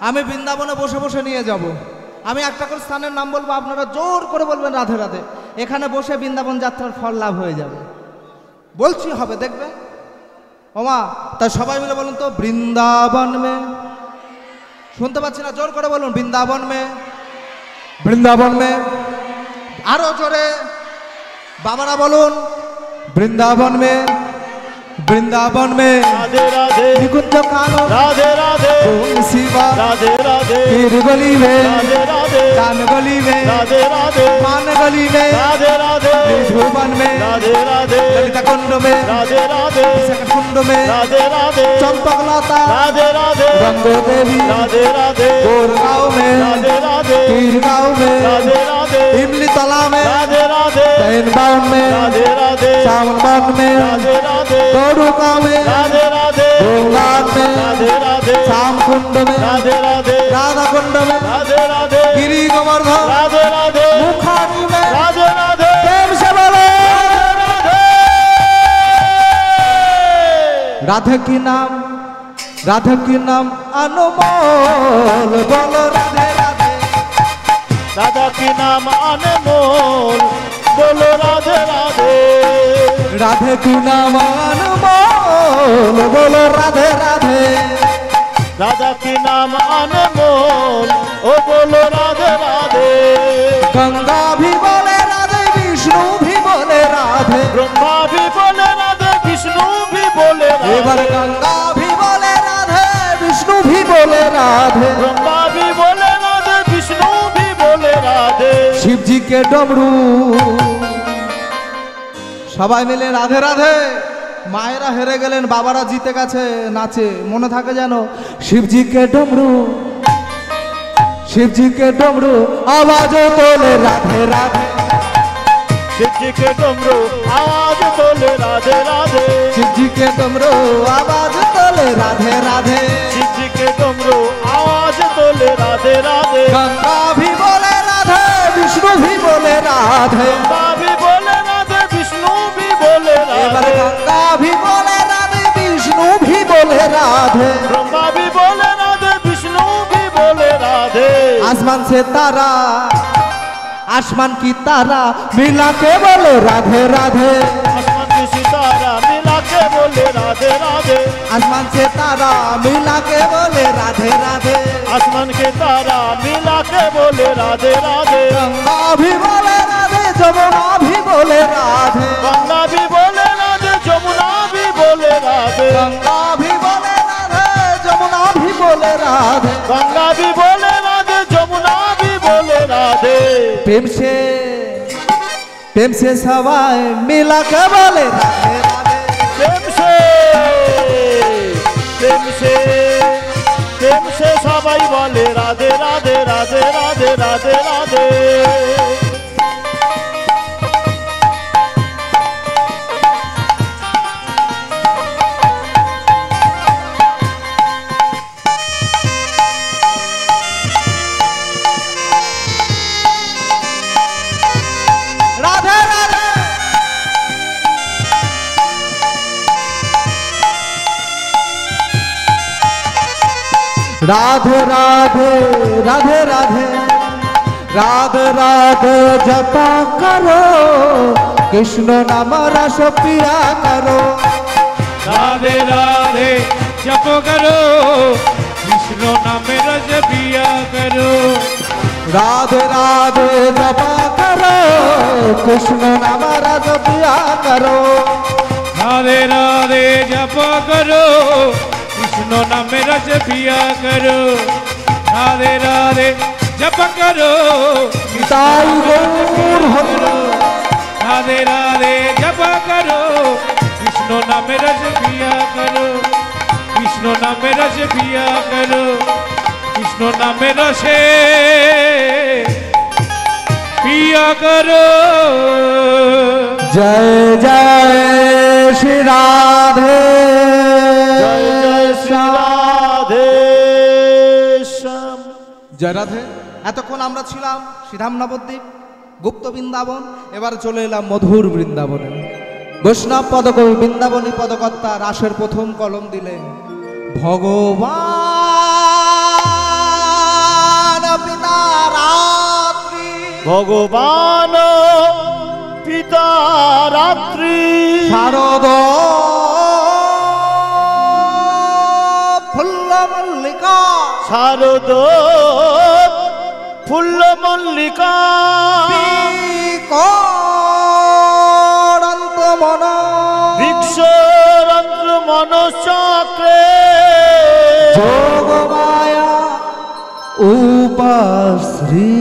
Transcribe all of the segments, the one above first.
আমি বৃন্দাবনে বসে বসে নিয়ে যাব। আমি একটা করে স্থানের নাম বলবো, আপনারা জোর করে বলবেন রাধে রাধে। এখানে বসে বৃন্দাবন যাত্রার ফল লাভ হয়ে যাবে। বলছি হবে, দেখবে ওমা। তাই সবাই মিলে বলুন তো, বৃন্দাবন মে। শুনতে পাচ্ছি না, জোর করে বলুন, বৃন্দাবন মে, বৃন্দাবন মে। আরো জোরে বাবারা বলুন, বৃন্দাবন মে, বৃন্দাবন में राधे राधे निकुंज कानो राधे राधे ओम शिवा राधे राधे पीर गली में राधे राधे कान गली में राधे राधे मान गली में राधे राधे निधुवन में राधे राधे ललिता कुंड में राधे राधे विशाखा कुंड में राधे राधे चंपक लता राधे राधे गंगो देवी राधे राधे गोरगांव में राधे राधे पीर गांव में राधे राधे इमली तला में राधे राधे जैन बावन में राधे राधे सावन बावन में राधे राधे गौरुका में राधे राधे गोलघाट में राधे राधे श्याम कुंड में राधे राधे राधा कुंड में राधे राधे गिरी गोवर्धन राधे राधे मुखारी में राधे राधे प्रेम से बोलो राधे राधे की नाम अनमोल बोलो राधे राधे राधा की नाम अनमोल बोलो राधे राधे राधे की नाम अनमोल बोलो राधे राधे राधा की नाम अनमोल ओ बोलो राधे राधे गंगा भी बोले राधे विष्णु भी बोले राधे ब्रह्मा भी बोले राधे विष्णु भी बोले एक बार राधे गंगा भी बोले राधे विष्णु भी बोले राधे ब्रह्मा भी बोले राधे विष्णु भी बोले राधे शिव जी के डमरू সবাই মিলে রাধে রাধে। মায়েরা হেরে গেলেন, বাবারা জিতে গেছে, নাচে মনে থাকে যেন। শিবজি কে ডমরু, শিবজি কে ডমরু আওয়াজ তোলে রাধে রাধে। शिव जी के डमरू आवाज बोले राधे राधे शिवजी के डमरू आवाज तोले राधे राधे। शिव जी के डमरू आवाज बोले राधे राधे गंगा भी बोले राधे विष्णु भी बोले राधे। गंगा भी बोले राधे विष्णु भी बोले एक बार राधे गंगा भी बोले राधे विष्णु भी बोले राधे। ब्रह्मा भी बोले राधे विष्णु भी बोले राधे आसमान से तारा, आसमान की तारा मिला के बोले राधे राधे। आसमान की सितारा मिला के बोले राधे राधे आसमान से तारा मिला के बोले राधे राधे। आसमान के तारा मिला के बोले राधे राधे गंगा भी बोले राधे जमुना भी बोले राधे। गंगा भी बोले राधे जमुना भी बोले राधे गंगा भी बोले राधे जमुना भी बोले राधे। गंगा भी बोले राधे जमुना भी बोले राधे प्रेम से सवाई मिला के बोले राधे राधे। प्रेम से सबाई बोले राधे राधे राधे राधे राधे राधे राधे राधे राधे राधे राधे राधे राधे राधे जपा करो कृष्ण नाम रस पिया करो। राधे राधे जप करो विष्णु नाम रस पिया करो। राधे राधे जपा करो कृष्ण नाम रस पिया करो। राधे राधे जप करो विष्णु नाम रस पिया करो। राधे राधे जप करो निताई गौर हरि। राधे राधे जप करो विष्णु नाम रस पिया करो। विष्णु नाम रस पिया करो। विष्णु नाम रसे पिया करो। जय जय श्री राधे जय जय श्री राधे श्याम। जय राधे। এতক্ষণ আমরা ছিলাম শ্রীধাম নবদ্বীপ গুপ্ত বৃন্দাবন, এবার চলে এলাম মধুর বৃন্দাবনে। বৈষ্ণব পদকবি বৃন্দাবনী পদকর্তা রাসের প্রথম কলম দিলেন ভগবান। ভগবান পিতা রাত্রি শারদ ফুল্ল মল্লিকা শারদ ফুল্ল মল্লিকা করন্ত মন বৃক্ষরন্ধ্র মনচক্রে যোগ মায়া উপাশ্রিতা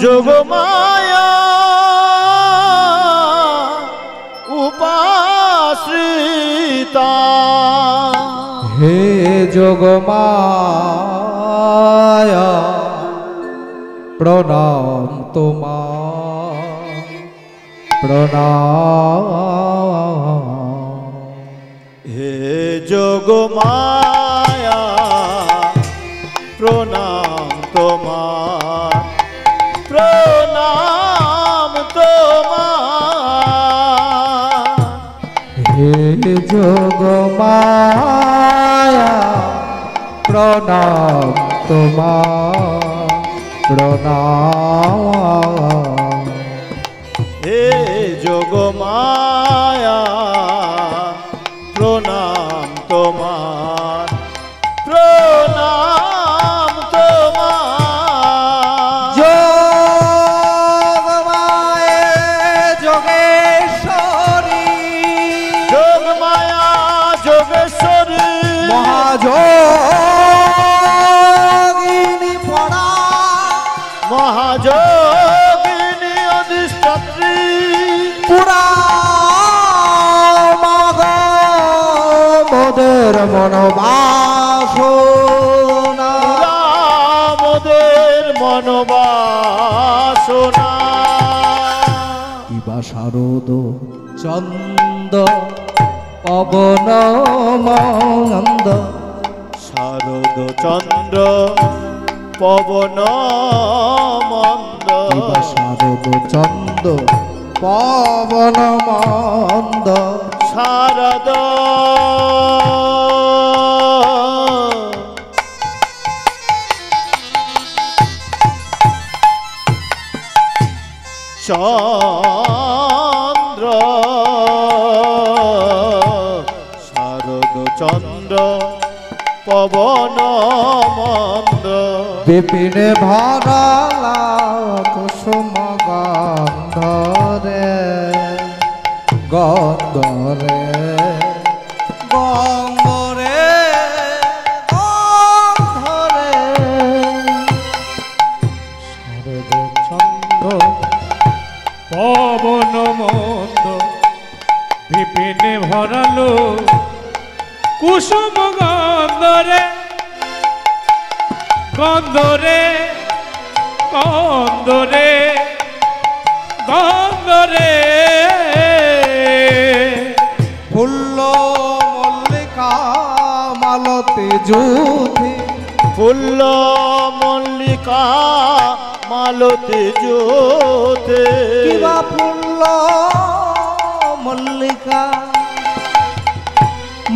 যোগমায়া উপাশ্রিতা হে যোগ মায়া প্রণাম তোমার প্রণাম হে যোগমায়া প্রণাম তোমার প্রণাম তোমার হে যোগ মায়া প্রণাম তোমার প্রণাম হে যোগমায়া প্রণাম তোমার প্রণাম তোমার যোগ মায়ে যোগেশ্বরী যোগমায়া যোগেশ্বরী মহাযোগিনী পড়া মহাযোগিনী অধিষ্ঠাত্রী পুরা মগ মোদের মনোবাসনা রামদের মনোবাসনা কিবা শারদ চন্দ পবন মন্দ শারদ চন্দ্র পবন মন্দ কিবা শারদ চন্দ পবন মন্দ শারদ চন্দ্র শারদ চন্দ্র পবন মন্দ বিপিনে ভরালা কুসুম গন্ধরে গন্ধরে গন্ধরে গন্ধরে শারদ চন্দ্র পবন মন্দ বিপিনে ভরালো কুসুম গন্ধরে গন্ধরে গন্ধরে গন্ধরে ফুল্ল মল্লিকা মালতী জ্যোতি ফুল্ল মল্লিকা মালতী জ্যোতি কিবা ফুল্ল মল্লিকা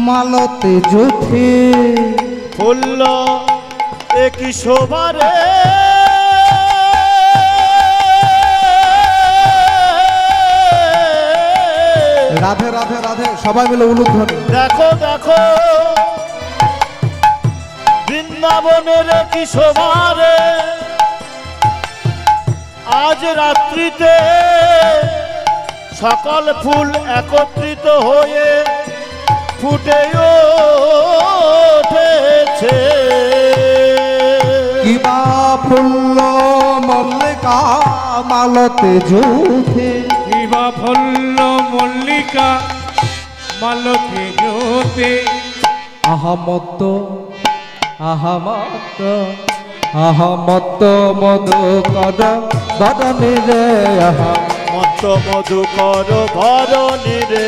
মালতী জ্যোতি ফুল্ল একই শোভারে রাধে রাধে রাধে সবাই মিলে উলুধ্বনি দেখো দেখো বৃন্দাবনের কি শোভারে আজ রাত্রিতে সকল ফুল একত্রিত হয়ে ফুটে উঠেছে কিবা ফুল্ল মল্লিকা মালতী জ্যোতি কিবা ফুল্ল মল্লিকা মালতী জ্যোতি আহমত আহমত আহমত মধুকর বদনি রে মত মধুকর ভরণী রে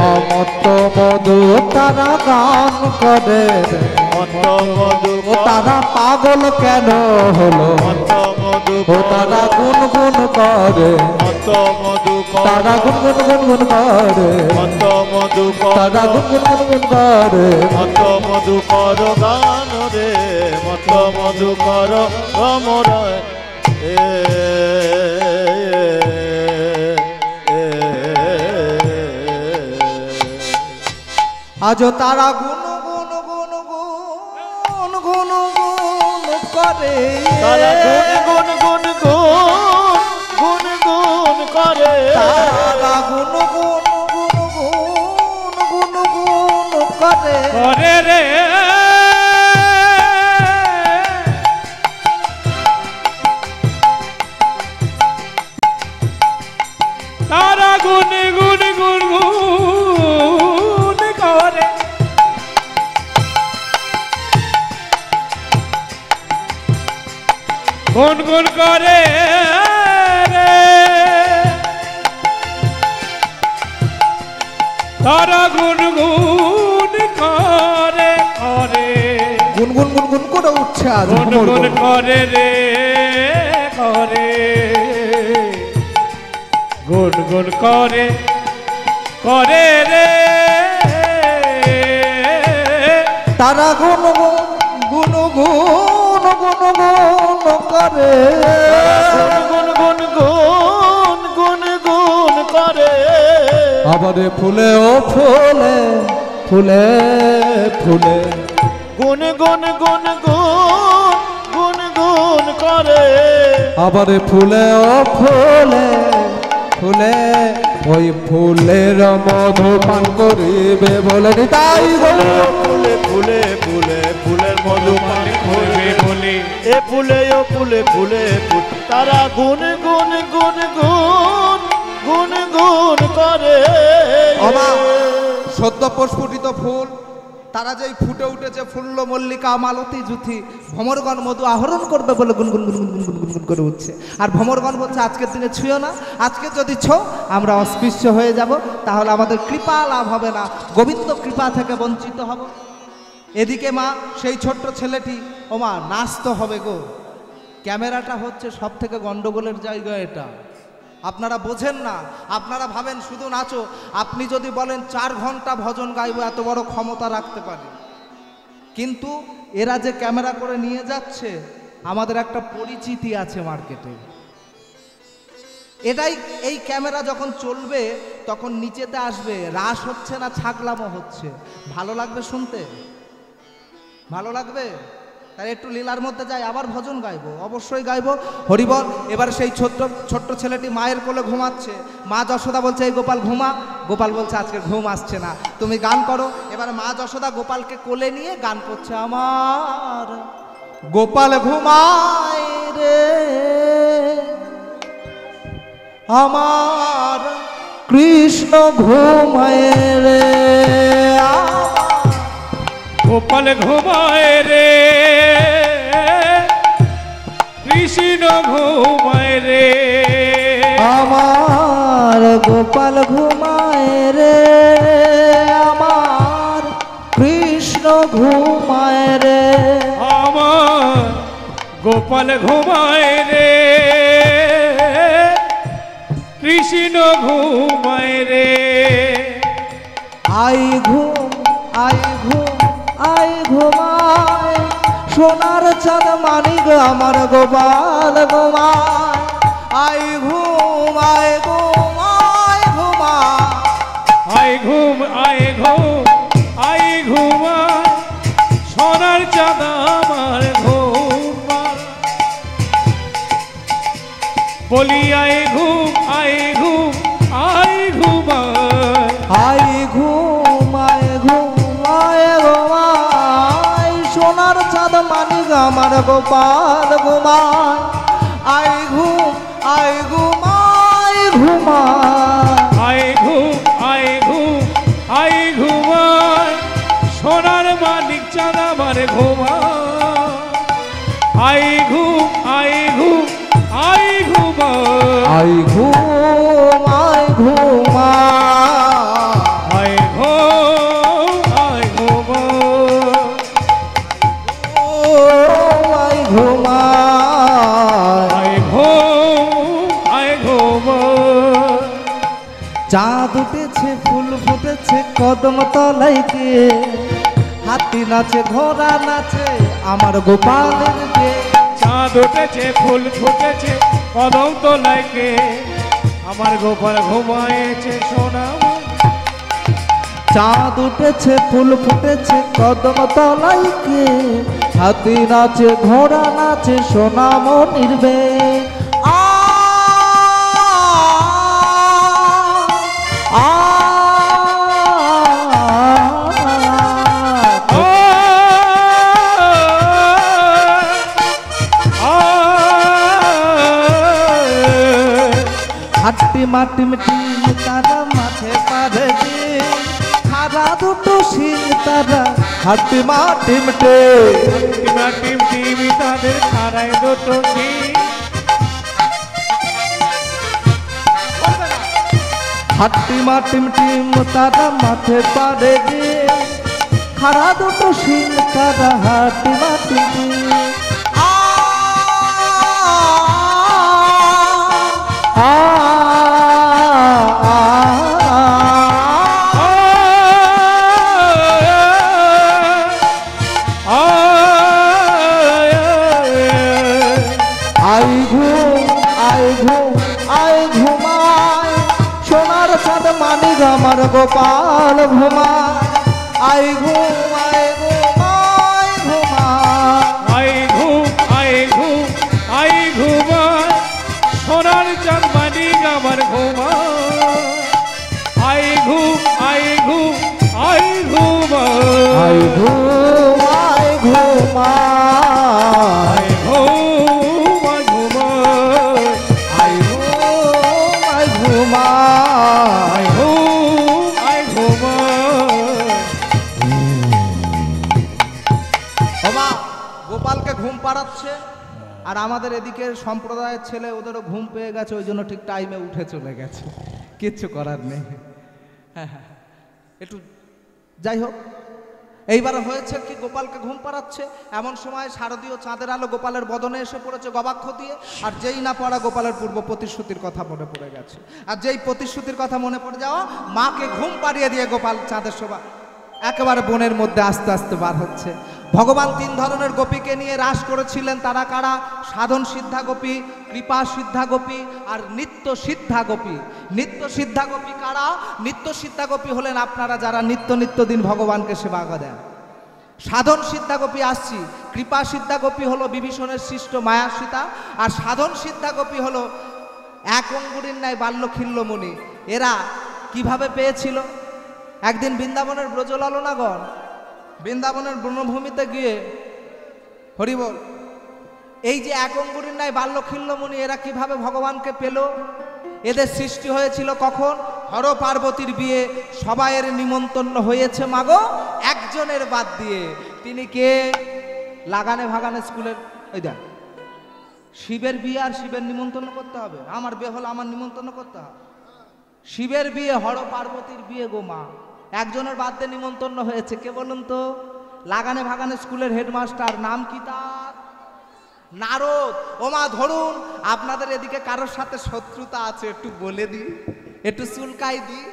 আহমত মধু তারা গান করে রে মত ও মধুকর তারা পাগল কেন হলো মত ও মধুকর তারা গুনগুন করে মত মধুকর তারা গুনগুন গুনগুন করে মত মধুকর তারা গুনগুন গুনগুন করে মত মধুকর গান রে মত মধুকর ভ্রমর আজ তারা গুন গুন গুন গুন গুন গুন করে, তারা গুন গুন গুন গুন গুন করে, তারা গুন গুন গুন গুন গুন গুন করে করে রে তারা গুন গুন গুন গুন করে গুন গুন করে রে তারা গুন গুন করে করে গুন গুন গুন গুন করে উঠছে আজ গুন ভ্রমর গুন গণ। করে রে করে গুন গুন করে করে রে তারা গুন গুন গুন গুন গুন করে, গুন গুন গুন গুন গুন করে, আবার ফুলে ও ফুলে ফুলে ফুলে গুন গুন গুন গুন গুন গুন করে, আবার ফুলে ও ফুলে ফুলে ওই ফুলের মধু পান করিবে বলে তাই গো। ফুলে ফুলে ফুলে ফুলের মধু পান করবে করবে, বলে এ ফুলে ও ফুলে ফুলে ফুল, তারা গুন গুন গুন গুন গুন গুন করে। অমা সদ্য প্রস্ফুটিত ফুল, তারা যেই ফুটে উঠেছে ফুল্ল মল্লিকা মালতী জুথি, ভ্রমরগণ মধু আহরণ করবে বলে গুনগুন গুনগুন গুনগুন গুনগুন করে উঠছে। আর ভ্রমরগণ বলছে আজকের দিনে ছুঁয়ো না, আজকে যদি ছো আমরা অস্পৃশ্য হয়ে যাব, তাহলে আমাদের কৃপা লাভ হবে না, গোবিন্দ কৃপা থেকে বঞ্চিত হব। এদিকে মা সেই ছোট্ট ছেলেটি, ও মা নাচ তো হবে গো, ক্যামেরাটা হচ্ছে সব থেকে গন্ডগোলের জায়গা এটা। আপনারা বোঝেন না, আপনারা ভাবেন শুধু নাচো। আপনি যদি বলেন 4 ঘন্টা ভজন গাইবো, এত বড় ক্ষমতা রাখতে পারি, কিন্তু এরা যে ক্যামেরা করে নিয়ে যাচ্ছে, আমাদের একটা পরিচিতি আছে মার্কেটে। এটাই, এই ক্যামেরা যখন চলবে তখন নিচেতে আসবে রাস হচ্ছে না ছাগলামো হচ্ছে, ভালো লাগবে শুনতে? ভালো লাগবে? তাই একটু লীলার মধ্যে যাই, আবার ভজন গাইবো, অবশ্যই গাইবো হরিবল। এবার সেই ছোট্ট ছেলেটি মায়ের কোলে ঘুমাচ্ছে, মা যশোদা বলছে এই গোপাল ঘুমা, গোপাল বলছে আজকে ঘুম আসছে না, তুমি গান করো। এবার মা যশোদা গোপালকে কোলে নিয়ে গান করছে, আমার গোপাল ঘুমায় রে, আমার কৃষ্ণ ঘুমায় রে, গোপাল ঘুমায় রে কৃষ্ণ ঘুমায় রে, আমার গোপাল ঘুমায় রে, আমার কৃষ্ণ ঘুমায় রে, আমার গোপাল ঘুমায় রে কৃষ্ণ ঘুমায় রে। আই ঘুম আই ঘুম আই ঘুমায়, সোনার চাঁদ মানিক আমার গোপাল ঘুমায়, আই ঘুম আই ঘুম আই ঘুমায়, আই ঘুম আই ঘুম আই ঘুমায়, সোনার চাঁদ আমার ঘুমায়, বলি আই ঘুম আই ঘুম আই ঘুমায়, আই ঘুম আই ঘুম আই ঘুমায়, সোনার চাঁদ মানিক আমার গোপাল ঘুমায়, আই ঘুম আই ঘুম আই ঘুমায়, আই ঘুম আই ঘুম আই ঘুমায়, সোনার মানিক চাঁদ আমার ঘুমায়, আই ঘুম আই ঘুম আই ঘুমায়, আই ঘুম আই ঘুমায়, আই ঘুম আই ঘুমায়, ও আই ঘুমায়, আই ঘুম আই ঘুমায়, চাঁদ উঠেছে ফুল ফুটেছে কদম তলাইতে, হাতি নাচে ঘোড়া নাচে আমার গোপালের গে, চাঁদ উঠেছে ফুল ফুটেছে কদম তলায় কে আমার গোপাল ঘুমায়েছে সোনামণি। চাঁদ উঠেছে ফুল ফুটেছে কদম তলায় কে হাতি নাচে ঘোড়া নাচে সোনামণির বে আ আ হাট্টি মাটি মিটি তারা মাঠে পারে দিয়ে খারা দুটো শিং তারা হাট্টি মাটি মিটে টিম টিম তাদের খাড়ায় দুটো শিং হাট্টি মাটি মিটি তারা মাঠে পারে দিয়ে খারা দুটো শিং তারা হাট্টি মাটি দিয়ে আমার গোপাল ঘুমায় আই ঘুম আই ঘুমায় ঘুমায় আই ঘুম আই ঘুম আই ঘুমায় সোনার চাঁদ মানিক আমার ঘুমায় আই ঘুম আই ঘুম আই ঘুমায় আই ঘুম আই ঘুমায় আই ঘুম আই ঘুমায় আই ঘুম আই ঘুমায় গোপালকে ঘুম পাড়াচ্ছে আর আমাদের এদিকে সম্প্রদায়ের ছেলে ওদেরও ঘুম পেয়ে গেছে ওই জন্য ঠিক টাইমে উঠে চলে গেছে কিচ্ছু করার নেই হ্যাঁ হ্যাঁ একটু যাই হোক এইবারে হয়েছে কি গোপালকে ঘুম পাড়াচ্ছে এমন সময় শারদীয় চাঁদের আলো গোপালের বদনে এসে পড়েছে গবাক্ষ দিয়ে আর যেই না পড়া গোপালের পূর্ব প্রতিশ্রুতির কথা মনে পড়ে গেছে আর যেই প্রতিশ্রুতির কথা মনে পড়ে যাওয়া মাকে ঘুম পাড়িয়ে দিয়ে গোপাল চাঁদের শোভা একেবারে বনের মধ্যে আস্তে আস্তে বার হচ্ছে ভগবান তিন ধরনের গোপীকে নিয়ে রাস করেছিলেন তারা কারা সাধন সিদ্ধা গোপী কৃপা সিদ্ধা গোপী আর নিত্য সিদ্ধা গোপী নিত্য সিদ্ধা গোপী কারা নিত্য সিদ্ধা গোপী হলেন আপনারা যারা নিত্য নিত্য দিন ভগবানকে সেবা দেন সাধন সিদ্ধা গোপী আসছি কৃপা সিদ্ধা গোপী হলো বিভীষণের সৃষ্ট মায়া সীতা আর সাধন সিদ্ধা গোপী হলো এক অঙ্গুরীর ন্যায় বাল্যখিল্যমণি এরা কিভাবে পেয়েছিল একদিন বৃন্দাবনের ব্রজলালনাগণ বৃন্দাবনের বনভূমিতে গিয়ে হরিবল এই যে এক অঙ্গুরীর ন্যায় বাল্যখিল্যমণি এরা কিভাবে ভগবানকে পেল এদের সৃষ্টি হয়েছিল কখন হর পার্বতীর বিয়ে সবাইয়ের নিমন্ত্রণ হয়েছে মাগো একজনের বাদ দিয়ে তিনি কে লাগানে ভাগানে স্কুলের ওই দেখ শিবের বিয়ে আর শিবের নিমন্ত্রণ করতে হবে আমার বিয়ে হলো আমার নিমন্ত্রণ করতে হবে শিবের বিয়ে হর পার্বতীর বিয়ে গো মা একজনের বাদ দিয়ে নিমন্ত্রণ হয়েছে কে বলুন তো লাগানে ভাগানে স্কুলের হেডমাস্টার নাম কি তার নারদ ওমা ধরুন আপনাদের এদিকে কারোর সাথে শত্রুতা আছে একটু বলে দিই একটু চুলকাই দিই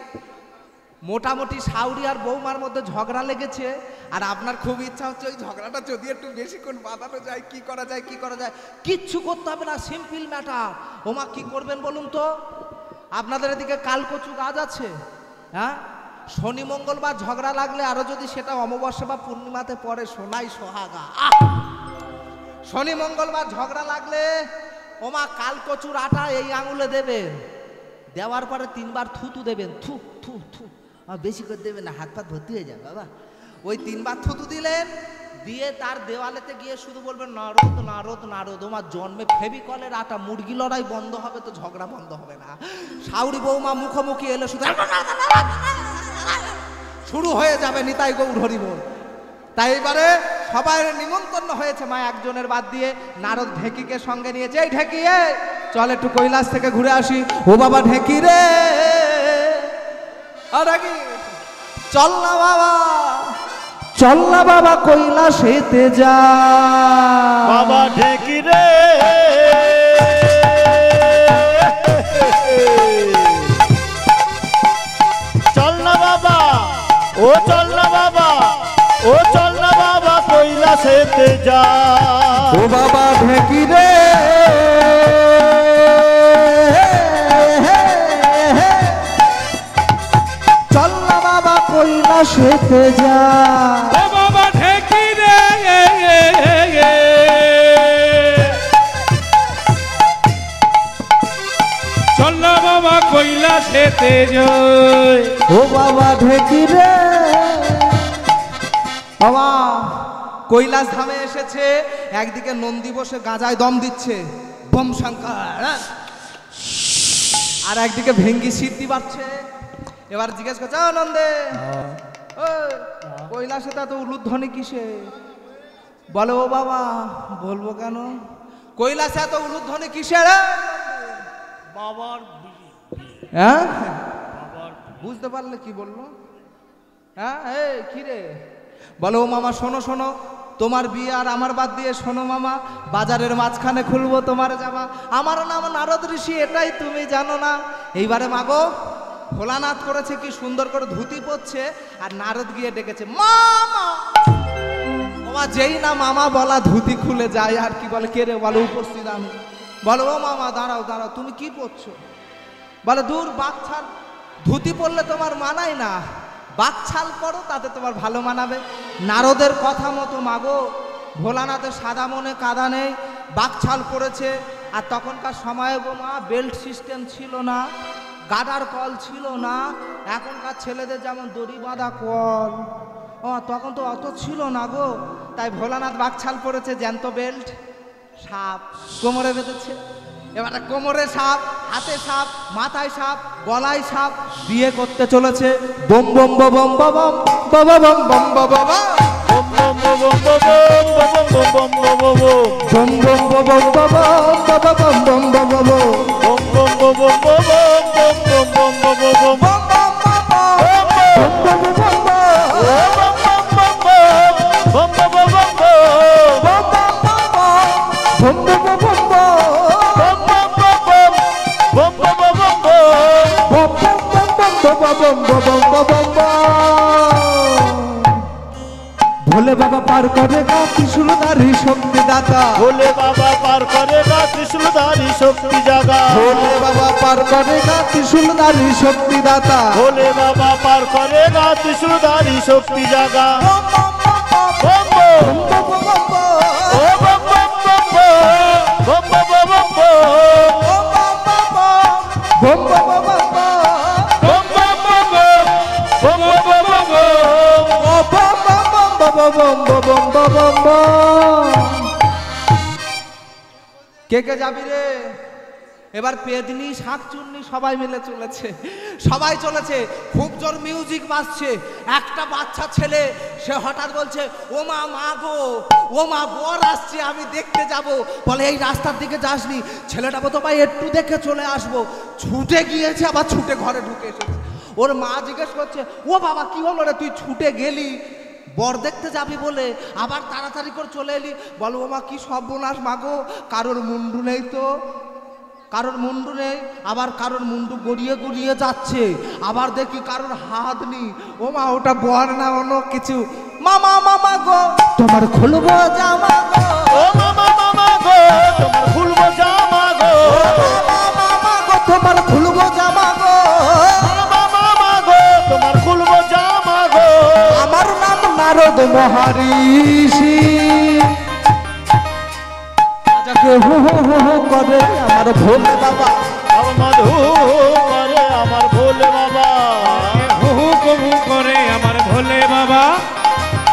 মোটামুটি শাউরি আর বৌমার মধ্যে ঝগড়া লেগেছে আর আপনার খুব ইচ্ছা হচ্ছে ওই ঝগড়াটা যদি একটু বেশিক্ষণ বাঁধানো যায় কি করা যায় কিচ্ছু করতে হবে না সিম্পল ম্যাটার ওমা কি করবেন বলুন তো আপনাদের এদিকে কালকচু গাছ আছে হ্যাঁ শনি মঙ্গলবার ঝগড়া লাগলে আরো যদি সেটা অমাবস্যা বা পূর্ণিমাতে পড়ে সোনাই সোহাগা শনি মঙ্গলবার ঝগড়া লাগলে ওমা কালকচুর আটা এই আঙুলে দেবেন দেওয়ার পরে 3 বার থুতু দেবেন থু থু থু বেশি করে দেবেন না হাত পা ভর্তি হয়ে যাবে বাবা ওই 3 বার থুতু দিলেন দিয়ে তার দেওয়ালেতে গিয়ে শুধু বলবেন নারদ নারদ নারদ আমার জন্মে ফেভিকলের আটা মুরগি লড়াই বন্ধ হবে তো ঝগড়া বন্ধ হবে না শাউরি বৌমা মুখোমুখি এলে শুধু শুরু হয়ে যাবে নিতাই গৌর হরিবোল তাই এবারে সবাই নিমন্ত্রণ হয়েছে মা একজনের বাদ দিয়ে নারদ ঢেকিকে সঙ্গে নিয়েছে এই ঢেকি চল একটু কৈলাস থেকে ঘুরে আসি ও বাবা ঢেকি রে চল না বাবা চল না বাবা কৈলাসেতে যা বাবা ঢেকি রে চল না বাবা ও চল না বাবা ও চল না বাবা কৈলাসেতে যা ও বাবা ঢেকি ঢেকি রে চল না বাবা কৈলাসেতে যা ও বাবা ঢেকি রে চল না বাবা কৈলাসেতে যাই। ও বাবা ঢেকি রে বাবা কৈলাস ধামে এসেছে একদিকে নন্দী বসে গাঁজায় দম দিচ্ছে বম শঙ্কর আর একদিকে ভেঙ্গি সিদ্ধি বাড়ছে এবার জিজ্ঞেস করছে ও নন্দে কৈলাসে তো এত উলুধ্বনি কিসে বলে ও বাবা বলবো কেন কৈলাসে এত উলুধ্বনি কিসে রে বাবার হ্যাঁ বুঝতে পারলে কি বললো হ্যাঁ এই কি রে বলো ও মামা শোনো শোনো তোমার বিয়ে আর আমার বাদ দিয়ে শোনো মামা বাজারের মাঝখানে খুলবো তোমার জামা আমার নাম নারদ ঋষি এটাই তুমি জানো না এইবারে মাগো ভোলানাথ করেছে কি সুন্দর করে ধুতি পরছে আর নারদ গিয়ে ডেকেছে মামা বাবা যেই না মামা বলা ধুতি খুলে যায় আর কি বলে কে রে বলো উপস্থিত আমি বলো ও মামা দাঁড়াও দাঁড়াও তুমি কি পরছো বলে দূর বাচ্চার ধুতি পরলে তোমার মানায় না বাকছাল করো তাতে তোমার ভালো মানাবে নারদের কথা মতো মাগো ভোলানাথের সাদা মনে কাদা নেই বাকছাল করেছে আর তখনকার সময়ে গো মা বেল্ট সিস্টেম ছিল না গাডার কল ছিল না এখনকার ছেলেদের যেমন দড়ি বাঁধা কল ও তখন তো অত ছিল না গো তাই ভোলানাথ বাকছাল করেছে জ্যান্ত বেল্ট সাপ কোমরে বেঁধেছে এবারে কোমরে সাপ হাতে সাপ মাথায় সাপ গলায় সাপ বিয়ে করতে চলেছে বম বম বম বম বম বাবা বম বম বাবা বম বম বম বম বম বম বম বম বম বম বম বাবা বাবা বম বম বাবা বম বম বম বম বম বম বম বম भोले बाबा पार करेगा त्रिशूलधारी शक्ति दाता भोले बाबा पार करेगा त्रिशूलधारी शक्ति जागा भोले बाबा पार करेगा त्रिशूलधारी शक्ति दाता भोले बाबा पार करेगा त्रिशूलधारी शक्ति जागा কে কে যাবি রে এবার পেদনি শাকচুন্নি সবাই মিলে চলেছে সবাই চলেছে খুব জোর মিউজিক বাজছে একটা বাচ্চা ছেলে সে হঠাৎ বলছে ও মা মা গো ও মা বর আসছে আমি দেখতে যাব বলে এই রাস্তার দিকে যাসনি ছেলেটা বলতো ভাই একটু দেখে চলে আসবো ছুটে গিয়েছে আবার ছুটে ঘরে ঢুকে এসেছে ওর মা জিজ্ঞেস করছে ও বাবা কি হলো রে তুই ছুটে গেলি বর দেখতে যাবি বলে আবার তাড়াতাড়ি করে চলে এলি বলো ও মা কি সর্বনাশ মাগো কারোর মুন্ডু নেই তো কারোর মুন্ডু নেই আবার কারোর মুন্ডু গড়িয়ে গড়িয়ে যাচ্ছে আবার দেখি কারোর হাত নেই ও মা ওটা বর না অন্য কিছু মামা মামা গো তোমার খুলবো জামা গো ও মামা মামা গো তোমার খুলবো জামা গো মামা গো তোমার খুলবো জামা গো মামা মামা গো তোমার খুলবো জামা গো আমার নাম নারদ মহারিষি যাকে হু হু হু হু করে আমার ভোলে বাবা আমার মধু করে আমার ভোলে বাবা হু হু কবু করে আমার ভোলে বাবা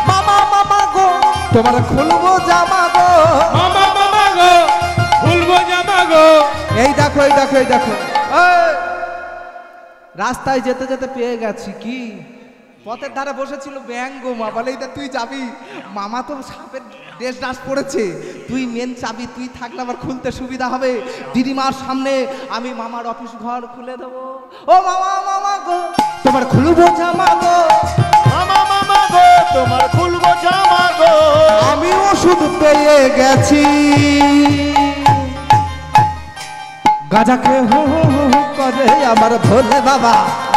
মামা মামা গো তোমার খুলবো জামা গো মামা মামা গো খুলবো জামা গো এই দেখো এই দেখো এই দেখো এই, রাস্তায় যেতে যেতে পেয়ে গেছি কি পথের ধারে বসেছিল ব্যাঙ্গ মা বলে এইটা তুই যাবি মামা তো সাপের ড্রেস ডাস পড়েছে তুই মেন চাবি তুই থাকলে আবার খুলতে সুবিধা হবে দিদিমার সামনে আমি মামার অফিস ঘর খুলে দেবো ও মামা মামা গো তোমার খুলবো জামা গো মামা মামা গো তোমার খুলবো জামা গো আমি ওষুধ পেয়ে গেছি গাঁজা খেয়ে হু হু হু হু করে আমার ভোলে বাবা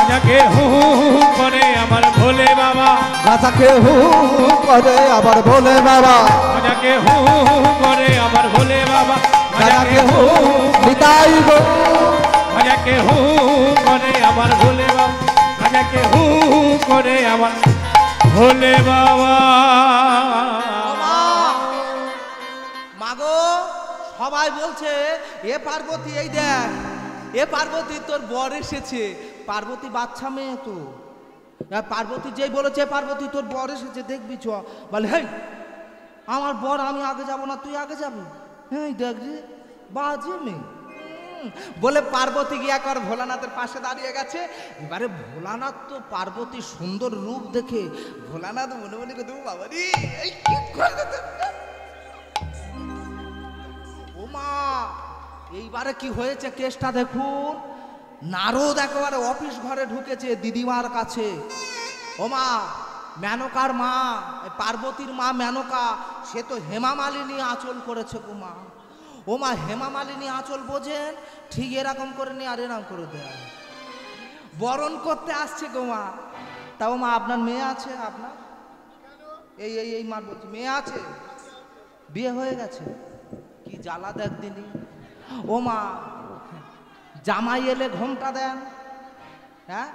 যাকে হু হু হু হু করে আমার ভোলে বাবা গাঁজা খেয়ে হু হু হু করে আমার ভোলে বাবা যাকে হু হু হু হু করে আমার ভোলে বাবা রাজাকে হু নিতাই গৌর রাজাকে হু করে আমার ভোলে বাবা, রাজাকে হু করে আমার ভোলে বাবা। মাগো সবাই বলছে এ পার্বতী, এই দেখ এ পার্বতী তোর বর এসেছে। পার্বতী বাচ্চা মেয়ে তো, পার্বতী যেই বলেছে পার্বতী তোর বর এসেছে দেখবি চ। বলে হেই আমার বর, আমি আগে যাব না তুই আগে যাবি? হ্যাঁ দেখ রে বাজে মেয়ে। বলে পার্বতী গিয়া কর ভোলানাথের পাশে দাঁড়িয়ে গেছে। এবারে ভোলানাথ তো পার্বতীর সুন্দর রূপ দেখে ভোলানাথ মনে মনে করে বাবা রে এই কি করে ও মা। এইবারে কি হয়েছে কেসটা দেখুন। নারদ একেবারে অফিস ঘরে ঢুকেছে দিদিমার কাছে। ও মা, মেনকার মা, পার্বতীর মা মেনকা, সে তো হেমা মালিনী আঁচল করেছে গো মা। ও মা, হেমা মালিনী আঁচল বোঝেন, ঠিক এরকম করে নিয়ে আর এরকম করে দেয়, বরণ করতে আসছে গো মা। তাও মা আপনার মেয়ে আছে? আপনার এই এই এই মা বলছি মেয়ে আছে, বিয়ে হয়ে গেছে? কি জ্বালা দেখ দিনি। ও মা, জামাই এলে ঘোমটা দেন। হ্যাঁ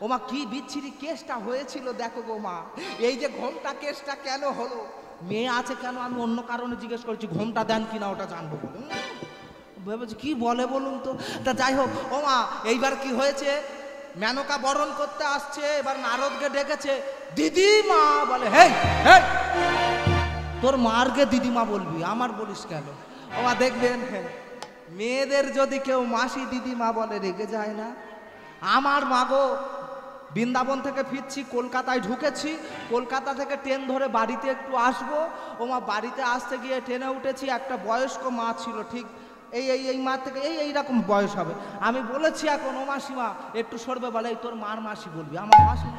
ও মা, কি বিচ্ছিরি কেসটা হয়েছিল দেখো গো মা। এই যে ঘোমটা কেসটা কেন হলো, মেয়ে আছে কেন, আমি অন্য কারণে জিজ্ঞেস করছি, ঘোমটা দেন কিনা ওটা জানবো বলুন। ভেবেছি কি বলে বলুন তো। তা যাই হোক ও মা, এইবার কি হয়েছে, মেনকা বরণ করতে আসছে, এবার নারদকে ডেকেছে দিদিমা। বলে হেই হেই, তোর মারকে দিদিমা বলবি, আমার বলিস কেন? ও মা দেখবেন মেয়েদের যদি কেউ মাসি দিদিমা বলে রেগে যায় না। আমার মাগো বৃন্দাবন থেকে ফিরছি, কলকাতায় ঢুকেছি, কলকাতা থেকে ট্রেন ধরে বাড়িতে একটু আসবো। ও মা, বাড়িতে আসতে গিয়ে ট্রেনে উঠেছি, একটা বয়স্ক মা ছিল, ঠিক এই এই এই মা থেকে এইরকম বয়স হবে। আমি বলেছি এখন ও মাসিমা একটু সরবে, বলে এই তোর মার মাসি বলবি, আমার মাসি।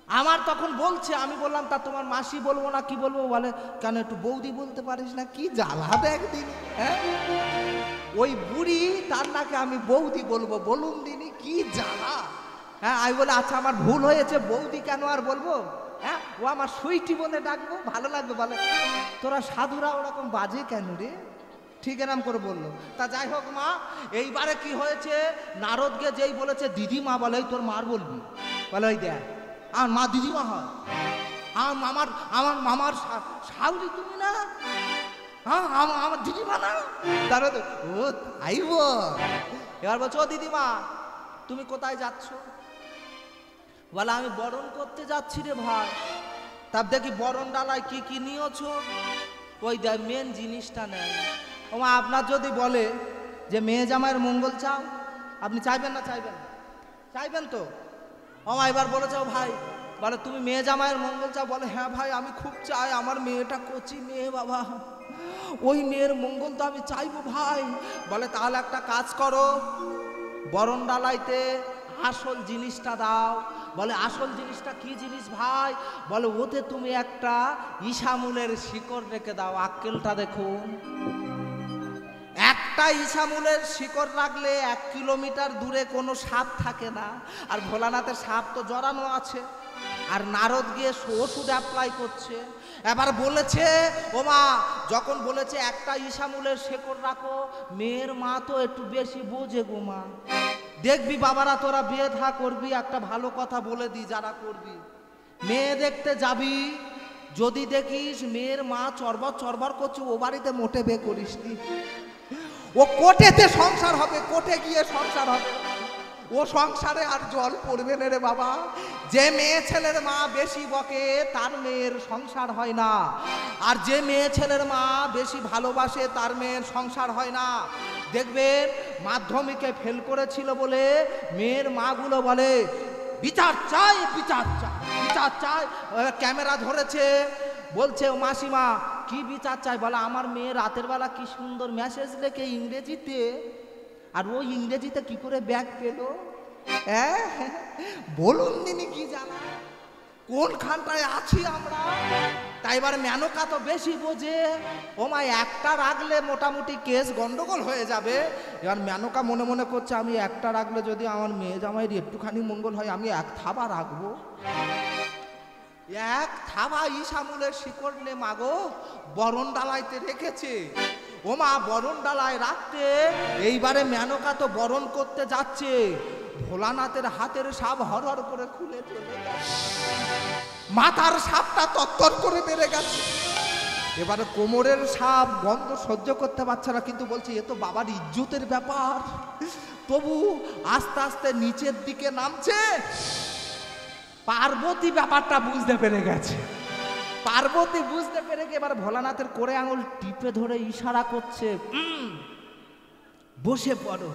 আমার তখন বলছে, আমি বললাম তা তোমার মাসি বলবো না কি বলবো? বলে কেন একটু বৌদি বলতে পারিস না? কি জ্বালাবে একদিন। হ্যাঁ ওই বুড়ি তার নাকি আমি বৌদি বলবো, বলুন দিনি কি জ্বালা। হ্যাঁ আমি বলে আচ্ছা আমার ভুল হয়েছে, বৌদি কেন আর বলবো। হ্যাঁ ও আমার সুইটি বলে ডাকবো, ভালো লাগবে। বলে তোরা সাধুরা ওরকম বাজে কেন রে? ঠিক এরম করে বললো। তা যাই হোক মা, এইবারে কি হয়েছে, নারদকে যেই বলেছে দিদিমা, বলে এই তোর মার বলবি। বলে ওই দেখ আমার মা দিদিমা হয়, আমার মামার শাউরি তুমি না, হ্যাঁ আমার দিদিমা না। তার ও তাইব। এবার বলছো ও দিদিমা তুমি কোথায় যাচ্ছ? বলে আমি বরণ করতে যাচ্ছি রে ভাই। তার দেখি বরণ ডালায় কি কি নিয়েছো, ওই দেখ মেন জিনিসটা নেই। ও মা, আপনার যদি বলে যে মেয়ে জামাইয়ের মঙ্গল চাও, আপনি চাইবেন না? চাইবেন, চাইবেন তো। ও মা এবার বলেছে ও ভাই, বলে তুমি মেয়ে জামাইয়ের মঙ্গল চাও? বলে হ্যাঁ ভাই আমি খুব চাই, আমার মেয়েটা কচি মেয়ে বাবা, ওই মেয়ের মঙ্গল তো আমি চাইবো ভাই। বলে তাহলে একটা কাজ করো, বরণ ডালাইতে আসল জিনিসটা দাও। বলে আসল জিনিসটা কি জিনিস ভাই? বলে ওতে তুমি একটা ইসামুলের শিকড় রেখে দাও। আক্কেলটা দেখুন, একটা ইসামুলের শিকড় রাখলে 1 কিলোমিটার দূরে কোনো সাপ থাকে না। আর ভোলানাথের সাপ তো জড়ানো আছে। আর নারদ গিয়ে ওষুধ অ্যাপ্লাই করছে। এবার বলেছে ও মা, যখন বলেছে একটা ইসামুলের শিকড় রাখো, মেয়ের মা তো একটু বেশি বোঝে গো মা। দেখবি বাবারা তোরা বিয়ে থা করবি, একটা ভালো কথা বলে দি, যারা করবি মেয়ে দেখতে যাবি, যদি দেখিস মেয়ের মা চরবর চরবর করছে, ও বাড়িতে মোটে বিয়ে করিস নি। ও কোটেতে সংসার হবে, কোটে গিয়ে সংসার হবে। ও সংসারে আর জল পড়বে না রে বাবা। যে মেয়ে ছেলের মা বেশি বকে তার মেয়ের সংসার হয় না, আর যে মেয়ে ছেলের মা বেশি ভালোবাসে তার মেয়ের সংসার হয় না। দেখবেন মাধ্যমিকে ফেল করেছিল বলে মেয়ের মাগুলো বলে বিচার চাই, বিচার চাই, বিচার চাই। ক্যামেরা ধরেছে, বলছে ও মাসিমা কি বিচার চাই? বলে আমার মেয়ে রাতের বেলা কি সুন্দর মেসেজ লেখে ইংরেজিতে, আর ও ইংরেজিতে কি করে ব্যাগ পেল? হ্যাঁ বলুন দিনি কি জানা কোনখানটায় আছি আমরা। তাই এবার মেনকা তো বেশি বোঝে। ও মা, একটা রাখলে মোটামুটি কেস গন্ডগোল হয়ে যাবে। এবার মেনকা মনে মনে করছে আমি একটা রাখলে যদি আমার মেয়ে জামাইয়ের একটুখানি মঙ্গল হয়, আমি 1 থাবা রাখবো। এক থাবা ইসামুলের শিকড় নে মাগো বরণ ডালাইতে রেখেছে। ও মা বরণ ডালায় রাখতে এইবারে মেনকা তো বরণ করতে যাচ্ছে, ভোলানাথের হাতের সাপ হর হর করে খুলে চলে গেছে, মাথার সাপটা তত্তর করে বেড়ে গেছে। এবারে কোমরের সাপ গন্ধ সহ্য করতে পারছে না, কিন্তু বলছে এ তো বাবার ইজ্জতের ব্যাপার। তবু আস্তে আস্তে নিচের দিকে নামছে। পার্বতী ব্যাপারটা বুঝতে পেরে গেছে। পার্বতী বুঝতে পেরে গিয়ে এবার ভোলানাথের কোড়ে আঙুল টিপে ধরে ইশারা করছে, বসে পড়ো।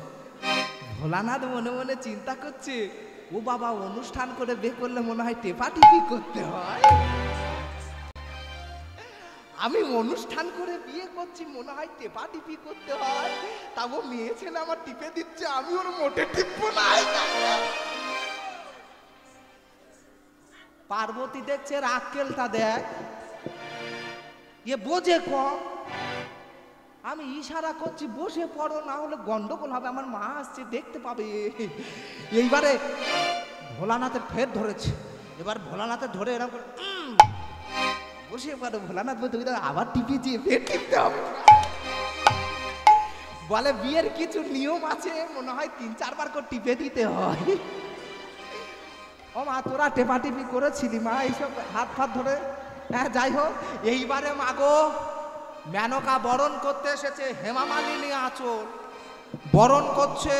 ভোলানাথ মনে মনে চিন্তা করছে, ও বাবা অনুষ্ঠান করে বে করলে মনে হয় টেপাটিপি করতে হয়, আমি অনুষ্ঠান করে বিয়ে করছি মনে হয় টেপাটিপি করতে হয়, তাও মেয়ে ছেলে আমার টিপে দিচ্ছে, আমি ওর মোটে টিপবো না। পার্বতী দেখছে আক্কেলটা দেখ, এ বোঝে কম, আমি ইশারা করছি বসে পড়ো না হলে গন্ডগোল হবে, আমার মা আসছে দেখতে পাবে। এইবারে ভোলানাথের ফের ধরেছে। এবার ভোলানাথের ধরে এরকম করে বসে পড়ো। ভোলানাথ বলতে আবার টিপেছি, ফের টিপতে হবে। বলে বিয়ের কিছু নিয়ম আছে, মনে হয় 3-4 বার করে টিপে দিতে হয়। ও মা তোরা টেপাটিপি করেছিলি মা এইসব হাত ফাত ধরে? হ্যাঁ যাই হোক, এইবারে মাগো মেনকা বরণ করতে এসেছে, হেমা মালিনী আঁচল বরণ করছে,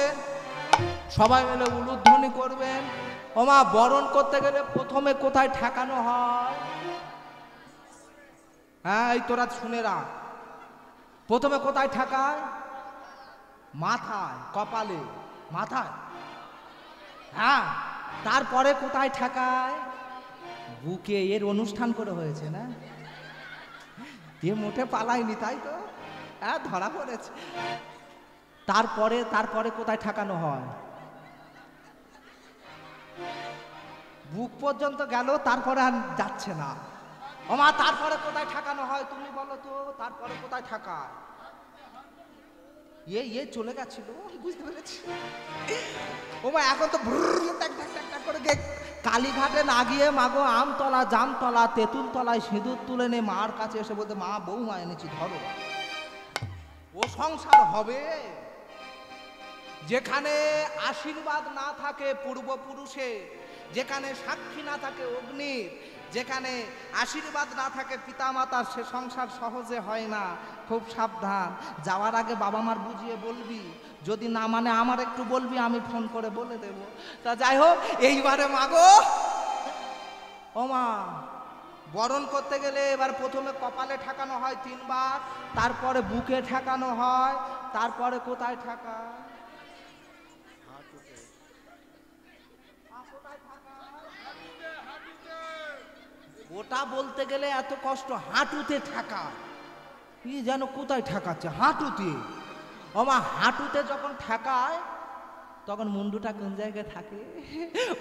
সবাই মিলে উলুধ্বনি করবেন। ও মা বরণ করতে গেলে প্রথমে কোথায় ঠেকানো হয়? হ্যাঁ এই তোরা শুনে রাখ, প্রথমে কোথায় ঠেকায়? মাথায়, কপালে, মাথায়। হ্যাঁ তারপরে কোথায় ঠেকায়? বুকে। এর অনুষ্ঠান করে হয়েছে না, এ মোটে পালায়নি তাই তো, হ্যাঁ ধরা পড়েছে। তারপরে কোথায় ঠেকানো হয়? বুক পর্যন্ত গেল, তারপরে আর যাচ্ছে না। ও মা তারপরে কোথায় ঠেকানো হয় তুমি বলো তো? তারপরে কোথায় ঠেকায়? এ চলে গেছিল, বুঝতে পেরেছি। ও মা এখন তো করে কালীঘাটে না গিয়ে মাগো আমতলা, জামতলা, তেঁতুল তলায় সিঁদুর তুলে নে মার কাছে এসে বলতে, মা বৌমা এনেছি ধরো। ও সংসার হবে যেখানে আশীর্বাদ না থাকে পূর্বপুরুষে, যেখানে সাক্ষী না থাকে অগ্নির, যেখানে আশীর্বাদ না থাকে পিতামাতার, সে সংসার সহজে হয় না। খুব সাবধান, যাওয়ার আগে বাবা মার বুঝিয়ে বলবি, যদি না মানে আমার একটু বলবি, আমি ফোন করে বলে দেব। তা যাই হোক, এইবারে মাগো ও মা বরণ করতে গেলে এবার প্রথমে কপালে ঠেকানো হয় 3 বার, তারপরে বুকে ঠেকানো হয়, তারপরে কোথায় ঠেকায়? ওটা বলতে গেলে এত কষ্ট, হাঁটুতে ঠেকা। কি যেন কোথায় ঠেকাচ্ছে? হাঁটুতে। ও মা হাঁটুতে যখন ঠেকায় তখন মুন্ডুটা কোন জায়গায় থাকে?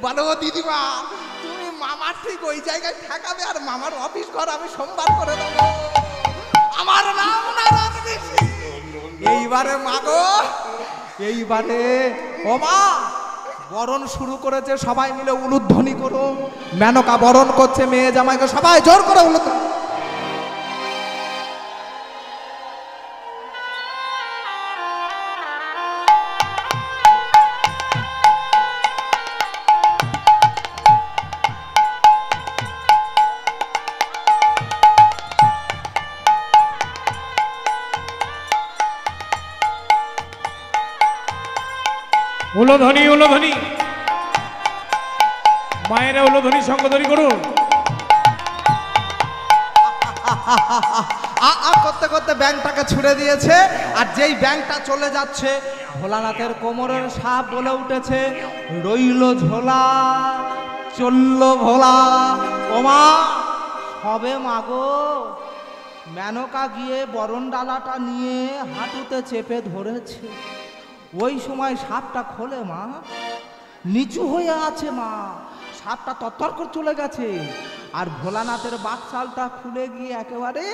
বলো দিদিমা তুমি মামার ঠিক ওই জায়গায় ঠেকাবে, আর মামার অফিস ঘর আমি সোমবার করে দেবো, আমার নাম নারায়ণ ঋষি। এইবারে মাগো, এইবারে ও মা বরণ শুরু করেছে, সবাই মিলে উলুধ্বনি করো। মেনকা বরণ করছে মেয়ে জামাইকে, সবাই জোর করে উলুধ্বনি। উলুধ্বনি উলুধ্বনি, মায়েরা উলুধ্বনি সঙ্গধ্বনি করুন। করতে করতে ব্যাংকটাকে ছুড়ে দিয়েছে, আর যেই ব্যাংকটা চলে যাচ্ছে ভোলানাথের কোমরের সাপ বলে উঠেছে, রইল ঝোলা চলল ভোলা। ওমা হবে মাগো, মেনকা গিয়ে বরণ ডালাটা নিয়ে হাঁটুতে চেপে ধরেছে। ওই সময় সাপটা খোলে মা, নিচু হয়ে আছে মা, সাপটা তত্তর করে চলে গেছে, আর ভোলানাথের বাকশালটা খুলে গিয়ে একেবারে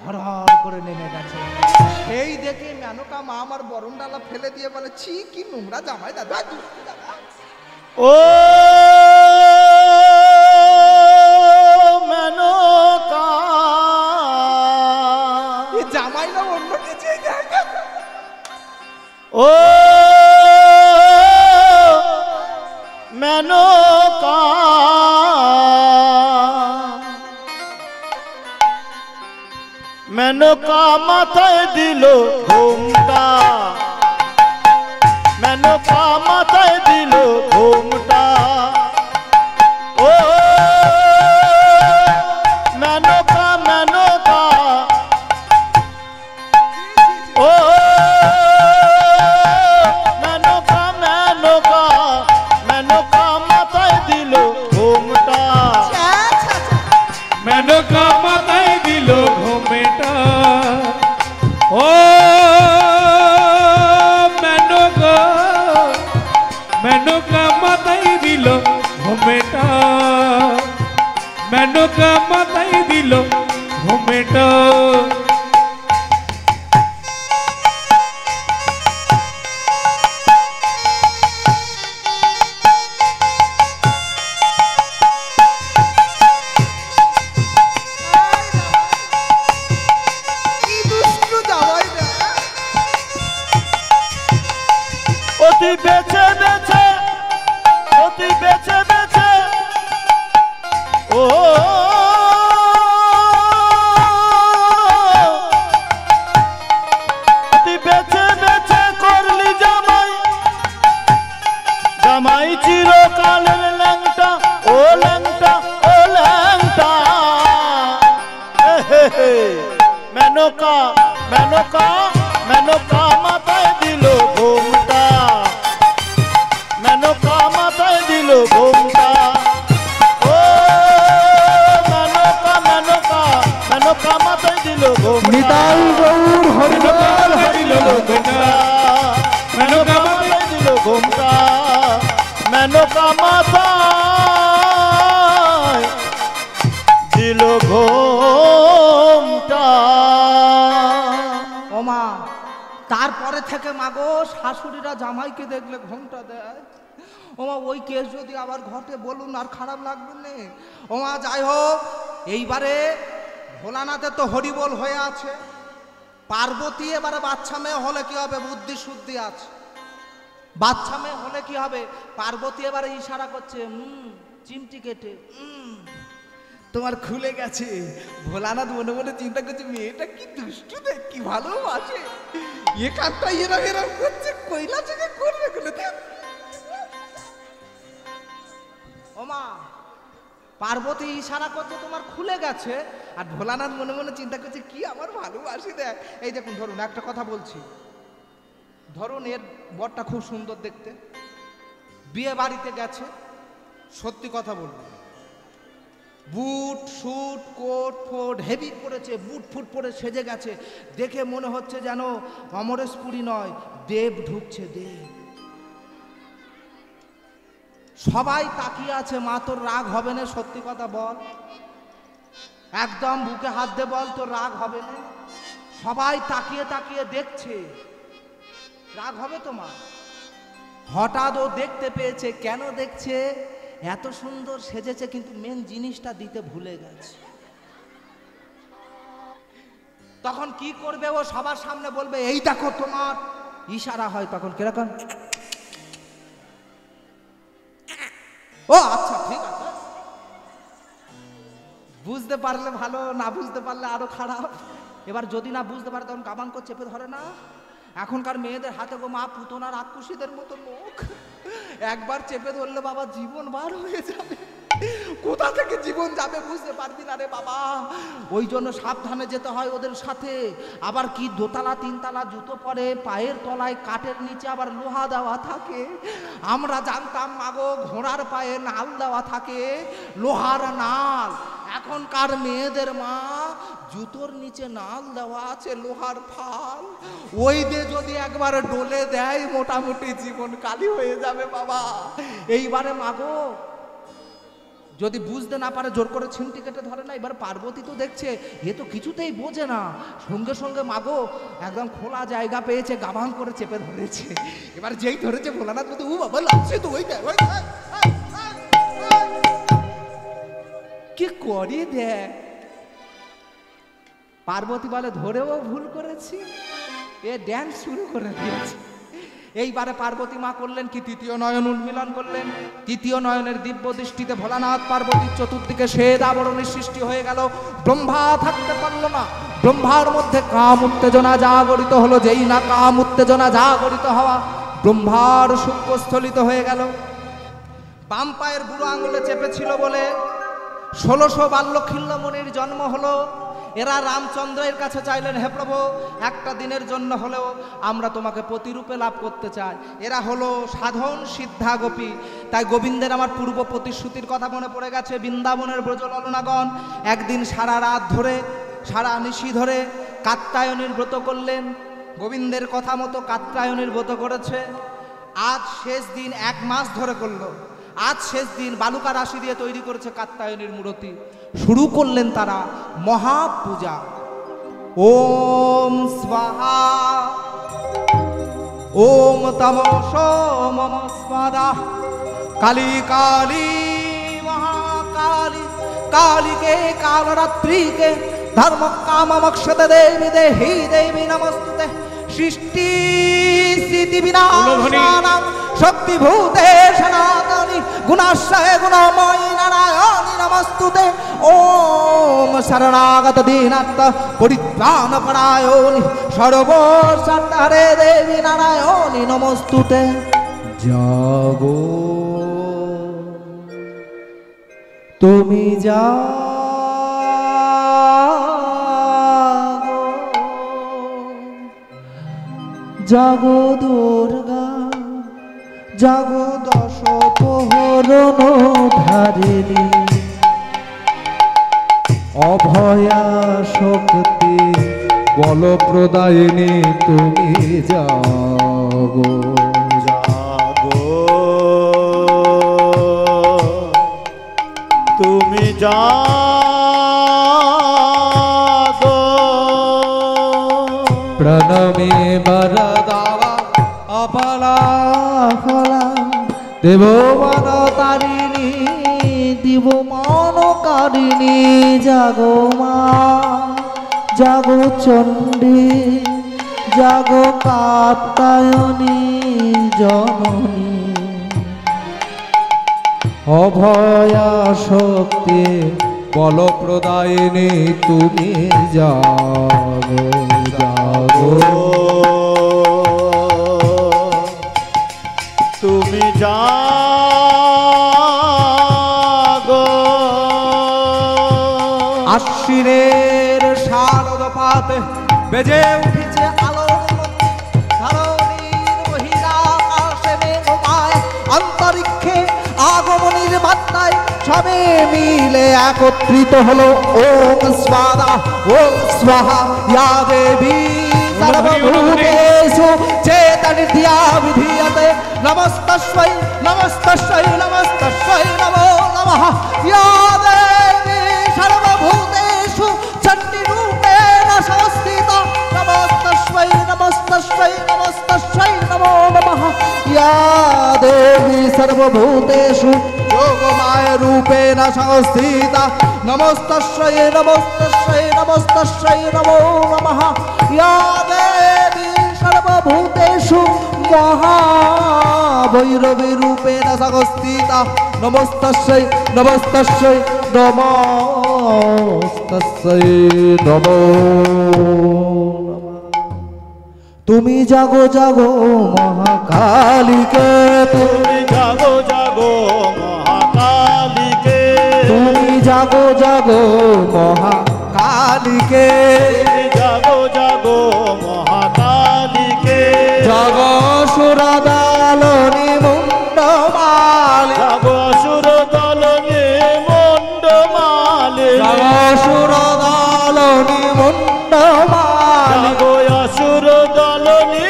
হরহর করে নেমে গেছে। সেই দেখে মেনকা মা আমার বরণ ডালা ফেলে দিয়ে বলে, ছি কি নোংরা জামাই দাদা। ও জামাই না অন্য কিছুই দেখে। ও মেনকা মেনকা মাথায় দিল ঘুমটা, মেনকা মাথায় দিল ঘুমটা। ও মেনকা মেনকা, ও মেনকা মেনকা, মেনকা মাথায় দিল ঘুমটা। মেনকা মাথায় দিল ঘুমেটা। ও মেনকা, মেনকা মাথায় দিল ঘুমেটা, মেনকা মাথায় দিল ঘুমেটা। কি দুষ্টু জামাই রে। অতি বেছে বেছে, অতি বেছে বেছে, ও অতি বেছে বেছে করলি জামাই, জামাই চিরকালের ল্যাংটা, ও ল্যাংটা, ও ল্যাংটা। মেনকা মেনকা, মেনকা মাথায় দিল ঘুমটা, মেনকা মাথায় দিল ঘুমটা। ও মেনকা মেনকা, মেনকা মাথায় দিল ঘুমটা। নিতাই গৌর হরিবল দিল ঘুমটা, মেনকা মাথায় দিল ঘুমটা, মেনকা মাথায় দিল ঘুমটা। ও মা, তারপরে থেকে মাগো শাশুড়িরা জামাইকে দেখলে ঘোমটা দেয়। ও মা, ওই কেস যদি আবার ঘটে বলুন আর খারাপ লাগবে না। ও মা, যাই হোক, এইবারে ভোলানাথের তো হরিবোল হয়ে আছে। পার্বতী এবারে বাচ্চা মেয়ে হলে কি হবে? বুদ্ধি শুদ্ধি আছে। বাচ্চা মেয়ে হলে কি হবে? পার্বতী এবারে ইশারা করছে, চিমটি কেটে তোমার খুলে গেছে। ভোলানাথ মনে মনে চিন্তা করছে, মেয়েটা কি দুষ্টু দেখ, কি ভালোবাসে, এ কাজটা এরম এরম করছে, কইলা থেকে করবে গুলো। ও মা, পার্বতী ইশারা করছে তোমার খুলে গেছে, আর ভোলানাথ মনে মনে চিন্তা করছে কি আমার ভালোবাসি দেখ। এই দেখুন, ধরুন একটা কথা বলছি, ধরুন এর বরটা খুব সুন্দর দেখতে, বিয়ে বাড়িতে গেছে, সত্যি কথা বলবো, বুট শুট কোট ফোট হেভি পরেছে, বুট ফুট পরে সেজে গেছে, দেখে মনে হচ্ছে যেন অমরেশপুরী নয়, দেব ঢুকছে, দেব। সবাই তাকিয়ে আছে। মা, তোর রাগ হবে না? সত্যি কথা বল, একদম বুকে হাত দে, বল তোর রাগ হবে না? সবাই তাকিয়ে তাকিয়ে দেখছে, রাগ হবে তোমার? হঠাৎ ও দেখতে পেয়েছে। কেন দেখছে? এত সুন্দর সেজেছে, কিন্তু মেন জিনিসটা দিতে ভুলে গেছে। তখন কি করবে ও? সবার সামনে বলবে, এই দেখো তোমার, ইশারা হয় তখন কিরকম, ও আচ্ছা ঠিক আছে। বুঝতে পারলে ভালো, না বুঝতে পারলে আরো খারাপ। এবার যদি না বুঝতে পারে তখন কাবান করে চেপে ধরে না। এখনকার মেয়েদের হাতে গো মা, পুতনার আকুশিদের মতো মুখ, একবার চেপে ধরলে বাবা জীবন বার হয়ে যাবে। কোথা থেকে জীবন যাবে বুঝতে পারবি না রে বাবা। ওই জন্য সাবধানে যেতে হয় ওদের সাথে। আবার কি দোতলা তিনতলা জুতো পরে, পায়ের তলায় কাঠের নিচে আবার লোহা দেওয়া থাকে। আমরা জানতাম মাগো ঘোড়ার পায়ে নাল দেওয়া থাকে, লোহার নাল। এখনকার মেয়েদের মা, জুতোর নিচে নাল দেওয়া আছে, লোহার ফাল। ওই দিয়ে যদি একবার ডলে দেয়, মোটামুটি জীবন কালি হয়ে যাবে বাবা। এইবারে মাগো যদি বুঝতে না পারে, জোর করে ছিমটি কেটে ধরে না। এবার পার্বতী তো দেখছে এ তো কিছুতেই বোঝে না, সঙ্গে সঙ্গে মাগো একদম খোলা জায়গা পেয়েছে, গাভাং করে চেপে ধরেছে। এবার যেই ধরেছে ভোলানাথ বলতে, ও বাবা লাগছে তো, ওই কি করি দেখ। পার্বতী বলে ধরেও ভুল করেছি, এ ড্যান্স শুরু করে দিয়েছে। এইবারে পার্বতী মা করলেন কি, তৃতীয় নয়ন উন্মিলন করলেন। তৃতীয় নয়নের দিব্য দৃষ্টিতে ভোলানাথ পার্বতীর চতুর্দিকে শ্বেত আবরণের সৃষ্টি হয়ে গেল। ব্রহ্মা থাকতে পারল না, ব্রহ্মার মধ্যে কাম উত্তেজনা জাগরিত হলো। যেই না কাম উত্তেজনা জাগরিত হওয়া, ব্রহ্মার সূক্ষ্মস্থলিত হয়ে গেল। বাম পায়ের বুড়ো আঙুলে চেপেছিল বলে 1600 বাল্যখিল্য মুনির জন্ম হলো। এরা রামচন্দ্রের কাছে চাইলেন, হে প্রভু, একটা দিনের জন্য হলেও আমরা তোমাকে প্রতিরূপে লাভ করতে চাই। এরা হলো সাধন সিদ্ধা গোপী। তাই গোবিন্দের আমার পূর্ব প্রতিশ্রুতির কথা মনে পড়ে গেছে। বৃন্দাবনের ব্রজললনাগণ একদিন সারা রাত ধরে, সারা নিশি ধরে কাত্যায়নীর ব্রত করলেন। গোবিন্দের কথা মতো কাত্যায়নীর ব্রত করেছে। আজ শেষ দিন, 1 মাস ধরে করলো। আজ শেষ দিন, বালুকা রাশি দিয়ে তৈরি করেছে কাত্যায়নীর মূর্তি। শুরু করলেন তারা মহাপূজা। ওম স্বাহা ওম তমস মম স্বাদা কালী কালী মহাকালী কালীকে কালরাত্রিকে ধর্ম কাম মক্ষতে দেবী দেহি দেবী নমস্তুতে সৃষ্টি স্থিতি বিনাশানাং শক্তিভূতে সনাতনী গুণাশ্রয় গুণময়ী নারায়ণী নমস্তুতে। ওম শরণাগত দীনাত্ম পরিত্রাণ পরায়ণী সর্বসাত্তারে দেবী নারায়ণী নমস্তুতে। জাগো তুমি জাগো দুর্গা, জাগো দশ প্রহরণ ধারিণী, অভয়া শক্তি বল প্রদায়িনী তুমি জাগো। জাগো তুমি জাগো। প্রণমে বরদাবা অপলা ফলা দেব মন তারিণী, দিব মন কারিণী। জাগো মা, জাগো চণ্ডী, জাগো কাত্যায়নী জননী, অভয়া শক্তি বল প্রদায়িনী তুমি জাগো। জাগো তুমি জাগো। আশ্বিনের শারদ পাতে বেজে উঠেছে আলোর মধ্যে, ধরণীর বহিরাকাশে মেঘমায় অন্তরিক্ষে আগমনীর বার্তায় সবে মিলে একত্রিত হলো। ওম স্বাহা ওম স্বাহা ইয়া দেবী সর্বভূতেষু চেতনিধিয়া বিধীয়তে নমস্তস্मै নমস্তস্मै নমস্তস্मै নমো নমঃ। ইয়া দেবী সর্বভূতেষু চণ্ডীরূপেণ সংস্থিতা নমস্তস্मै নমস্তস্मै নমস্তস্मै নমো নমঃ। ইয়া দেবী সর্বভূতেষু যোগমায় রূপেণ সংস্থিতা নমস্তস্मै নমস্তস্मै নমস্তস্मै নমো নমঃ। ইয়া দেবী সর্বভূতেষু মহাভৈরবী রূপেণ সংস্থিতা নমস্তস্यै নমস্তস্यै নমস্তস্यै নমো নমঃ। তুমি জাগো জাগো মহাকালীকে, তুমি জাগো জাগো মহাকালীকে, তুমি জাগো জাগো মহাকালীকে, তুমি জাগো জাগো মহাকালীকে। জাগো সুরদালনি মুন্ডমালি, জাগো অসুর দলনে মণ্ডমালে, জাগো সুরদালনি মুন্ডমালি, জাগো অসুর দলনে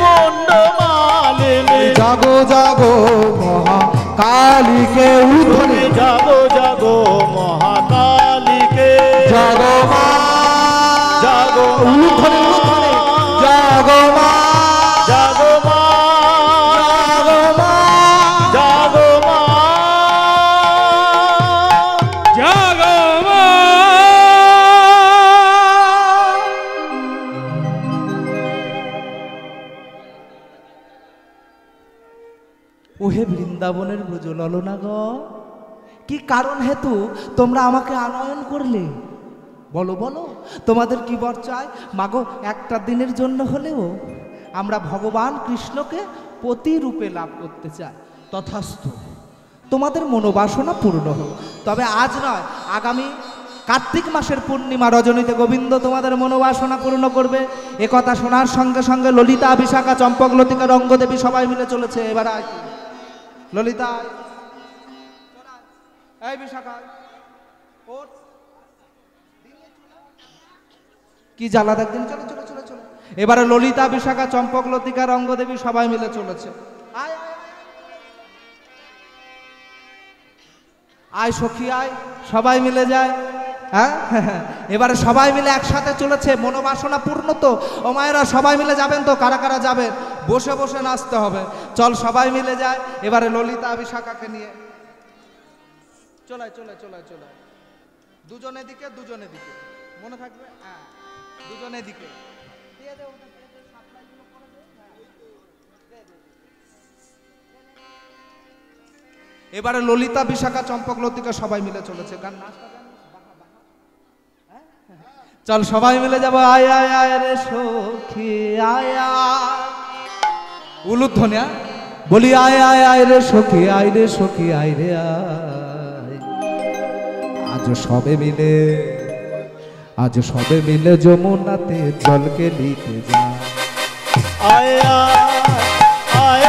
মণ্ডমালে। জাগো জাগো মহাকালীকে তুমি জাগো জাগো মহাকালীকে, জাগো মা, জাগো উলুধ্বনি উলুধ্বনি, জাগো মা, জাগো মা, জাগো মা, জাগো মা, জাগো মা। ওহে বৃন্দাবনের ব্রজ ললনা গ, কি কারণ হেতু তোমরা আমাকে আনয়ন করলে? বলো বলো, তোমাদের কি বর চাই? মাগো, একটা দিনের জন্য হলেও আমরা ভগবান কৃষ্ণকে প্রতিরূপে লাভ করতে চাই। তথাস্তু, তোমাদের মনোবাসনা পূর্ণ হোক। তবে আজ নয়, আগামী কার্তিক মাসের পূর্ণিমা রজনীতে গোবিন্দ তোমাদের মনোবাসনা পূর্ণ করবে। এ কথা শোনার সঙ্গে সঙ্গে ললিতা, বিশাখা, চম্পক, লতিকা, রঙ্গদেবী সবাই মিলে চলেছে। এবার আয় ললিতা, এই বিশাখা, ওঠ। কি জ্বালা দেখদিন, চলো চলো চলো চলো। এবারে ললিতা, বিশাখা, চম্পক, লতিকা, রঙ্গদেবী সবাই মিলে চলেছে। আয় আয় সখী আয়, সবাই মিলে যায়। হ্যাঁ, এবারে সবাই মিলে একসাথে চলেছে, মনোবাসনা পূর্ণ তো। ও মায়েরা সবাই মিলে যাবেন তো? কারা কারা যাবেন? বসে বসে নাচতে হবে। চল সবাই মিলে যায়। এবারে ললিতা বিশাখাকে নিয়ে চলায় চলায় চলায় চলায়, দুজনে দিকে দুজনে দিকে, মনে থাকবে? হ্যাঁ, দুজনে দিকে দিয়ে দে। এবারে ললিতা, বিশাখা, চম্পক, লতিকা সবাই মিলে চলেছে। গান নাচটা গান, চল সবাই মিলে যাবো। আয় আয় আয় রে সখী আয় আয়, উলুধ্বনি বলি, আয় আয় আয় রে সখী, আয় রে সখী আয় রে আয়। আজ সবে মিলে যমুনাতে জলকে নিতে যা। আয় আয় আয়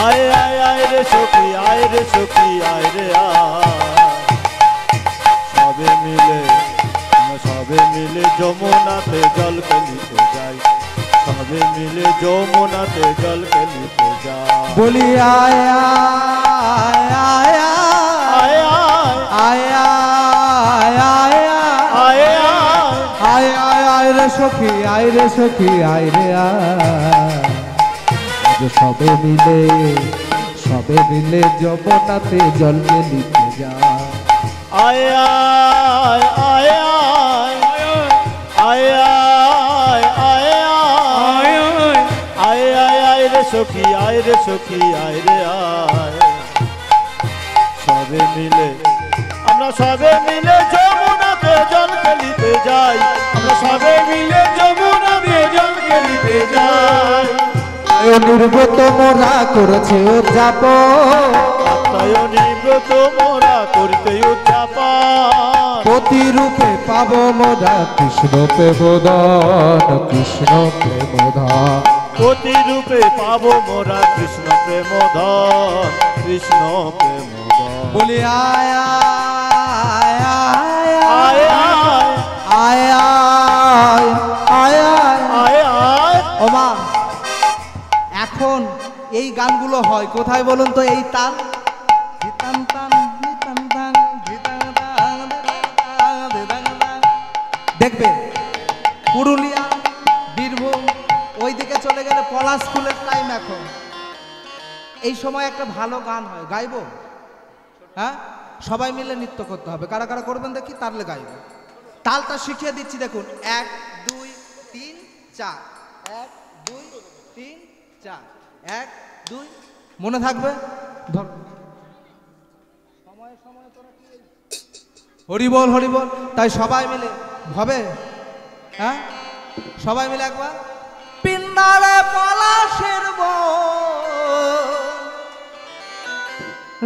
আয় আয় রে সখী, আয় রে সখী আয় রে সবে মিলে যমুনাতে জলকে নিতে যাই। সবে মিলে যমুনাতে জলকে নিতে যাই। বলি আয় আয় আয় আয় আয় আয় আয় আয় আয় আয় রে সখী, আয় রে সখী আয় রে আয়। সবে মিলে যমুনাতে জলকে নিতে যা। আয় আয় আয় আয় আয় আয় আয় আয় রে সখী, আয় রে সখী আয় রে আয়। আমরা সবে মিলে যমুনাতে জল খেলিতে যাই। আমরা সবে মিলে যমুনাতে জল খেলিতে যাই। নির্গত মোরা করেছে উদযাপন, নির্গত মোরা করিতে উদযাপন। প্রতিরূপে পাব মোরা কৃষ্ণ প্রেমদান, কৃষ্ণ প্রেমদান। প্রতিরূপে পাবো মোরা কৃষ্ণ প্রেমধন, কৃষ্ণ প্রেমধন। বলি আয় আয় আয় আয় আয় আয় আয় আয় আয়। ও মা, এখন এই গানগুলো হয় কোথায় বলুন তো? এই তাল, ধিতান তান ধিতান তান ধিতান তান ধিতান তান। দেখবে পুরুলিয়া, বীরভূম ওইদিকে চলে গেলে পলাশ ফুলের টাইম এখন। এই সময় একটা ভালো গান হয়, গাইবো? হ্যাঁ, সবাই মিলে নৃত্য করতে হবে। কারা কারা করবেন দেখি, তাহলে গাইব। তালটা শিখিয়ে দিচ্ছি, দেখুন। 1 2 3 4, 1 2 3 4, 1 2। মনে থাকবে? ধর, সময়ে সময়ে তোরা কি হরি বল হরি বল। তাই সবাই মিলে হবে। হ্যাঁ, সবাই মিলে একবার। পিন্নারে পলাশের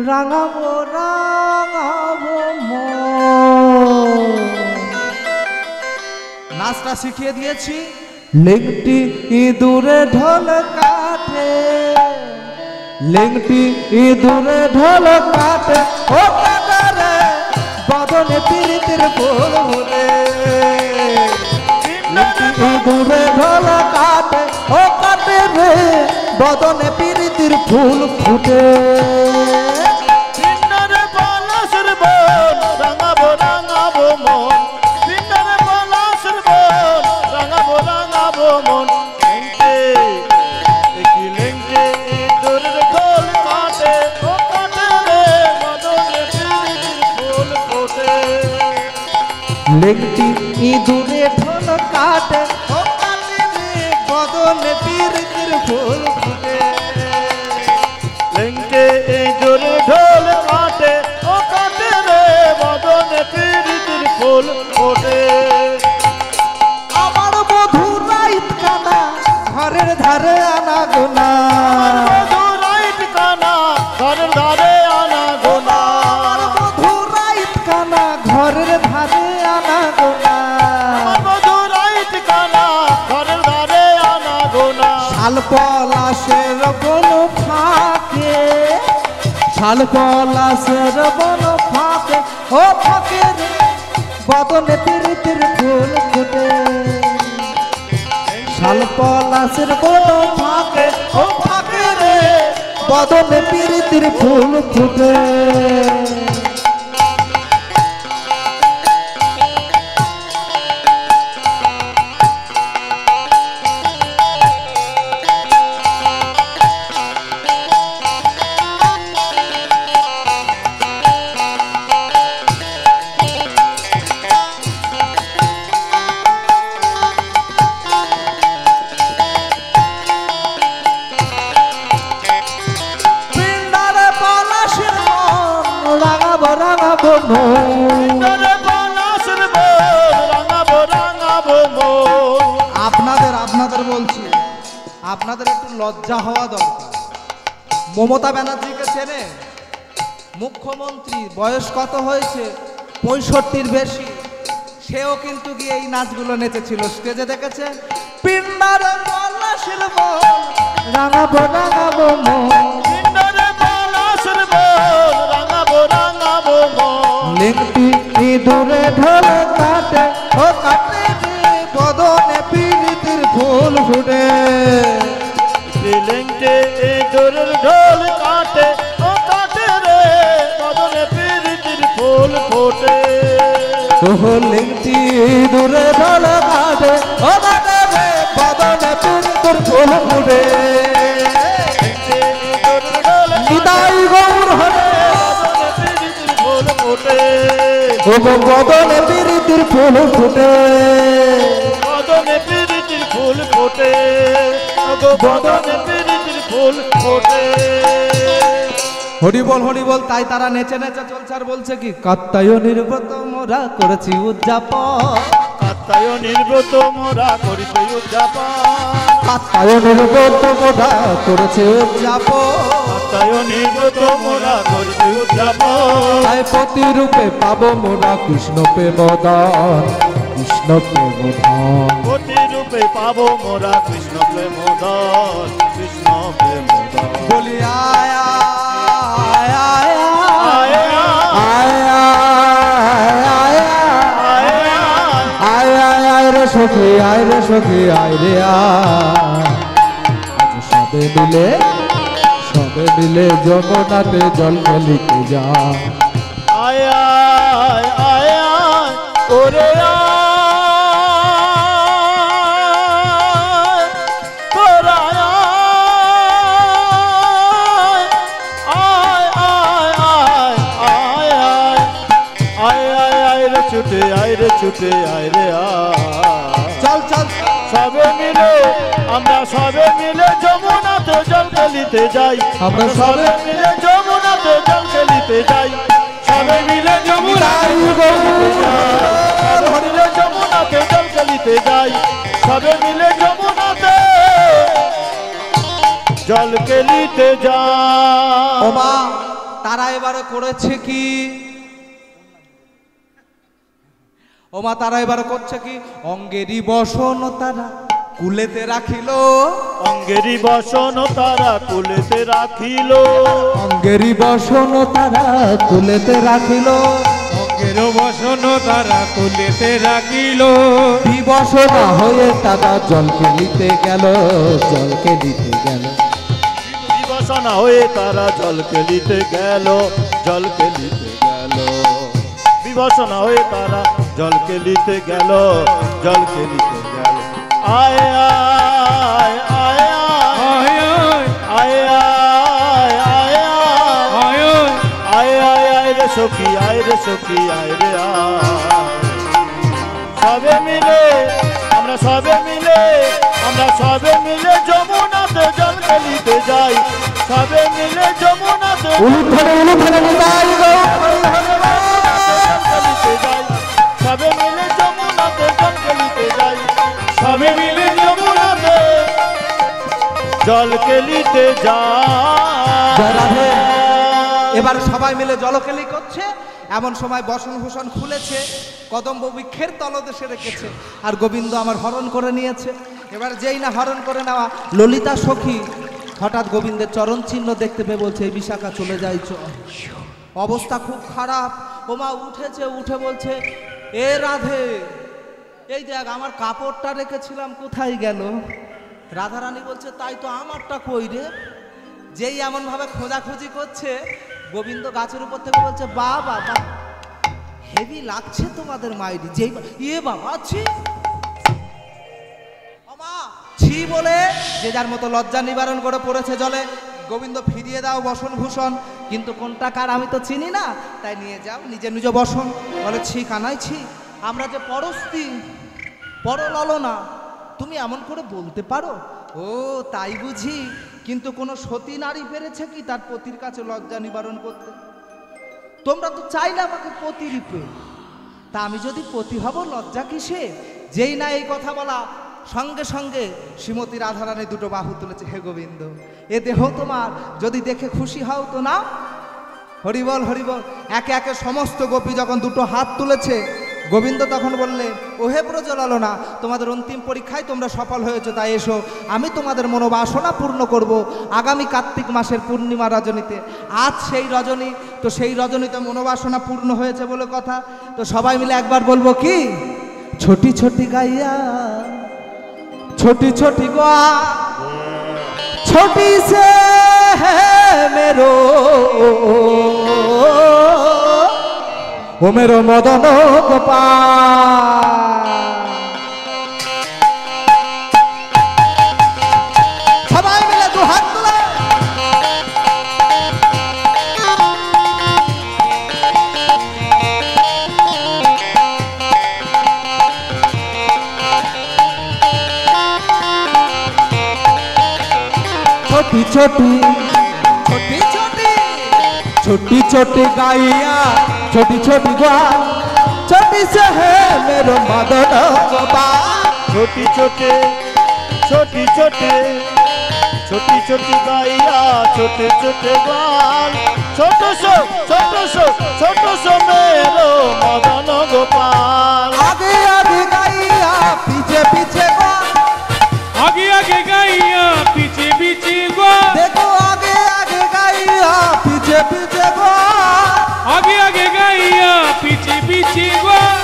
রাঙাবো রাঙাবো নাচটা শিখিয়ে দিয়েছি। লেংটি ইঁদুরে ঢোল কাটে, লেংটি ইঁদুরে ঢোল কাটে, ও কাটারে বদনে প্রীতির ফুল ফুটে। ইঁদুরে ঢোল কাটে, ও কাটে রে বদনে প্রীতির ফুল ফুটে। পিন্নারে পলাশের বন, রাঙাবো রাঙাবো মন। পিন্নারে পলাশের বন, রাঙাবো রাঙাবো মন। লেংটে একই লেংটে ইঁদুরের ঢোল কাটে, ও কাটে রে বদনে প্রীতির ফুল ফোটে। লেংটি ইঁদুরে ঢোল কাটে, ও কাটে রে বদনে প্রীতির ফুল ফুটে। লেঙ্গে এই জোরে ঢোল কাটে ও কাটে রে বদনে প্রীতির ফুল ফোটে। আমার মধুর রাইত কানা ঘরের ধারে আনা গোনা। মধুর রাইত কানা ঘরের ধারে আনা গোনা। আমার মধুর রাইত কানা ঘরের ধারে আনা গোনা। মধুর রাইত কানা ঘরের ধারে আনা গোনা। শাল পলাশের বন ফাঁকে, শাল পলাশের বন ফাঁকে ও ফাঁকে রে বদনে প্রীতির ফুল ফুটে। শাল পলাশের বন ফাঁকে ও ফাঁকে রে বদনে প্রীতির ফুল ফুটে। আপনাদের বলছি, আপনাদের একটু লজ্জা হওয়া দরকার। মমতা ব্যানার্জিকে চেনে? মুখ্যমন্ত্রী, বয়স কত হয়েছে? 65-র বেশি। সেও কিন্তু গিয়ে এই নাচগুলো নেচেছিল, স্টেজে দেখেছে। পিন্ডার পলাশের বন রাঙাবো রাঙাবো মন, লিংটি ইঁদুরে ঢোল কাটে ও কাটে রে বদনে প্রীতির ফুল ফুটে। লিংটে ইঁদুরের ঢোল কাটে ও কাটে রে বদনে প্রীতির ফুল ফোটে। লিংটি ইঁদুরে ঢোল কাটে ও কাটে রে বদনে প্রীতির ফুল ফুটে। নিতাই গৌর হরে বদনে প্রীতির ফুল ফুটে। বদনে প্রীতির ফুল ফোটে। বদনে প্রীতির ফুল ফোটে। হরি বল তাই তারা নেচে নেচে চলছে আর বলছে কি কাত্তায়নের ব্রত মোরা করেছি উদযাপন। কাত্তায়নের ব্রত মোরা করিতে উদযাপন। কাত্তায়নের ব্রত মোরা করেছি উদযাপন। কাত্তায়নের ব্রত মোরা করিতে উদযাপন। তাই প্রতিরূপে পাবো মোরা কৃষ্ণ প্রেম দান, কৃষ্ণ প্রেম ধান। প্রতিরূপে পাবো মোরা কৃষ্ণ প্রেম দান, কৃষ্ণ প্রেম দান। বলি আয়া আয়া আয়া আয়া আয়া আয় রে সখী আয় রে সখী আয় রে আজ সবে মিলে যমুনাতে জল ফেলিতে যা। আয়া আয়া ওরে তোরা ছুটে আয় রে ছুটে আয় রে চল চল সবে মিলে আমরা সবে মিলে যমুনাতে জল খেলিতে যাই। আমরা সবে মিলে যমুনাতে জল খেলিতে যাই। সবে মিলে যমুনাতে যমুনাতে জল খেলিতে যাই। সবে মিলে যমুনাতে জল খেলিতে যাই। ও মা, তারা এবারে করেছে কি? ও মা, তারা এবারে করছে কি? অঙ্গেরই বসন তারা কুলেতে রাখিল। অঙ্গেরই বসন তারা কুলেতে রাখিল। অঙ্গেরই বসন তারা কুলেতে রাখিল। অঙ্গের বসন তারা কুলেতে রাখিল। বিবসনা হয়ে তারা জলকে নিতে গেল, জলকে নিতে গেল। বিবসনা হয়ে তারা জল খেলিতে গেল, জল খেলিতে গেল। বিবসনা হয়ে তারা জল খেলিতে গেল, জল খেলিতে গেল। আয় আয় আয় আয় আয় আয় আয় আয় আয় রে সখী আয় রে সখী আয় রে সবে মিলে আমরা সবে মিলে আমরা সবে মিলে যমুনাতে জল খেলিতে যাই, সবে মিলে যমুনাতে সবে মিলে যমুনাতে জল খেলিতে যাই, সবে মিলে যমুনাতে জল খেলিতে যাই। এবার সবাই মিলে জলকেলি করছে। এমন সময় বসনভূষণ খুলেছে, কদম্ব বৃক্ষের তলদেশে রেখেছে, আর গোবিন্দ আমার হরণ করে নিয়েছে। এবার যেই না হরণ করে নেওয়া ললিতা সখী হঠাৎ গোবিন্দের চরণ চিহ্ন দেখতে পেয়ে বলছে, এই বিশাখা চলে যাই চ। অবস্থা খুব খারাপ। ওমা উঠেছে, উঠে বলছে, এ রাধে, এই দেখ আমার কাপড়টা রেখেছিলাম কোথায় গেল? রাধারানী বলছে, তাই তো, আমারটা কই রে? যেই এমন ভাবে খোঁজাখুঁজি করছে, গোবিন্দ গাছের উপর থেকে বলছে, বা বাবা হেভি লাগছে তোমাদের মাইরি। যেই ইয়ে বাবা ছি, ছি বলে যে যার মতো লজ্জা নিবারণ করে পড়েছে জলে। গোবিন্দ ফিরিয়ে দাও বসনভূষণ, কিন্তু কোনটা কার আমি তো চিনি না, তাই নিয়ে যাও নিজে নিজ বসন। বলে, ছি কানাই ছি, আমরা যে পরস্তি পরললনা, তুমি এমন করে বলতে পারো? ও তাই বুঝি, কিন্তু কোনো সতী নারী পেরেছে কি তার পতির কাছে লজ্জা নিবারণ করতে? তোমরা তো চাইলে আমাকে পতি রূপে, তা আমি যদি পতি হব লজ্জা কিসে? যেই না এই কথা বলা, সঙ্গে সঙ্গে শ্রীমতী রাধারানী দুটো বাহু তুলেছে, হে গোবিন্দ, এ দেহ তোমার, যদি দেখে খুশি হও তো না। হরিবল হরিবল। একে একে সমস্ত গোপী যখন দুটো হাত তুলেছে, গোবিন্দ তখন বললে, ওহে প্রজ্বলনা, তোমাদের অন্তিম পরীক্ষায় তোমরা সফল হয়েছো, তাই এসো, আমি তোমাদের মনোবাসনা পূর্ণ করব আগামী কার্তিক মাসের পূর্ণিমা রজনীতে। আজ সেই রজনী, তো সেই রজনীতে মনোবাসনা পূর্ণ হয়েছে বলে কথা। তো সবাই মিলে একবার বলবো কি, ছোটি ছোটি গাইয়া छोटी छोटी गुआ छोटी से है मेरो वो मेरो मदन गोपाल। सबाई मिले दो हाथ तुले। छोटी छोटी छोटी छोटी छोटी छोटी गाइया छोटी छोटी ग्वाल छोटी से है मेरो मदन गोपाल। छोटी छोटे छोटी छोटे छोटी छोटी गाइया छोटे छोटे ग्वाल छोटो सो मेरो मदन गोपाल। आगे आगे गाइया पीछे पीछे ग्वाल आगे आगे गाइया पीछे पीछे ग्वाल देखो आगे आगे गाइया पीछे पीछे ग्वाल आगे आगे गाइया पीछे पीछे ग्वाल।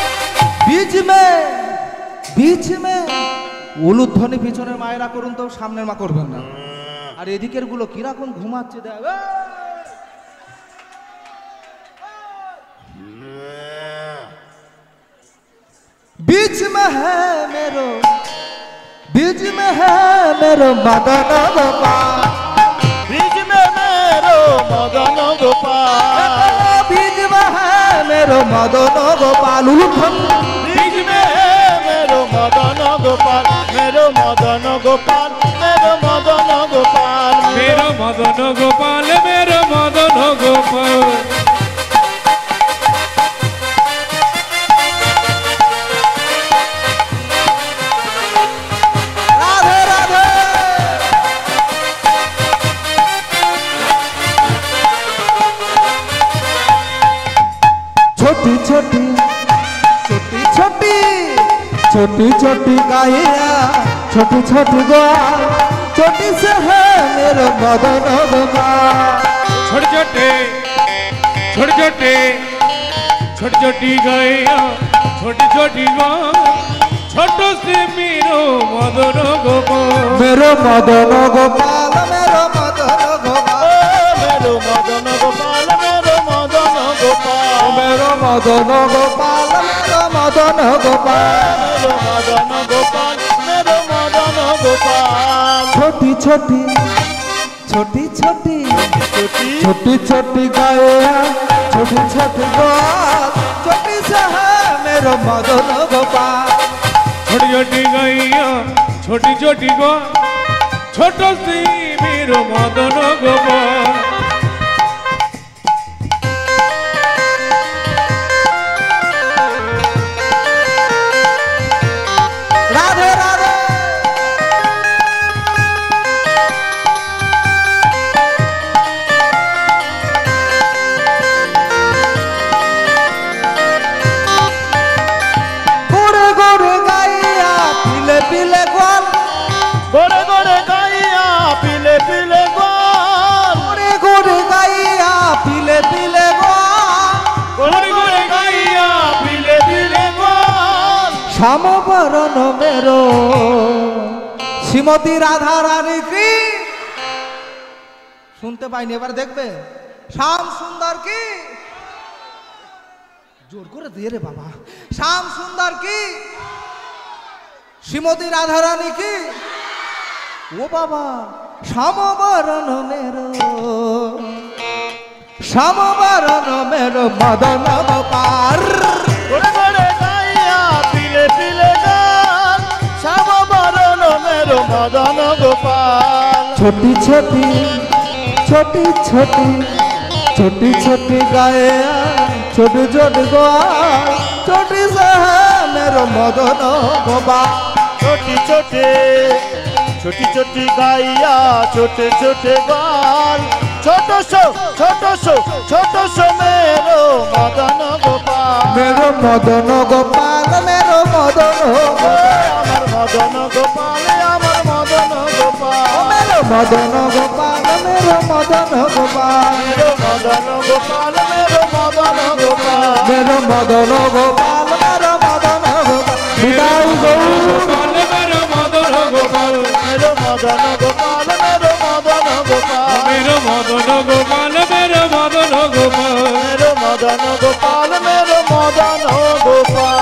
बीच में উলুধ্বনি পিছনের মায়েরা করুন তো, সামনের মা করবেন না। আর এদিকের গুলো কিরকম ঘুমাচ্ছে দেখ। बीच में है मेरो मदन गोपाल। बीच में मेरो मदन गोपाल। बीच में है मेरो मदन गोपाल। बीच में है मेरो मदन गोपाल मेरो मदन गोपाल मेरो मदन गोपाल मेरो मदन गोपाल मेरो मदन गोपाल। राधे राधे। छोटी छोटी छोटी छोटी छोटी छोटी गाइया छोटी छोटी ग्वाल छोटी से है मेरो मदन गोपाल। छोटे छोटे छोटे छोटे छोटी छोटी गाइया छोटी छोटी ग्वाल छोटो से मेरो मदन गोपाल। मेरो मदन गोपाल मेरो मदन गोपाल मेरो मदन गोपाल मेरो मदन गोपाल मेरो मदन गोपाल मेरो मदन गोपाल मेरो मदन गोपाल मेरो मदन गोपाल। छोटी छोटी छोटी छोटी छोटी छोटी छोटी गाइया छोटी छोटी ग्वाल छोटी से है मेरो मदन गोपाल। छोटी छोटी गाइया ছোটি ছোটি গো ছোট শ্রীবীর মদন গোপাল রাধে রাধে গোরে গোরে গাইয়া পিলে পিলে গোল গোরে গোরে গাইয়া পিলে পিলে গোল গোরে গোরে গাইয়া পিলে পিলে গোল গোরে গোরে গাইয়া পিলে পিলে গোল সমবরণ মেরো শ্রীমতী রাধা রানী কি শুনতে পাইনি, এবার দেখবে শ্যাম সুন্দর কি জোর করে দিয়ে রে বাবা, শ্যাম সুন্দর কি শ্রীমতী রাধা রানী কি ও বাবা সমবরণ মেরো সমবরণ মেরো মদন গোপাল গোরে গোরে গাইয়া পিলে পিলে গোল সমবরণ মেরো মদন গোপাল छोटी छोटी छोटी छोटी छोटी छोटी गाए छोटी छोटी गोपाल छोटी से है मेरो मदन गोपाल छोटी छोटे छोटी छोटी गाइया छोटे छोटे बाल छोटो सो मेरो मदन गोपाल मेरो मदन गोपाल मेरो मदन আমার মদন গোপাল আমার মদন গোপাল मेरो मदन गोपाल मेरो मदन गोपाल मेरो মদন গোপাল मेरो মদন গোপাল मेरो मदन गोपाल मेरो मदन गोपाल विदाई गौर গোপাল মেরো মদন গোপাল मेरो মদন গোপাল मेरो মদন গোপাল মেরো মদন গোপাল মেরো মদন গোপাল मेरो মদন গোপাল मेरो মদন গোপাল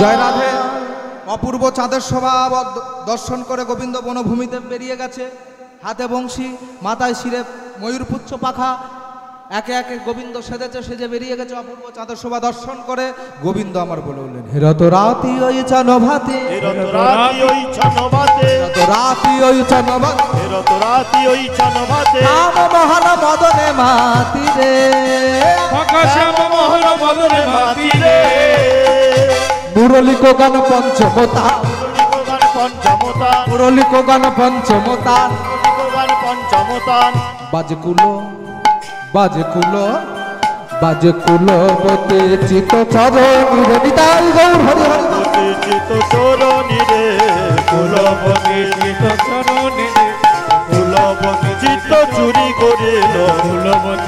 জয় রাধে। অপূর্ব চাঁদের শোভা দর্শন করে গোবিন্দ বনভূমিতে বেরিয়ে গেছে, হাতে বংশী মাথায় শিরে ময়ূরপুচ্ছ পাখা, একে একে গোবিন্দ সেজেছে, সেজে বেরিয়ে গেছে অপূর্ব চাঁদের শোভা দর্শন করে। গোবিন্দ আমার বলে উঠলেন হেরত রাতি ওই চানভাতে হেরত রাতি ওই ছানবাতে হেরত রাতি ওই চানভাতে হেরত রাতি ওই ছানবাতে নাম মহান মদনে মাতি রে ফাঁকা শ্যাম মোহন মদনে মাতি রে মুরলী কোগান পঞ্চমতা গান পঞ্চমতান মুরলী কোগান পঞ্চমতা গান পঞ্চমতান বাজকুলো বাজকুলো বাজকুলো বতে চিত চরণী নিতাই গৌর হরি হরি অতি চিত চরণী রে কুলবতী চিত চরণে কুলবতী চিত্ত চুরি করিল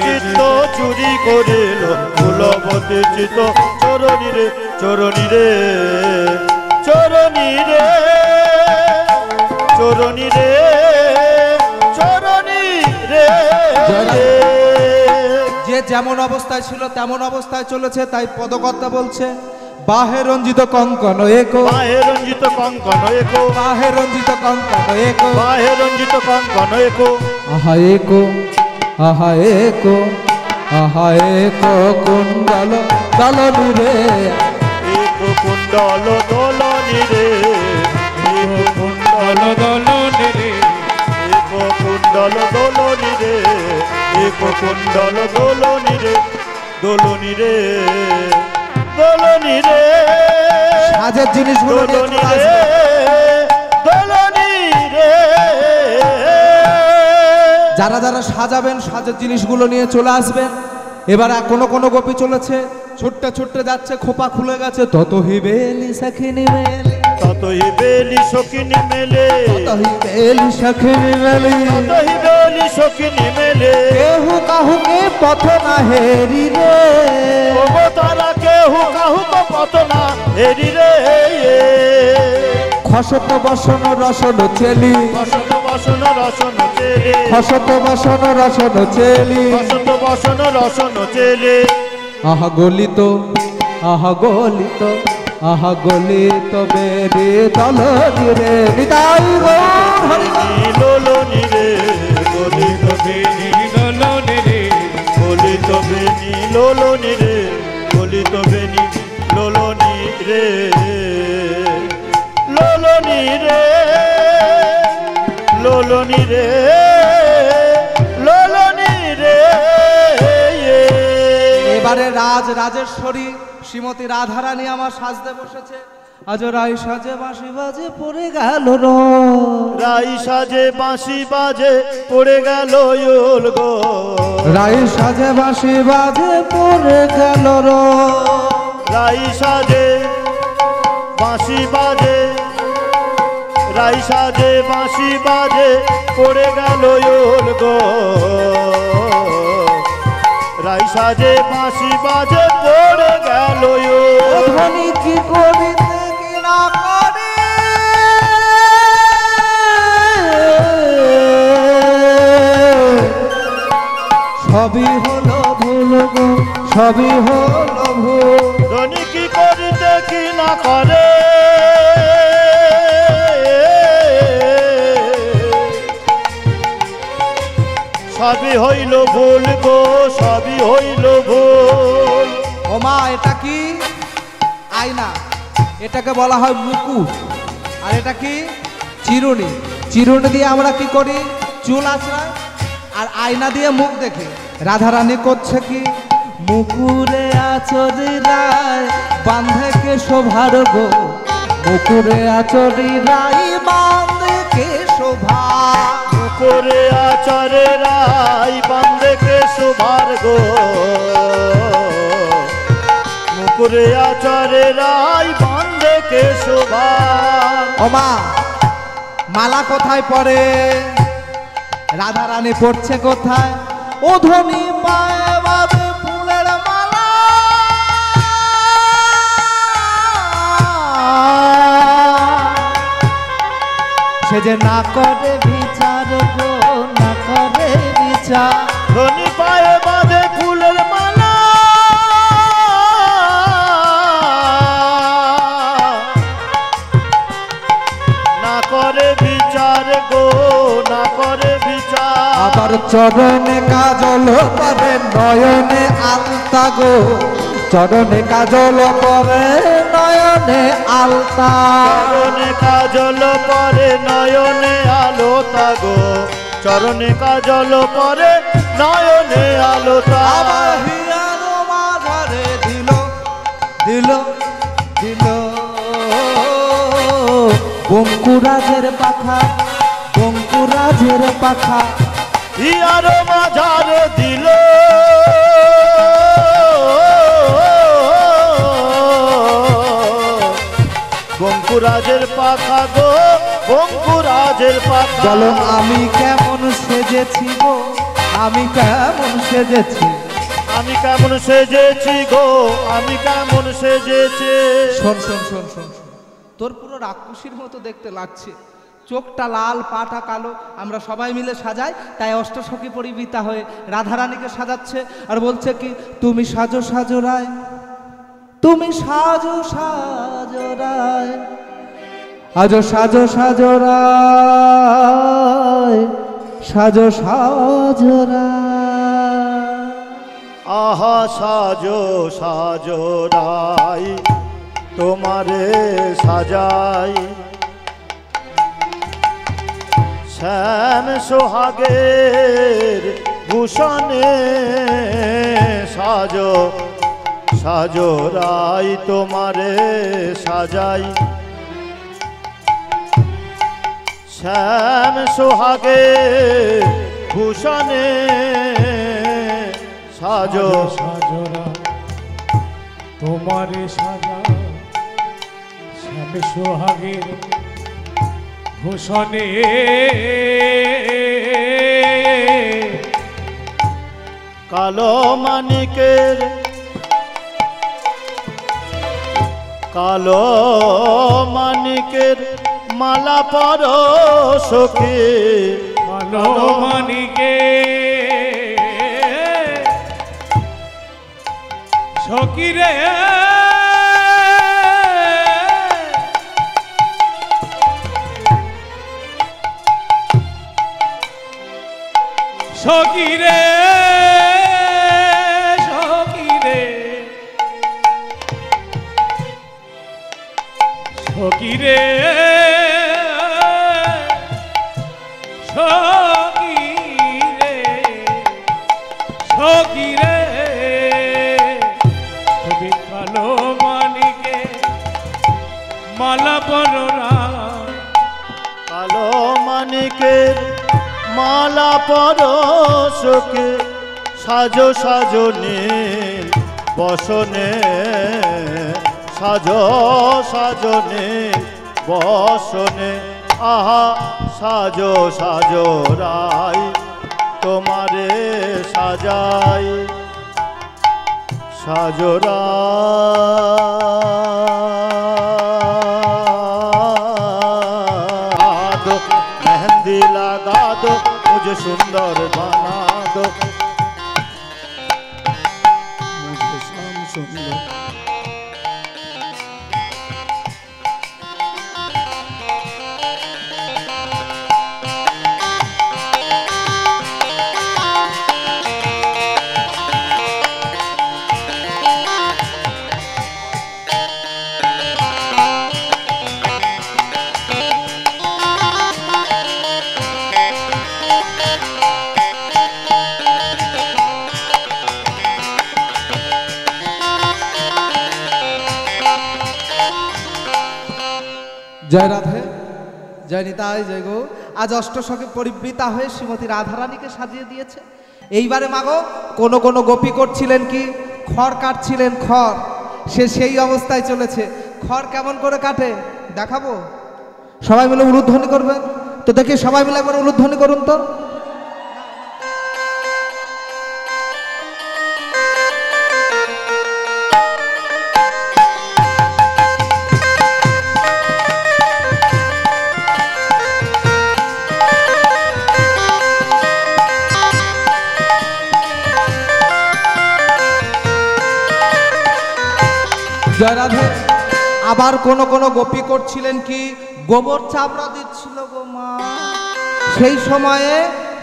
চিত্ত চুরি করিল কুলবতী চিত্ত চরণী রে চরণী রে চরণী রে চরণী রে চরণী রে যে যেমন অবস্থায় ছিল তেমন অবস্থায় চলেছে, তাই পদকর্তা বলছে বাহে রঞ্জিত কঙ্কন একো বাহে রঞ্জিত কঙ্কন একো বাহে রঞ্জিত কঙ্কন একো বাহে রঞ্জিত কঙ্কন একো আহা একো আহা একো আহা একো কুণ্ডল দলনি রে এক কুণ্ডল দোলনি রে এক কুণ্ডল দলনে রে এক কুণ্ডল দোলনি রে এক কুণ্ডল দোলনি রে দোলনি রে দোলনি রে সাজের জিনিসগুলো নিয়ে দোলনি চলে রে আসবে। দোলনি রে যারা যারা সাজাবেন সাজের জিনিসগুলো নিয়ে চলে আসবেন। এবার কোনো কোনো গোপী চলেছে ছুটতে ছুটতে যাচ্ছে, খোপা খুলে গেছে, তত হিবেলি সখিনী মেলে ততই বেলি সখিনী মেলে তত হিবেলি সখিনী মেলে ততই বেলি সখিনী মেলে কেহু কাহুকে পথ না হেরি রে ওগো তারা কেহু কাহুক পত না হেরি রে খসত বসন রসন চেলি বসন বসন রসন চেলে খসত বসন রসন চেলি বসন্ত বসন রসন চেলে আহা গলিত আহা গলিত আহা গলিত বেরি দলনি রে নিতাই গৌর হরি লোলনি রে গলিত বেনি দলনে রে গলিত বেনি লোলনি রে গলিত বেনি লোলনি রে লোলনি রে লোলনি রে লোলনি রে। এবারে রাজেশ্বরী শ্রীমতী রাধারানী আমার সাজতে বসেছে। আজ রাই সাজে বাঁশি বাজে পড়ে গেল রাই সাজে বাঁশি বাজে পড়ে গেল ইয়োল গো। রাই সাজে বাঁশি বাজে পড়ে গেল রাই সাজে বাঁশি বাজে রাই সাজে বাঁশি বাজে পড়ে গেল ইয়োল গো। রাই সাজে বাঁশি বাজে পড়ে গেল ইয়োল। ধ্বনি কি করিতে কি না করে সবই হলো ভুল গো, সবই হলো ভুল। ধ্বনি কি করিতে কি না করে সবই হইল ভুল গো, সবই হইল ভুল। ও মা, এটা কি? আয়না। এটাকে বলা হয় মুকুট। আর এটা কি? চিরুনি। চিরুনি দিয়ে আমরা কি করি? চুল আঁচড়াই। আর আয়না দিয়ে মুখ দেখি। রাধারানী করছে কি? মুকুরে আচরি রায় বাঁধে কে শোভার গো, মুকুরে আচরি রায় বাঁধে কে শোভা। মুকুরে আচরে রাই বাঁধে কে শোভার গো, মুকুরে আচরে রাই বাঁধে কে শোভা। ও মা, মালা কোথায় পড়ে? রাধারানী পড়ছে কোথায়? ও ধ্বনি পায়ে বাজে ফুলের মালা। সে যে না করে বিচার গো, না করে বিচার। ধ্বনি পায়ে বাঁধে ফুলের মালা, না করে বিচার গো, না করে বিচার। আবার চরণে কাজল করে নয়নে আলতা গো, চরণে কাজল করে নয়নে আলতা। চরণে কাজল পরে নয়নে আলোতা গো, চরণে কাজল পরে নয়নে আলোতা। আবার হিয়ার মাঝারে দিল দিল দিল বঙ্কুরাজের পাখা, বঙ্কুরাজের পাখা। হিয়ার মাঝার দিল বঙ্কুরাজের পাখা গো, বঙ্কুরাজের পাখা। বলো আমি কেমন সেজেছি গো, আমি কেমন সেজেছি। আমি কেমন সেজেছি গো, আমি কেমন সেজেছি। শোন শোন শোন শোন শোন। তোর পুরো রাক্ষসীর মতো দেখতে লাগছে। চোখটা লাল, পাটা কালো। আমরা সবাই মিলে সাজাই, তাই অষ্টসখী পরিবৃতা হয়ে রাধারানীকে সাজাচ্ছে। আর বলছে কি? তুমি সাজো সাজো রায়, তুমি সাজো সাজো রায়, আজো সাজো সাজো রায়, সাজো সাজো রায়। আহা সাজো সাজো রাই তোমারে সাজাই, শ্যাম সোহাগের ভূষণে সাজো সাজো রাই তোমারে সাজাই, শ্যাম সোহাগের ভূষণে সাজো সাজরা তোমারে সাজা, শ্যাম সোহাগের ভূষণে কালো মানিকের, কালো মানিকের মালা পরো সখী, কালো মানিকে সখী রে, সখী রে, সখী রে, সখী রে, কালো মানিকে মালা পররা কালো মানিকের মালা পরশকে সাজো সাজনে বসনে সাজো সাজনে বসনে আহা সাজো সাজো রাই তোমারে সাজাই সাজো রাই मेहंदी लगा दो मुझे सुंदर बना दो मुझे शाम सुंदर জয় রাধে, জয় নিতাই, জয় গো। আজ অষ্টসখী পরিবৃতা হয়ে শ্রীমতী রাধারানীকে সাজিয়ে দিয়েছে। এইবারে মাগো কোন কোন গোপী করছিলেন কি খড় কাটছিলেন, খড় সে সেই অবস্থায় চলেছে। খড় কেমন করে কাটে দেখাবো, সবাই মিলে উলুধ্বনি করবেন তো। দেখি সবাই মিলে একবার উলুধ্বনি করুন তো। জয় রাধে। আবার কোন কোন গোপী করছিলেন কি গোবর চাপড়া দিচ্ছিল গো মা। সেই সময়ে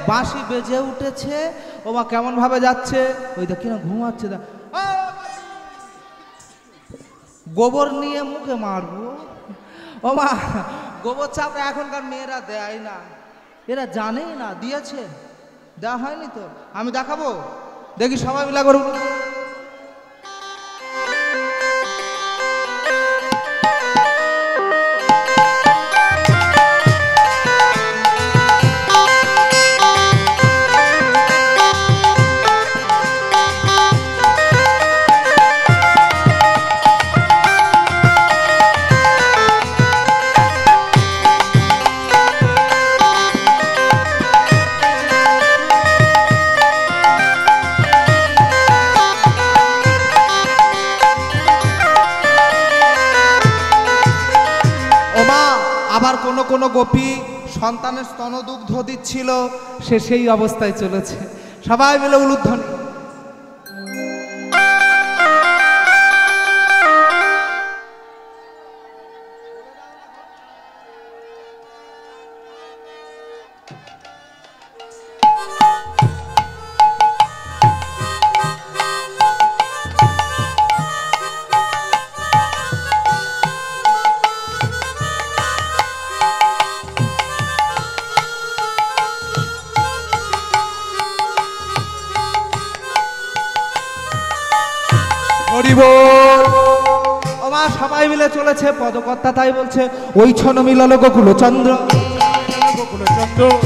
বাঁশি বেজে উঠেছে। ও মা কেমন ভাবে যাচ্ছে, ওই দেখি না ঘুমাচ্ছে। গোবর নিয়ে মুখে মারবো। ও মা গোবর চাপড়া এখনকার মেয়েরা দেয় না, এরা জানেই না দিয়েছে, দেওয়া হয়নি তো। আমি দেখাবো, দেখি সবাই মিলা করুন। আবার কোন কোন গোপী সন্তানের স্তনদুগ্ধ দিচ্ছিল, সে সেই অবস্থায় চলেছে। সবাই মিলে উলুধ্বনি। ও মা সবাই মিলে চলেছে। পদকর্তা তাই বলছে, ওই ছন মিলল গোকুল চন্দ্র,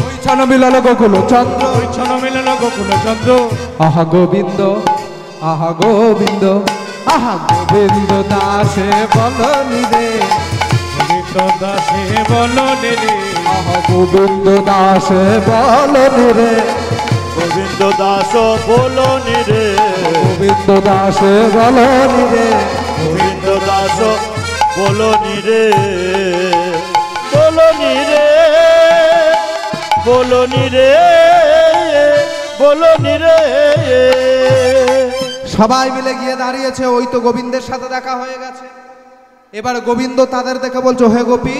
ওই ছন মিলল গোকুল চন্দ্র, ওই ছন মিলল গোকুল চন্দ্র। আহা গোবিন্দ, আহা গোবিন্দ, আহা গোবিন্দ দাসে বলনি রে, গোবিন্দ দাসে বলনি রে, আহা গোবিন্দ দাসে বলনি রে, গোবিন্দ দাস বলনি রে, গোবিন্দ দাসে বলনি রে, গোবিন্দ দাস বলনি রে, বলনি রে, বলনি রে, বলনি রে। সবাই মিলে গিয়ে দাঁড়িয়েছে। ওই তো গোবিন্দের সাথে দেখা হয়ে গেছে। এবার গোবিন্দ তাদের দেখে বলছো, হে গোপী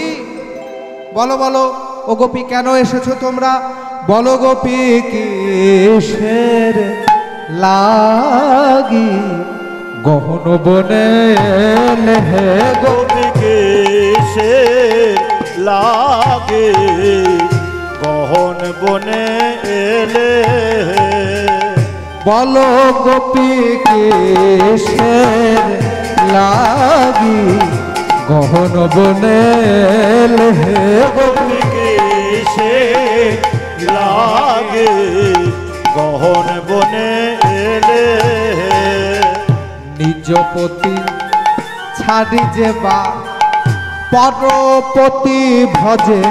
বলো বলো, ও গোপী কেন এসেছো তোমরা? বলো গোপী কিসের লাগি গহন বনে এলে হে গোপী? গোপী কেশে লাগে গহন বনে এলে, বলো গোপী কিসের লাগি গহন বনে হে গোপী কিসের লাগে গহন বনে এলে নিজ পতি ছাড়ি যে বা পরপতি ভজে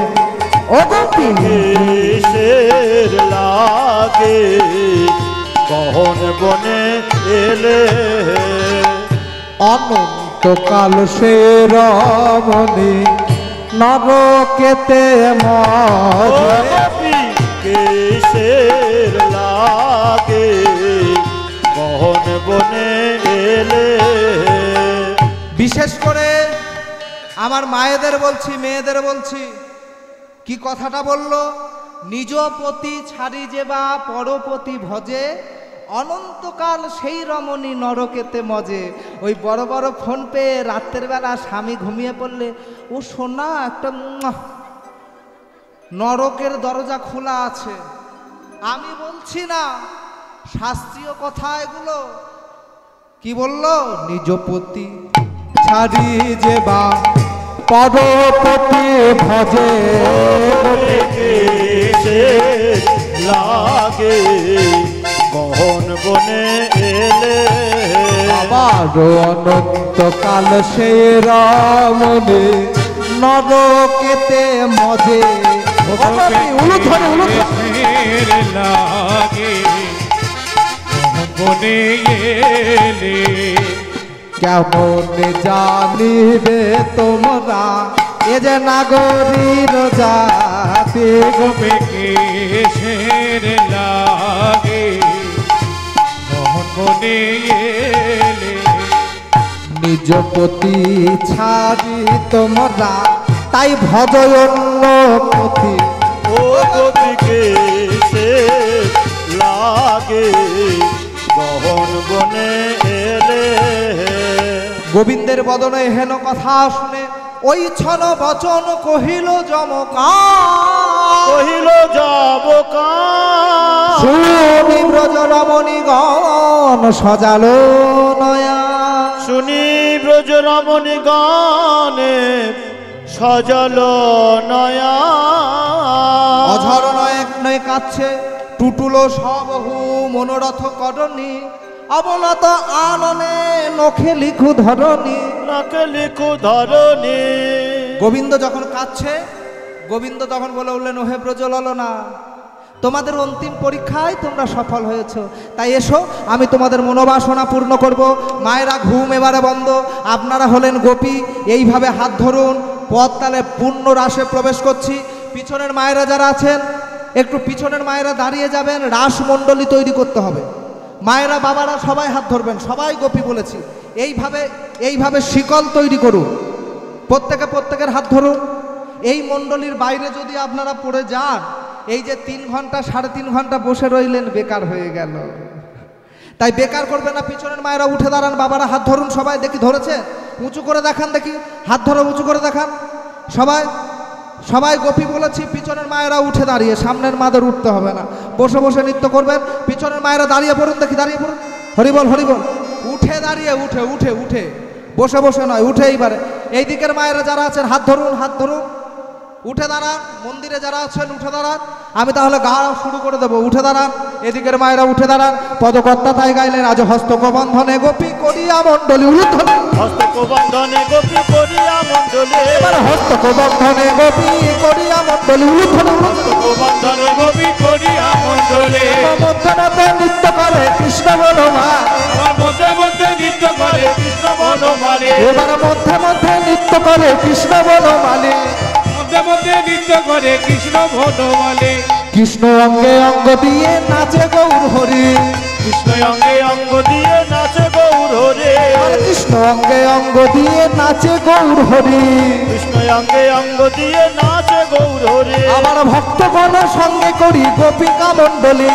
ও গোপী কিসের লাগে গহন বনে এলে অনন্তকাল সে রমণী নরকেতে মজে কিসের লাগে গহন বনে এলে বিশেষ করে আমার মায়েদের বলছি, মেয়েদের বলছি, কি কথাটা বলল? নিজ পতি ছাড়ি যে বা পরপতি ভজে অনন্তকাল সেই রমণী নরকেতে মজে। ওই বড় বড় ফোন পেয়ে রাত্রের বেলা স্বামী ঘুমিয়ে পড়লে ও সোনা একটা নরকের দরজা খোলা আছে। আমি বলছি না, শাস্ত্রীয় কথা এগুলো। কি বললো? নিজ পতি ছাড়ি যে বা পরপতি ভজে কিসের লাগে গহন বনে এলে আবার অনন্তকাল সে রমণী নরকেতে মজে। উলু ধরে উলু লাগে বনে এলে কেমন জানিবে তোমরা এ যে নাগরীর জাতি গোপে কেশের লাগে বনে এলে নিজ পতি ছাড়ি তোমরা তাই ভজয় অন্য পতি ও গতি কিসের লাগে গহন বনে এলে গোবিন্দের বদনে হেন কথা শুনে ওই ছন বচন কহিল যমকা কহিল যাব শুনি ব্রজ রমণীগণ সজালো নয়া। শুনি ব্রজ রমণী গানে সজল নয়া অঝর নয় নয় কাচ্ছে টুটুলো সবহু মনোরথ করণী অবনত আননে নখে লিখু ধরণী। নাকে লিখু ধরণী গোবিন্দ যখন কাঁদছে, গোবিন্দ তখন বলে উঠলেন, ওহে ব্রজললনা, তোমাদের অন্তিম পরীক্ষায় তোমরা সফল হয়েছ, তাই এসো আমি তোমাদের মনোবাসনা পূর্ণ করব। মায়েরা ঘুম এবারে বন্ধ, আপনারা হলেন গোপী, এইভাবে হাত ধরুন, পথ তালে পূর্ণ রাসে প্রবেশ করছি। পিছনের মায়েরা যারা আছেন একটু পিছনের মায়েরা দাঁড়িয়ে যাবেন, রাসমণ্ডলী তৈরি করতে হবে। মায়েরা বাবারা সবাই হাত ধরবেন, সবাই গোপী বলেছি। এইভাবে শিকল তৈরি করুন, প্রত্যেকের হাত ধরুন। এই মণ্ডলীর বাইরে যদি আপনারা পড়ে যান, এই যে 3 ঘন্টা 3.5 ঘন্টা বসে রইলেন, বেকার হয়ে গেল। তাই বেকার করবে না। পিছনের মায়েরা উঠে দাঁড়ান, বাবারা হাত ধরুন, সবাই দেখি ধরেছে, উঁচু করে দেখান, দেখি হাত ধরো, উঁচু করে দেখান সবাই গোপী বলেছি। পিছনের মায়েরা উঠে দাঁড়িয়ে, সামনের মাদের উঠতে হবে না, বসে বসে নৃত্য করবেন। পিছনের মায়েরা দাঁড়িয়ে পড়ুন, দেখি দাঁড়িয়ে পড়ুন, হরিবল হরিবল, উঠে দাঁড়িয়ে, উঠে বসে বসে নয়, উঠে। এইবারে এই দিকের মায়েরা যারা আছেন হাত ধরুন, উঠে দাঁড়ান। মন্দিরে যারা আছেন উঠে দাঁড়ান। আমি তাহলে গাওয়া শুরু করে দেবো, উঠে দাঁড়ান। এদিকের মায়েরা উঠে দাঁড়ান। পদকর্তা তাই গাইলেন, আজ হস্তকবন্ধনে গোপী করিয়া মণ্ডলী উলুধ্বনি। হস্তকবন্ধনে গোপী করিয়া মণ্ডলী, এবার হস্তকবন্ধনে গোপী করিয়া মণ্ডলী উলুধ্বনি। হস্তকবন্ধনে গোপী করিয়া মণ্ডলে মধ্যনাথে নৃত্য করে কৃষ্ণ বনমালী। আমার মধ্যে মধ্যে নৃত্য করে কৃষ্ণ বনমালী, এবার মধ্যে নৃত্য করে কৃষ্ণ বনমালী। মধ্যে মধ্যে নৃত্য করে কৃষ্ণ বনমালী। কৃষ্ণ অঙ্গে অঙ্গ দিয়ে নাচে গৌর হরি। কৃষ্ণ অঙ্গে অঙ্গ দিয়ে নাচে গৌর হরে, কৃষ্ণ অঙ্গে অঙ্গ দিয়ে নাচে গৌর হরি। কৃষ্ণ অঙ্গে অঙ্গ দিয়ে নাচে গৌর হরে। আমার ভক্তগণ সঙ্গে করি গোপিকা মণ্ডলী।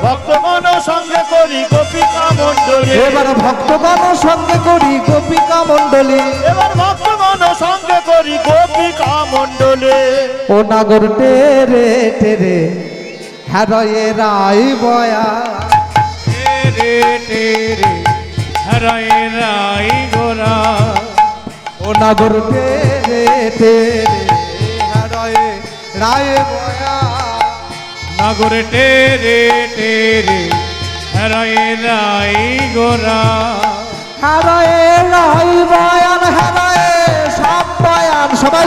ভক্তগণ সঙ্গে করি গোপিকা মণ্ডলী, এবার ভক্তগণ সঙ্গে করি গোপিকা মণ্ডলী। এবার ভক্তগণ সঙ্গে করি গোপিকা মণ্ডলী। ও নাগর টেরে টেরে হ্যারয়ে রাই বয়া। টেরে টেরে হারায় রাই গোরা ও নাগর টেরে টেরে হারায় রায় বয়া নাগরে টেরে টেরে হারায় রাই গোরা হারায় রায় বয়ান হারায় সব বয়ান সবাই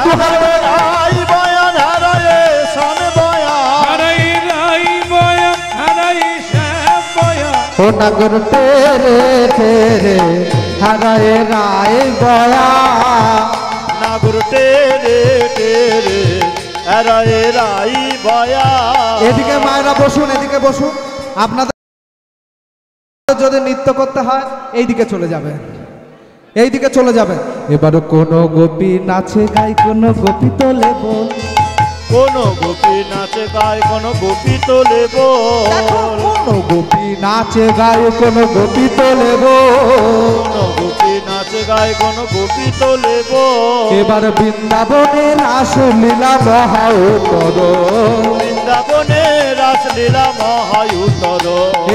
রাই বয়ান হারায় শান বয়ান হারায় রাই বয়া হারায় শ্যাম বয়া ও নাগর টেরে টেরে হারায় রায় বয়া নাগর টেরে টেরে হারায় রাই বয়ান এদিকে মায়েরা বসুন এদিকে বসুন আপনাদের যদি নৃত্য করতে হয় এইদিকে চলে যাবে এইদিকে চলে যাবে এবার কোন গোপী নাচে গাই কোন গোপী তোলে বল কোন গোপী নাচে গায় কোন গোপী তোলে বল কোন গোপী নাচে গায় কোন গোপী তোলে বল কোন গোপী নাচে গায় কোন গোপী তোলে বল এবার বৃন্দাবনে রাসলীলা মহাউত্তর বৃন্দাবনে রাসলীলা মহায়ুতর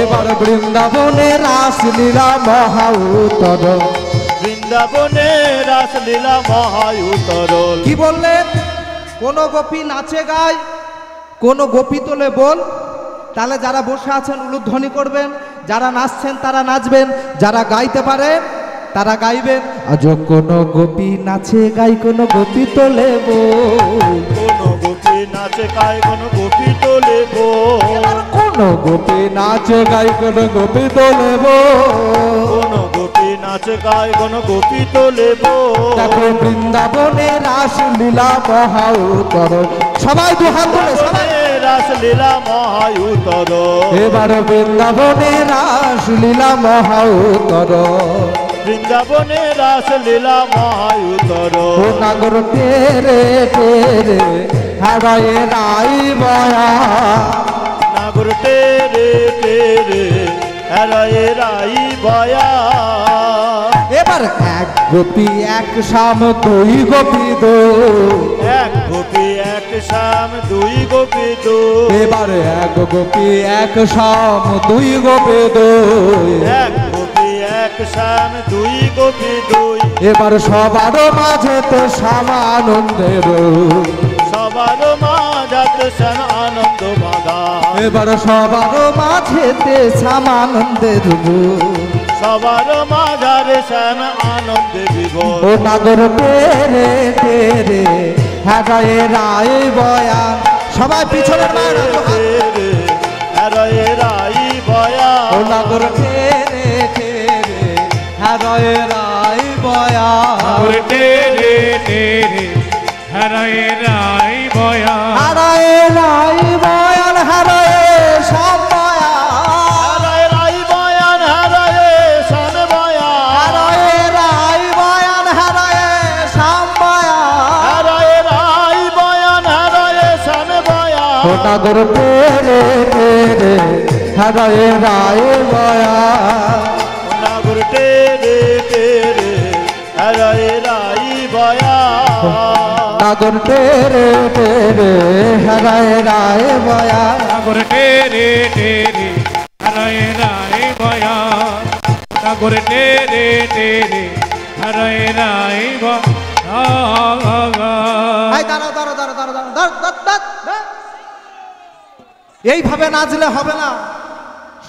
এবার বৃন্দাবনে রাসলীলা মহাউত্তর বৃন্দাবনে রাসলীলা মহায়ুতর কি বললেন কোন গোপী নাচে গায় কোন গোপী তোলে বল তাহলে যারা বসে আছেন উলুধ্বনি করবেন যারা নাচছেন তারা নাচবেন যারা গাইতে পারে তারা গাইবেন আজ কোন গোপী নাচে গাই কোন গোপী তোলে বল কোন গোপী নাচে গায় কোন গোপী তোলে বল কোন গোপী নাচে গাই কোন গোপী তোলে বল কোন গোপী নাচে গায় কোন গোপী তোলে বল দেখো বৃন্দাবনে রাসলীলা মহাউত্তর সবাই দু হাত তুলে সবাই রাসলীলা মহায়ুতর এবার বৃন্দাবনে রাসলীলা মহাউত্তর বৃন্দাবনে রাসলীলা মহায়ুতর ও নাগর টেরে টেরে হারায় রাই বয়া নাগর টেরে টেরে হারায় রাই বয়া এবার এক গোপী এক শাম দুই গোপী দো এক গোপী এক শ্যাম দুই গোপী দুই এবার এক গোপী এক শাম দুই গোপী দো এক গোপী এক শ্যাম দুই গোপী দুই এবার সবার মাঝেতে শ্যামানন্দের সবার মাঝাতে শ্যাম আনন্দ বাধা এবার সবার মাঝেতে শ্যামানন্দের সবার মাঝারে শ্যাম আনন্দে বিভোর ও নাগর টেরে টেরে হারায় রায় বয়া সবাই পিছনের মায়েরা দু হাত। রে হারায় রাই বয়া ও নাগর টেরে টেরে হারায় রায় বয়া নাগরে টেরে টেরে হারায় রাই বয়া হারায় রায় বয়ান হারায় সব বয়া হারায় রাই বয়ান হারায় শান বয়া হারায় রায় বয়ান হারায় সব বয়া হারায় রাই বয়ান হারায় শান বয়া ও নাগর টেরে টেরে হারায় রায় বয়া নাগর টেরে টেরে হারায় রাই বয়া নাগর টেরে টেরে হারায় রায় বয়া নাগরে টেরে টেরে হারায় রাই বয়া নাগরে টেরে টেরে হারায় রাই বয়া এই দাঁড়াও দাঁড়াও দাঁড়াও দাঁড়াও দাঁড়াও দাঁড়াও এইভাবে নাচলে হবে না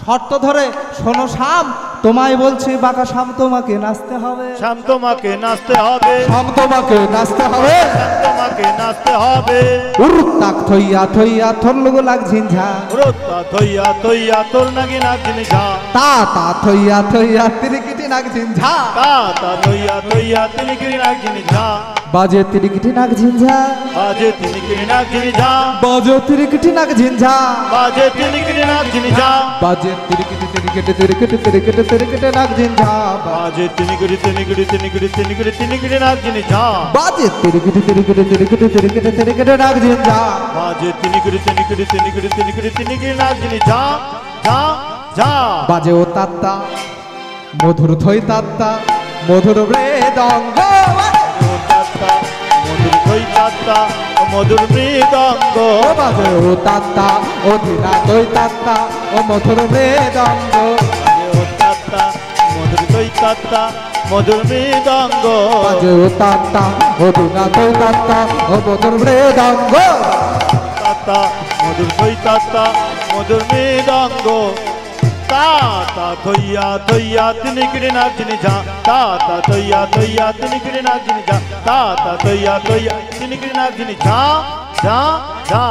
শর্ত ধরে শোনো শাম তোমায় বলছি বাঁকা শাম তোমাকে নাচতে হবে শ্যাম তোমাকে নাচতে হবে শাম তোমাকে নাচতে হবে শ্যাম তোমাকে নাচতে হবে উরুত্তাক থইয়া থইয়া থরলুগু লাগ ঝিঞ্ঝা রোত্তা থইয়া থইয়া তোর নাকি নাচনি যা তা তা থইয়া থইয়া তিরিকিটি নাগ ঝিঞ্ঝা তা তা থইয়া থইয়া তিনি কিরি নাচনি যা বাজে তিরিকিটি নাগ ঝিঞ্ঝা বাজে তিনি কিরি নাচনি যা বাজে তিরিকিটি নাগ ঝিঞ্ঝা বাজে তিনি কিরি নাচনি যা বাজে তিরিকিটি তিরিকিটি তিরিকিটি তিরিকিটি তিরিকিটি নাগ ঝিঞ্ঝা বাজে তিনি কিরি তিনি কিরি তিনি কিরি তিনি কিরি তিনি কিরি নাচনি যা বাজে তিরিকিটি তিরিকিটি তিরিকিটি তিরিকিটি তিরিকিটি নাগ ঝিঞ্ঝা বাজে তিনি কিরি তিনি কিরি তিনি কিরি তিনি কিরি তিনি কিরি নাচনি যা যা যা বাজে ও তাত্তা মধুর থই তাত্তা মধুর মৃদঙ্গ ও তাত্তা মধুর থই তাত্তা ও মধুর মৃদঙ্গ ও বাজে ও তাত্তা ও ধীরা থই তাত্তা ও মধুর মৃদঙ্গ ও তাত্তা মধুর থই তাত্তা মধুর মৃদঙ্গ বাজে ও তাত্তা রবীন্দ্রনাথ তাত্তা ও মধুর মৃদঙ্গ তাত্তা মধুর সই তাত্তা মধুর মৃদঙ্গ তাতা থইয়া থইয়া তিনি কিরিনাথ যিনি যা তাতা থইয়া থইয়া তিনি কিরিনাথ যিনি যা তাতা থইয়া থইয়া তিনি কিরিনাথ যিনি যা যা যা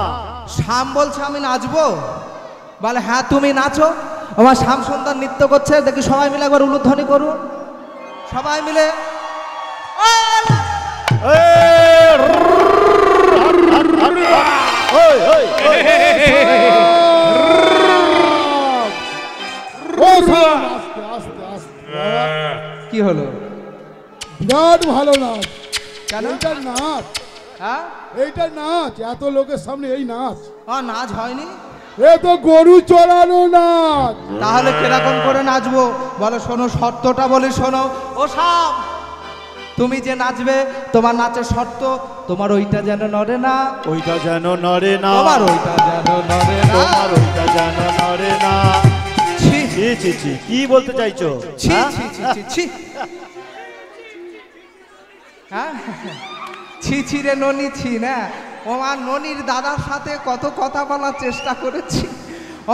শ্যাম বলছে আমি নাচবো, বলে হ্যাঁ তুমি নাচো। আমার শ্যাম সুন্দর নৃত্য করছে, দেখি সবাই মিলে একবার উলুধ্বনি করুন, সবাই মিলে। কি হলো? বিরাট ভালো নাচ। কেন? এইটা নাচ, হ্যাঁ এইটা নাচ, এত লোকের সামনে এই নাচ। নাচ হয়নি, এ তো গরু চড়ানো নাচ। তাহলে কিরকম করে নাচবো বলো? শোনো শর্তটা বলি, শোনো। ও শাম, তুমি যে নাচবে তোমার নাচের শর্ত, তোমার ওইটা যেন নড়ে না, ওইটা যেন নড়ে না, তোমার ওইটা যেন নড়ে না, তোমার ওইটা যেন নড়ে না। ছি ছি ছি ছি, কি বলতে চাইছো? ছি হ্যাঁ? ছি ছি ছি ছি, হ্যাঁ ছি ছি রে ননি ছি না। ওমা ননির দাদার সাথে কত কথা বলার চেষ্টা করেছি।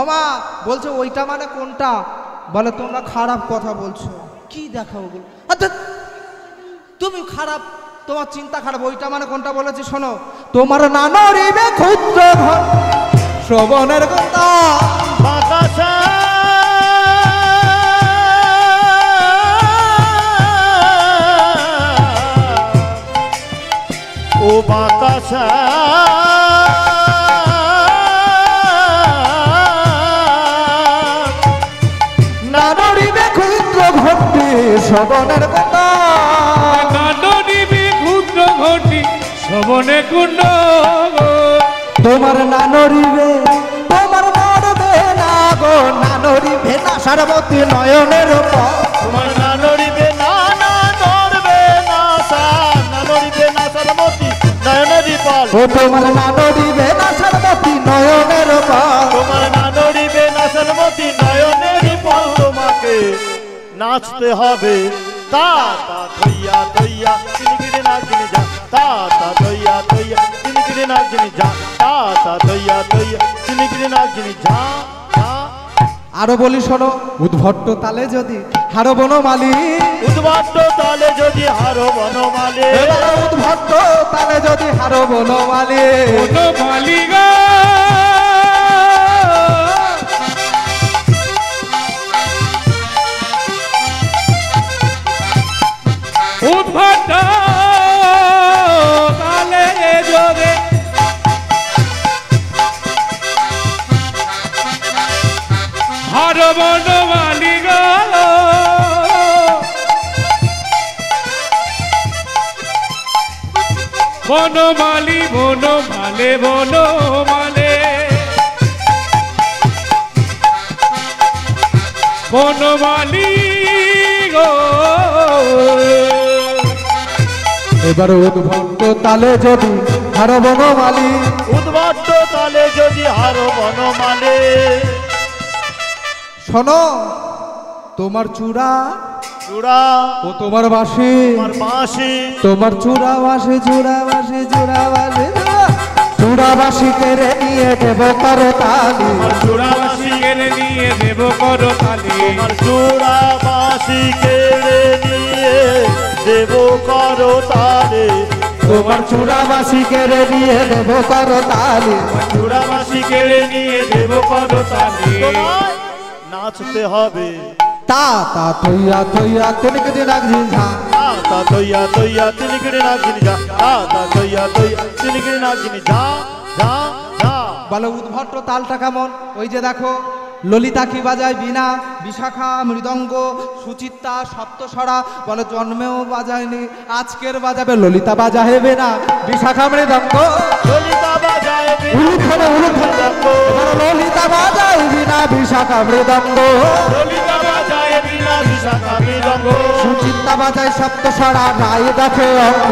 ওমা বলছে ওইটা মানে কোনটা? বলে তোমরা খারাপ কথা বলছো। কি দেখাবো ওগুলো? আচ্ছা তুমি খারাপ, তোমার চিন্তা খারাপ। ওইটা মানে কোনটা বলেছি শোনো। তোমার নানরিবে ক্ষুদ্র ঘর শ্রবণের কথা বাতাসা ও বাতাসা নানরিবে ক্ষুদ্র ঘরটি শ্রবণের কথা কাননিবি ক্ষুদ্র ঘটি শ্রবণে কুণ্ড তোমার নানরিবে, তোমার মরবে না গো, নানরিবে না সারবতী নয়নের পর। তোমার নানরিবে না না নড়বে না সা নানরিবে না সারমতি নয়নেরই পাল ও তোমার নানরিবে না সারবতী নয়নের পর। তোমার নানরিবে না সারমতি নয়নেরই পাল তোমাকে নাচতে হবে। তা তা থইয়া থইয়া তিনি গিরে নাচ যিনি যা তা তা থইয়া থইয়া তিনি গিরে নাচ যিনি যা তা তা থইয়া থইয়া তিনি গিরে নাচ যিনি যা যা। আরো বলি শোনো, উদ্ভট্ট তালে যদি হারো বনমালী, উদ্ভট্ট তালে যদি হারো বনমালে উদ্ভট্ট তালে যদি হারো বনমালী, কোন মালিগা উদ্ভট কালে জোরে হার বন মালিগা বনমালী বনমালে বনমালে বনমালী গো এবার উদ্ভট্ট তালে যদি হারো বনমালী, উদ্ভট্ট তালে যদি হারো বনমালে শোনো তোমার চূড়া চূড়া ও তোমার বাঁশি, তোমার বাঁশি তোমার চূড়া বাঁশি চূড়া বাঁশি চূড়া বাঁশি চূড়া বাঁশি কেড়ে নিয়ে দেব করো তালি, চূড়াবাসী কেড়ে নিয়ে দেব করো তালি তোমার চূড়া বাঁশি কেড়ে নিয়ে দেব করো তালে তোমার চূড়া বাঁশি কেড়ে নিয়ে দেব করো তালি। চূড়াবাসী কেড়ে নিয়ে দেব করো তালি তোমায় নাচতে হবে। তা তা থইয়া থইয়া তিনকে দিন ঝিঝা, তা তৈয়া তৈয়া তিনি গিরে নাচ যিনি যা তা তৈয়া তৈয়া তিনি গিরে নাচ যিনি যা যা যা। বলো উদ্ভট্ট তালটা কেমন? ওই যে দেখো ললিতা কি বাজায় বীণা, বিশাখা মৃদঙ্গ, সুচিত্রা সপ্তস্বরা, বলে জন্মেও বাজায়নি, আজকের বাজাবে ললিতা বাজায় বীণা বিশাখা মৃদঙ্গ, ললিতা বাজায় উলুধ্বনি উলুধ্বনি, এবার ললিতা বাজায় বীণা বিশাখা মৃদঙ্গ, ললিতা বাজায় বিনা বিশাখা মৃদঙ্গ, সুচিত্রা বাজায় সপ্তস্বরা রায় দেখে অঙ্গ,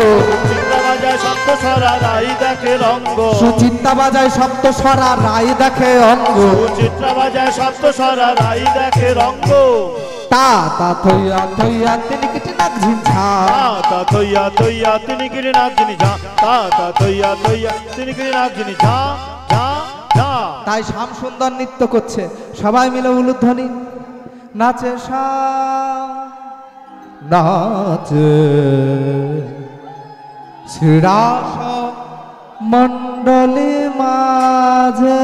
চিত্রা বাজায় সপ্তস্বরা রাই দেখে রঙ্গ, সুচিত্রা বাজায় সপ্তস্বরা রায় দেখে অঙ্গ। চিত্রা বাজায় সপ্তস্বরা রাই দেখে রঙ্গ। তা তা থইয়া থইয়া তিনি কিছু নাক ঝিঝা তা থইয়া থইয়া তিনি গিরি নাক জিনি ঝা তা তা থইয়া থইয়া তিনি গিরি নাক জিনি ঝা ঝা ঝা। তাই শ্যাম সুন্দর নৃত্য করছে, সবাই মিলে উলুধ্বনি নাচে শ্যাম নাচে শ্রীরাস মণ্ডলী মাঝে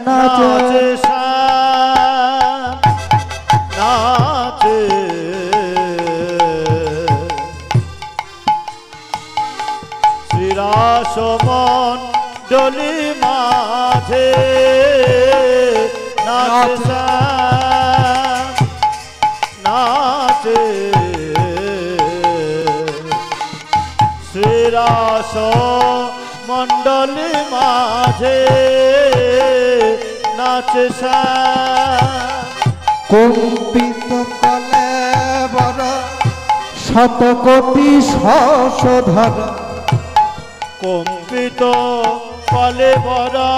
নাচে নাচে শ্যাম নাচে শ্রীরাসমন ডলি মাঝে নাচে শ্যাম নাচে শ্রীরাস মণ্ডলী মাঝে নাচে শ্যাম। কম্পিত কলে বর শত কোটি শশধর কম্পিত কলে বরা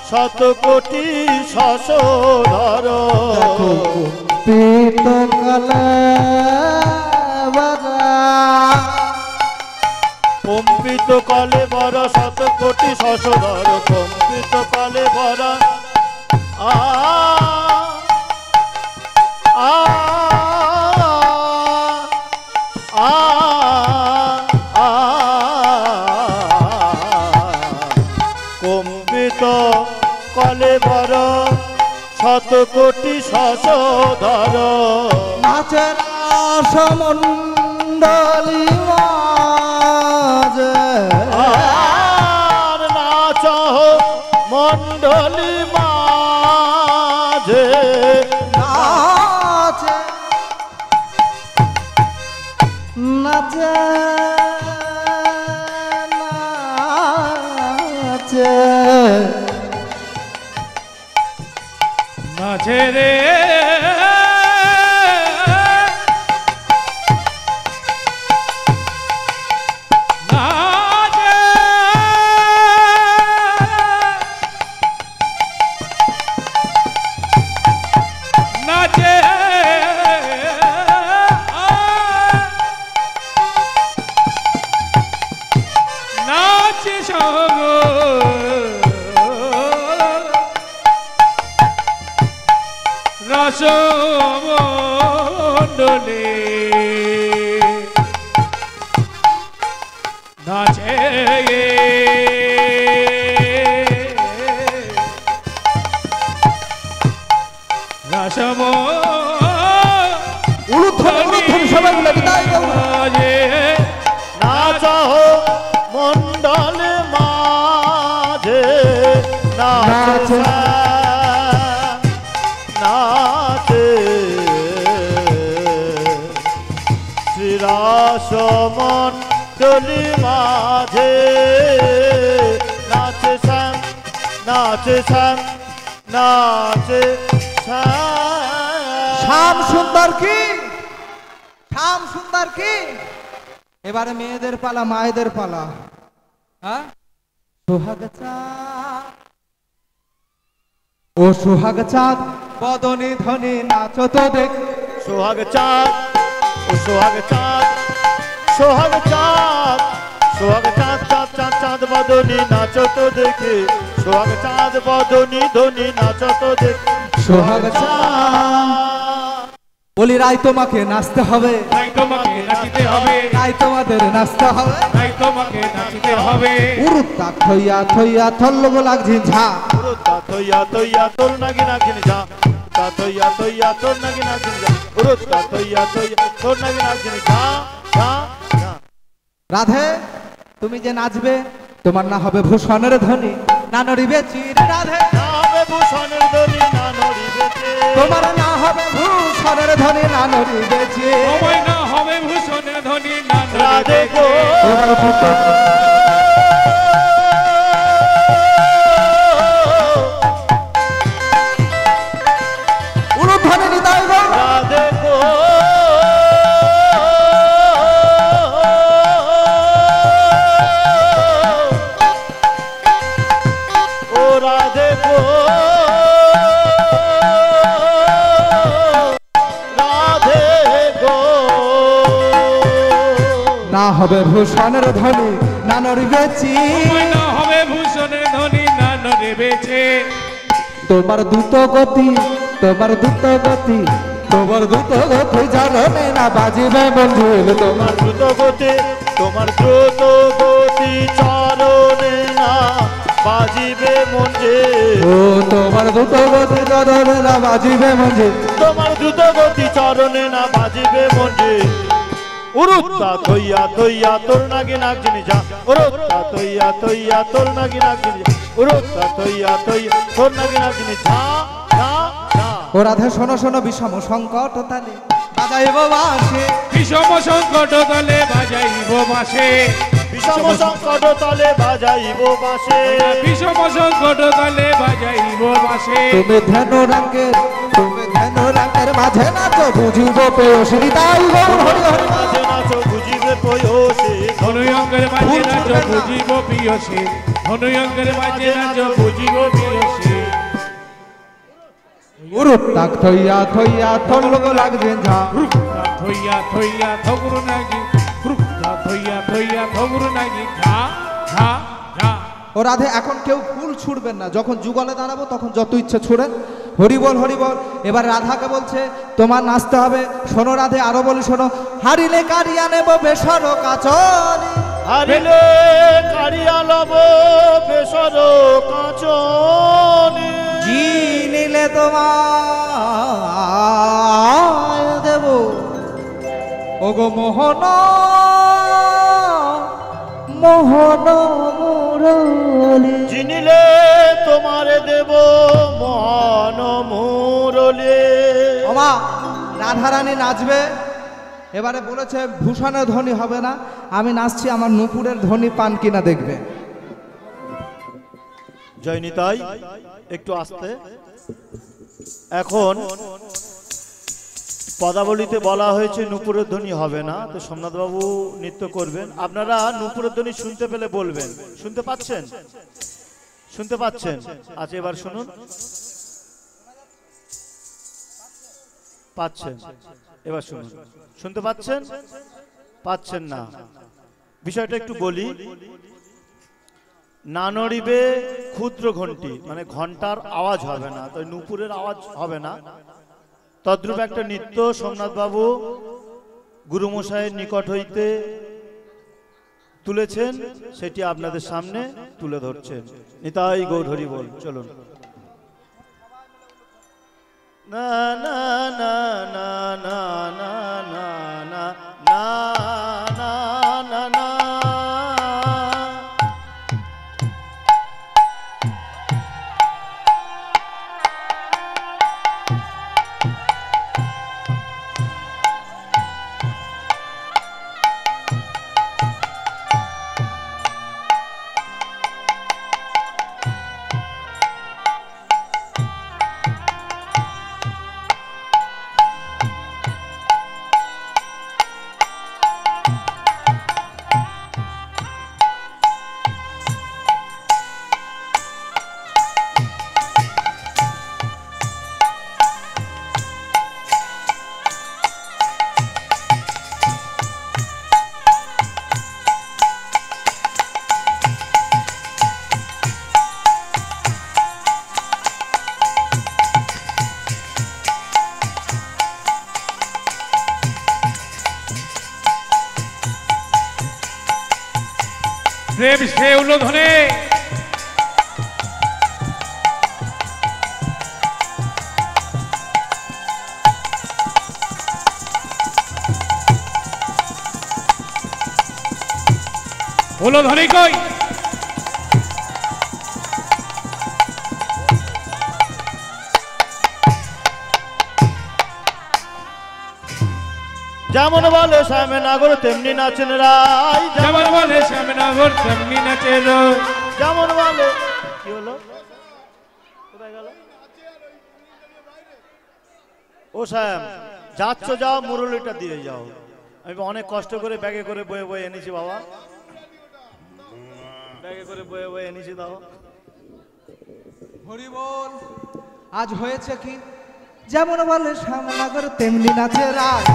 শত কোটি শশধর কম্পিত কলে বর কম্পিত কলে বরা শত কোটি শশধর কম্পিত কলে বরা আ আ আ আ কম্পিত কলে বর শত কোটি শশধর নাচে রাসমণ্ডলী মাঝে আর নাচ মণ্ডলী মাঝে নাচে নাচে নাচে নাচে রে নাচে নাচে নাচে সঙ্গ রসমণ্ডলী নাচে রসম উলুধ্বনি সবাই মিলে বিদায় করুন। নাচ মণ্ডলী মাঝে নাচ নাচে শ্রীরাসমণ্ডলী মাঝে নাচে শ্যাম নাচে শ্যাম নাচে শ্যাম। শ্যাম সুন্দর কি শ্যাম সুন্দর কি এবারে মেয়েদের পালা মায়েদের পালা হ্যাঁ সোহাগ চাঁদ ও সোহাগ চাঁদ বদনে ধনে নাচো তো দেখ সোহাগ চাঁদ ও সোহাগ চাঁদ সোহাগ চাঁদ সোহাগ চাঁদ চাঁদ চাঁদ চাঁদ বদনি নাচো তো দেখে সোহাগ চাঁদ বদনি ধনি নাচো তো দেখে সোহাগ চাঁদ বলি রাই তোমাকে নাচতে হবে তাই তোমাকে নাচিতে হবে রাই তোমাদের নাচতে হবে তাই তোমাকে নাচিতে হবে উরুত্তা থইয়া থইয়া থল্লগ লাগছে ঝা তা থইয়া থইয়া তোর নাগি নাগিন যা তা থইয়া থইয়া তোর নাগি নাগিন যা তা থইয়া থইয়া তোর নাগি নাগিন যা যা যা। রাধে তুমি যে নাচবে তোমার না হবে ভূষণের ধ্বনি না নড়িবে চির রাধে না হবে ভূষণের ধ্বনি না নড়িবেছে তোমার না হবে ভূষণের ধ্বনি না নড়িবে চির সময় না হবে ভূষণের ধ্বনি না রাধে গো তোমার বুকে উলুধ্বনি নিতাই গো রাধে গো ও রাধে গো না হবে ভূষণের ধনী না নড়িবে চিন। তোমায় না হবে ভূষণের ধনী না নড়িবেছে। তোমার দ্রুত গতি তোমার দ্রুত গতি তোমার দ্রুত গতি জাননে না বাজিবে মঞ্জুল। তোমার দ্রুত গতি তোমার দ্রুত গতি চরণে না বাজিবে মঞ্জে। ও তোমার দ্রুত গতি জাননে না বাজিবে মঞ্জুল। তোমার দ্রুত গতি চরণে না বাজিবে মঞ্জে। উরুত্তা থইয়া থইয়া তোর নাগি নাক জিনি যা। উরুত্তা থইয়া থইয়া তোর নাগি নাক জিনি যা। উরুত্তা থইয়া থইয়া তোর নাগি নাক জিনি যা যা যা। ও রাধে শোনো শোনো বিষম সংকট তালে বাজাইব বাঁশি। বিষম সংকট তলে বাজাইব বাঁশে। বিষম সংকট তলে বাজাইব বাঁশে। বিষম সংকট তলে বাজাইব বাঁশে। তুমি ধ্যান রাঙ্গের মাঝে নাচো বুঝিব পেয়সী তাই গৌর হরি হরি। মাঝে নাচো বুঝিবে পয়সে। ধনুয়ঙ্গের মাঝে নাচ বুঝিব পিয়সে। ধনুয়ঙ্গের মাঝে নাচ বুঝিব পিয়সে। উরুত্তাক থইয়া থইয়া তোর লোক লাগবে ঝা। থইয়া থইয়া থগুরু নাগি। থইয়া থইয়া থগুরু নাগি। ঘা ঘা ঘা। ও রাধে এখন কেউ ফুল ছুড়বেন না, যখন যুগলে দাঁড়াবো তখন যত ইচ্ছে ছুড়েন। হরিবল হরিবল। এবার রাধাকে বলছে তোমার নাচতে হবে। শোনো রাধে আরো বলি শোনো। হারিলে কারিয়া নেব বেসর কাচনি। হারিলে কারিয়া লব বেসর কাঁচনি। চিনিলে তোমায় দেব ওগো মোহন মোহন মুরলি। চিনিলে তোমারে দেব মহান মুরলি। ওমা রাধারানী নাচবে। এবারে বলেছে ভূষণের ধ্বনি হবে না, আমি নাচছি আমার নুপুরের ধ্বনি পান কিনা দেখবে। জয় নিতাই একটু আস্তে। এখন পদাবলিতে বলা হয়েছে নুপুরের ধ্বনি হবে না, তো সোমনাথ বাবু নৃত্য করবেন। আপনারা নুপুরের ধ্বনি শুনতে পেলে বলবেন। শুনতে পাচ্ছেন? শুনতে পাচ্ছেন? আচ্ছা এবার শুনুন। পাচ্ছেন? এবার শুনুন। শুনতে পাচ্ছেন? পাচ্ছেন না? বিষয়টা একটু বলি। না নড়িবে ক্ষুদ্র ঘন্টি, মানে ঘন্টার আওয়াজ হবে না, তো নুপুরের আওয়াজ হবে না। তদ্রূপ একটা নৃত্য সোমনাথ বাবু গুরুমশাইয়ের নিকট হইতে তুলেছেন, সেটি আপনাদের সামনে তুলে ধরছেন। নিতাই গৌর হরি বল। চলুন। না না না না না না না না না না না না। প্রেম সে উলোধনে উলোধনে কই যেমন বলে শ্যামনগর তেমনি নাচেন রাই। যেমন বলে শ্যামনগর তেমনি নাচে রাই। যেমন বলে কি হলো, কোথায় গেল? ও শ্যাম, যাচ্ছ যাও, মুরলিটা দিয়ে যাও। আমি অনেক কষ্ট করে ব্যাগে করে বয়ে বয়ে এনেছি বাবা, ব্যাগে করে বয়ে বয়ে এনেছি। দাও। হরি বল। আজ হয়েছে কি? যেমন বলে শ্যামনগর তেমনি নাচে রায়।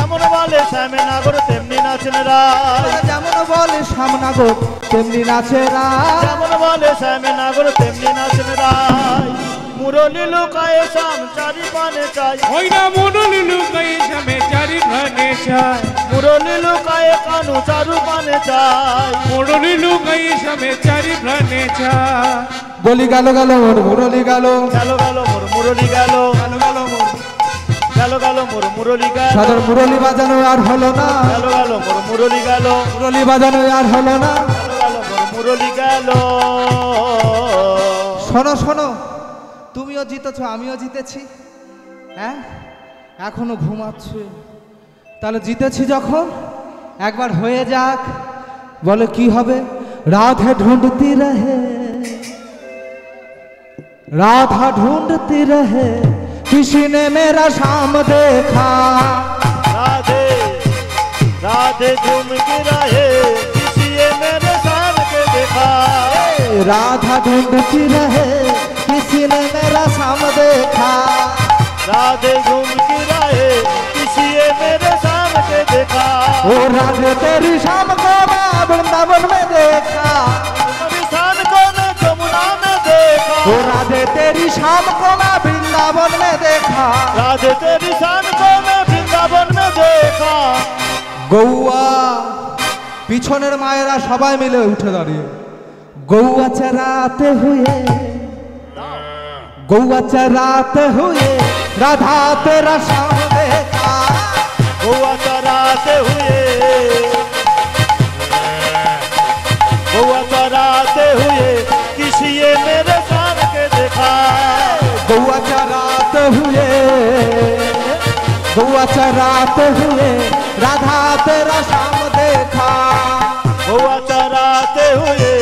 যেমন বলে শ্যামে নাগর তেমনি নাচেন রায়, যেমন বলে সামনাগো তেমনি নাচে রায়, যেমন বলে শ্যামে নাগর তেমনি নাচেন রায়। মুরলি লুকায়ে শ্যাম চারি পানে চাই, ওই না মুরলি লুকায়ে শ্যামে চারি পানে চাই, মুরলি লুকায়ে কানু চারু পানে চাই, মুরলি লুকায়ে শ্যামে চারি পানে চাই। বলি গেল গেল মোর মুরলি গেল, গেল গেল মোর মুরলি গেল, গেল গেল মোর গেল গেল মোর মুরলি গেল, সাদর মুরলি বাজানো আর হলো না, গেল গেল মোর মুরলি গেল, মুরলি বাজানো আর হলো না। গেল গেল মোর মুরলি গেল। শোনো শোনো, তুমিও জিতেছো আমিও জিতেছি, হ্যাঁ এখনো ঘুমাচ্ছে, তাহলে জিতেছি যখন একবার হয়ে যাক। বলে কি হবে? রাধে ढूंढती रहे, राधा ढूंढती रहे, किसी ने मेरा शाम देखा, राधे राधे झूम के रहे, किसी ने मेरे शाम के देखा, राधा ढूंढती रहे, किसी ने मेरा शाम देखा, राधे झूम के रहे, किसी ने मेरे शाम के देखा। ओ राधे तेरी शाम को मैं वृंदावन में देखा, शान को मैं जमुना में देखा, ओ राधे तेरी शाम को मैं वृंदावन में देखा। राधे तेरी शान को मैं वृंदावन में देखा। গৌয়া পিছনের মায়েরা সবাই মিলে উঠে দাঁড়িয়ে গৌয়া চরাতে হুয়ে, গৌয়া চরাতে হুয়ে, রাধা তেরা শাম দেখা, गोवा चराते हुए, गोवा चराते हुए, किसी ने मेरे शान के देखा, गौआ चराते हुए, गौआ चराते हुए, राधा तेरा शाम देखा, गोवा चराते हुए,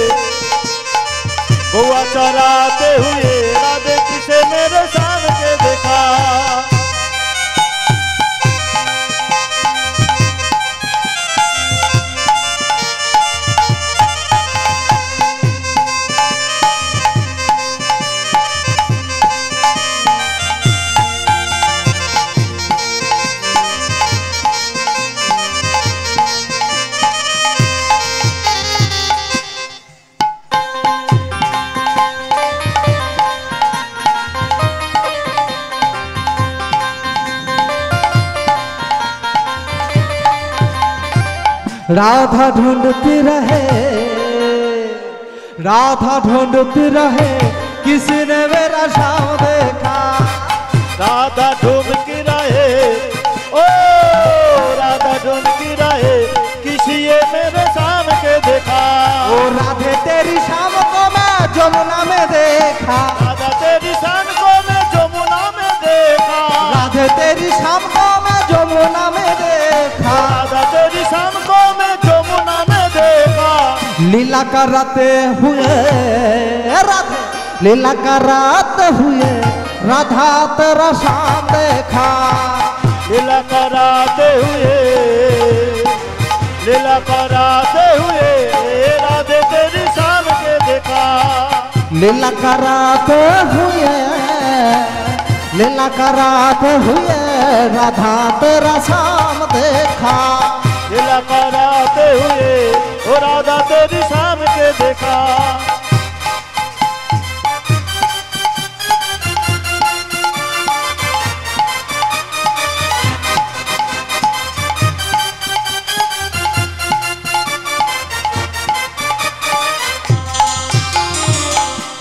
गोवा चराते हुए, राधे किसे मेरे शान के देखा। राधा ढूंढती रहे, राधा ढूंढती रहे, किसी ने मेरा शाम देखा, राधा ढूंढ की रहे, ओ राधा ढूंढ की रहे, किसी ने मेरे शाम के देखा, ओ राधे तेरी शाम को मैं जमुना में देखा, राधा तेरी शान को मैं जमुना में देखा, राधे तेरी शाम को मैं जमुना में देखा, राधा तेरी शाम को मैं जमुना में देखा। लीला कराते हुए राधे, लीला कराते हुए, राधा तेरा शाम देखा, लीला कराते हुए, लीला कराते हुए, राधे तेरी शान के देखा, लीला कराते हुए, लीला कराते हुए, राधा तेरा शाम देखा, लीला कराते हुए, ओ राधा तेरी शाम के देखा।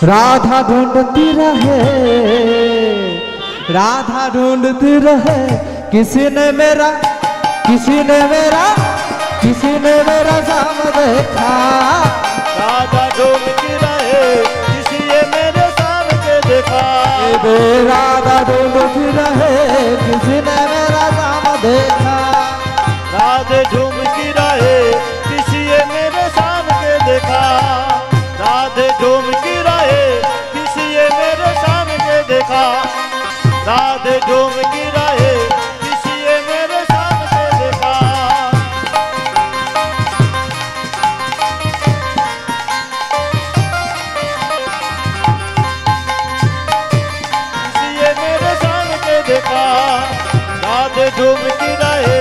राधा ढूंढती रहे, राधा ढूंढती रहे, किसी ने मेरा, किसी ने मेरा, किसी ने मेरा शाम देखा, राधा ढूंढ की रहे, किसी ने मेरे शाम के देखा, बे राधा ढूंढती रहे, किसी ने मेरा शाम देखा, राधे झूम की रहे, किसी ने मेरे शाम के देखा, राधे झूम की रहे, किसी ने मेरे शाम के देखा, राधे झूम की रहे, किसी ने मेरे शाम के देखा। किसी ने मेरे शाम के देखा, राधे झूम की रहे,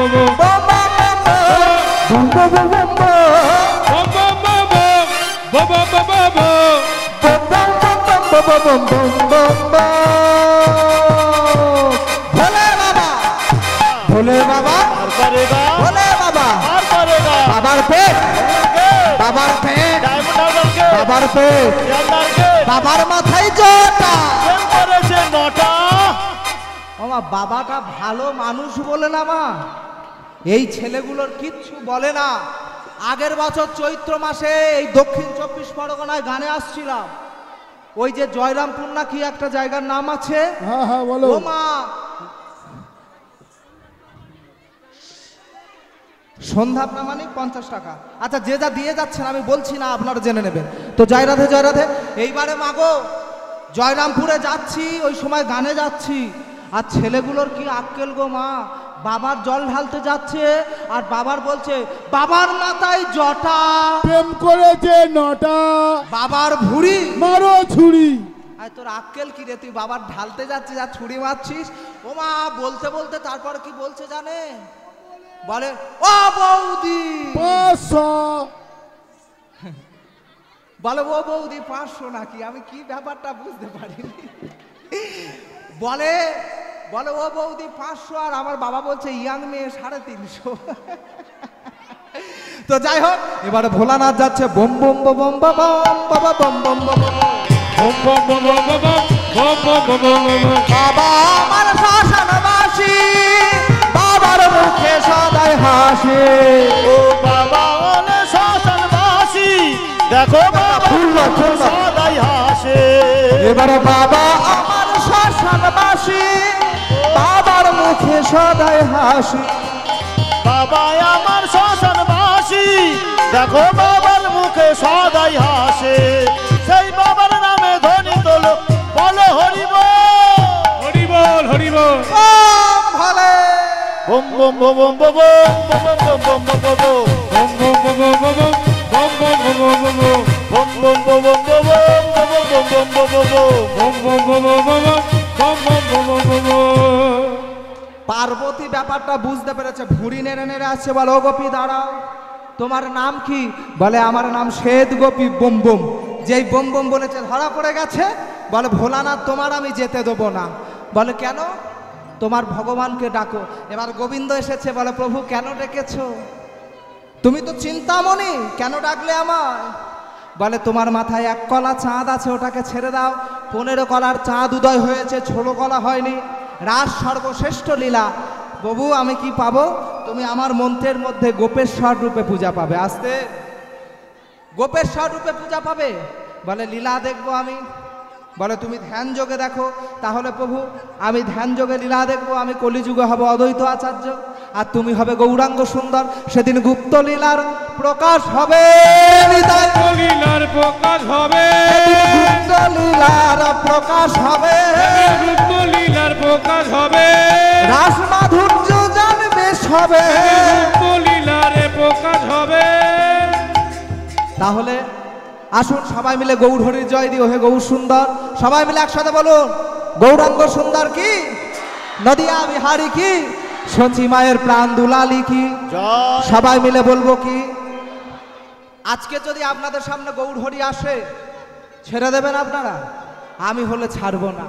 ভোলে বাবা, আর করেগা, ভোলে বাবা, আর করেগা। বাবার পেট, বাবার পেট, ডায়মন্ড হারবারকে, বাবার পেট, শিয়ালদারকে, বাবার মাথায় জটা। প্রেম করেছে 9টা। আমা বাবাটা ভালো মানুষ বলে না মা, এই ছেলেগুলোর কিচ্ছু বলে না। আগের বছর চৈত্র মাসে এই দক্ষিণ 24 পরগনায় গানে আসছিলাম, ওই যে জয়রামপুর না কি একটা জায়গার নাম আছে, হ্যাঁ হ্যাঁ বলো। ও মা সন্ধ্যা প্রামাণিক 50 টাকা। আচ্ছা যে যা দিয়ে যাচ্ছেন আমি বলছি না, আপনারা জেনে নেবেন। তো জয় রাধে জয় রাধে। এইবারে মাগো জয়রামপুরে যাচ্ছি, ওই সময় গানে যাচ্ছি, আর ছেলেগুলোর কি আক্কেল গো মা, বাবার জল ঢালতে যাচ্ছে আর বাবার বলছে বাবার মাথায় জটা, প্রেম করেছে 9টা। বাবার ভুঁড়ি। মারো ছুরি। আয় তোর আক্কেল কি রে, তুই বাবার ঢালতে যাচ্ছিস আর ছুরি মারছিস। ও মা বলতে বলতে তারপর কি বলছে জানে, বলে ও বৌদি, 500। বলে ও বৌদি 500 নাকি, আমি কি ব্যাপারটা বুঝতে পারিনি। বলে বলে ও বৌদি 500, আর আমার বাবা বলছে ইয়াং মেয়ে 350। তো যাই হোক, এবারে ভোলানাথ যাচ্ছে বম বম বম বম বম বাবা বম বম বম বাবা আমার শ্মশানবাসী, বাবার মুখে সদাই হাসি। ও বাবা ওনে শ্মশানবাসী, দেখো বাবা সদাই হাসে। এবারে বাবা আমার শ্মশানবাসী, বাবার মুখে সদাই হাসি। বাবা আমার শ্মশানবাসী, দেখো বাবার মুখে সদাই হাসে। সেই বাবার নামে ধ্বনি তোলো, বলো হরিবল, হরিবল হরিবল। ওম ভোলে বম বম বম বম বম বম বম বম বম বম পার্বতী ব্যাপারটা বুঝতে পেরেছে, ভুঁড়ি নেড়ে নেড়ে আসছে, বলে ও গোপী দাঁড়াও, তোমার নাম কি? বলে আমার নাম শ্বেত গোপী বম বম। যেই বম বম বলেছে ধরা পড়ে গেছে, বলে ভোলানাথ তোমার আমি যেতে দেবো না। বলে কেন? তোমার ভগবানকে ডাকো। এবার গোবিন্দ এসেছে, বলে প্রভু কেন ডেকেছো? তুমি তো চিন্তামণি, কেন ডাকলে আমায়? বলে তোমার মাথায় 1 কলা চাঁদ আছে, ওটাকে ছেড়ে দাও। 15 কলার চাঁদ উদয় হয়েছে, 16 কলা হয়নি। রাস সর্বশ্রেষ্ঠ লীলা। প্রভু আমি কি পাবো? তুমি আমার মন্ত্রের মধ্যে গোপেশ্বর রূপে পূজা পাবে। আসতে গোপেশ্বর রূপে পূজা পাবে। বলে লীলা দেখবো আমি। বলে তুমি ধ্যান যোগে দেখো। তাহলে প্রভু আমি ধ্যান যোগে লীলা দেখবো, আমি কলিযুগে হব অদ্বৈত আচার্য, আর তুমি হবে গৌরাঙ্গ সুন্দর। সেদিন গুপ্ত লীলার প্রকাশ হবে, লীলার প্রকাশ হবে, গুপ্ত লীলার প্রকাশ হবে, গুপ্ত লীলার প্রকাশ হবে, রাস মাধুর্য জানবে সবে, গুপ্ত লীলার প্রকাশ হবে। তাহলে আসুন সবাই মিলে গৌর হরির জয় দিও। হে গৌর সুন্দর, সবাই মিলে একসাথে বলুন গৌরাঙ্গ সুন্দর কি, নদিয়া বিহারি কি, সচি মায়ের প্রাণ দুলালি কি। জয়। সবাই মিলে বলবো কি? আজকে যদি আপনাদের সামনে গৌর হরি আসে, ছেড়ে দেবেন আপনারা? আমি হলে ছাড়বো না,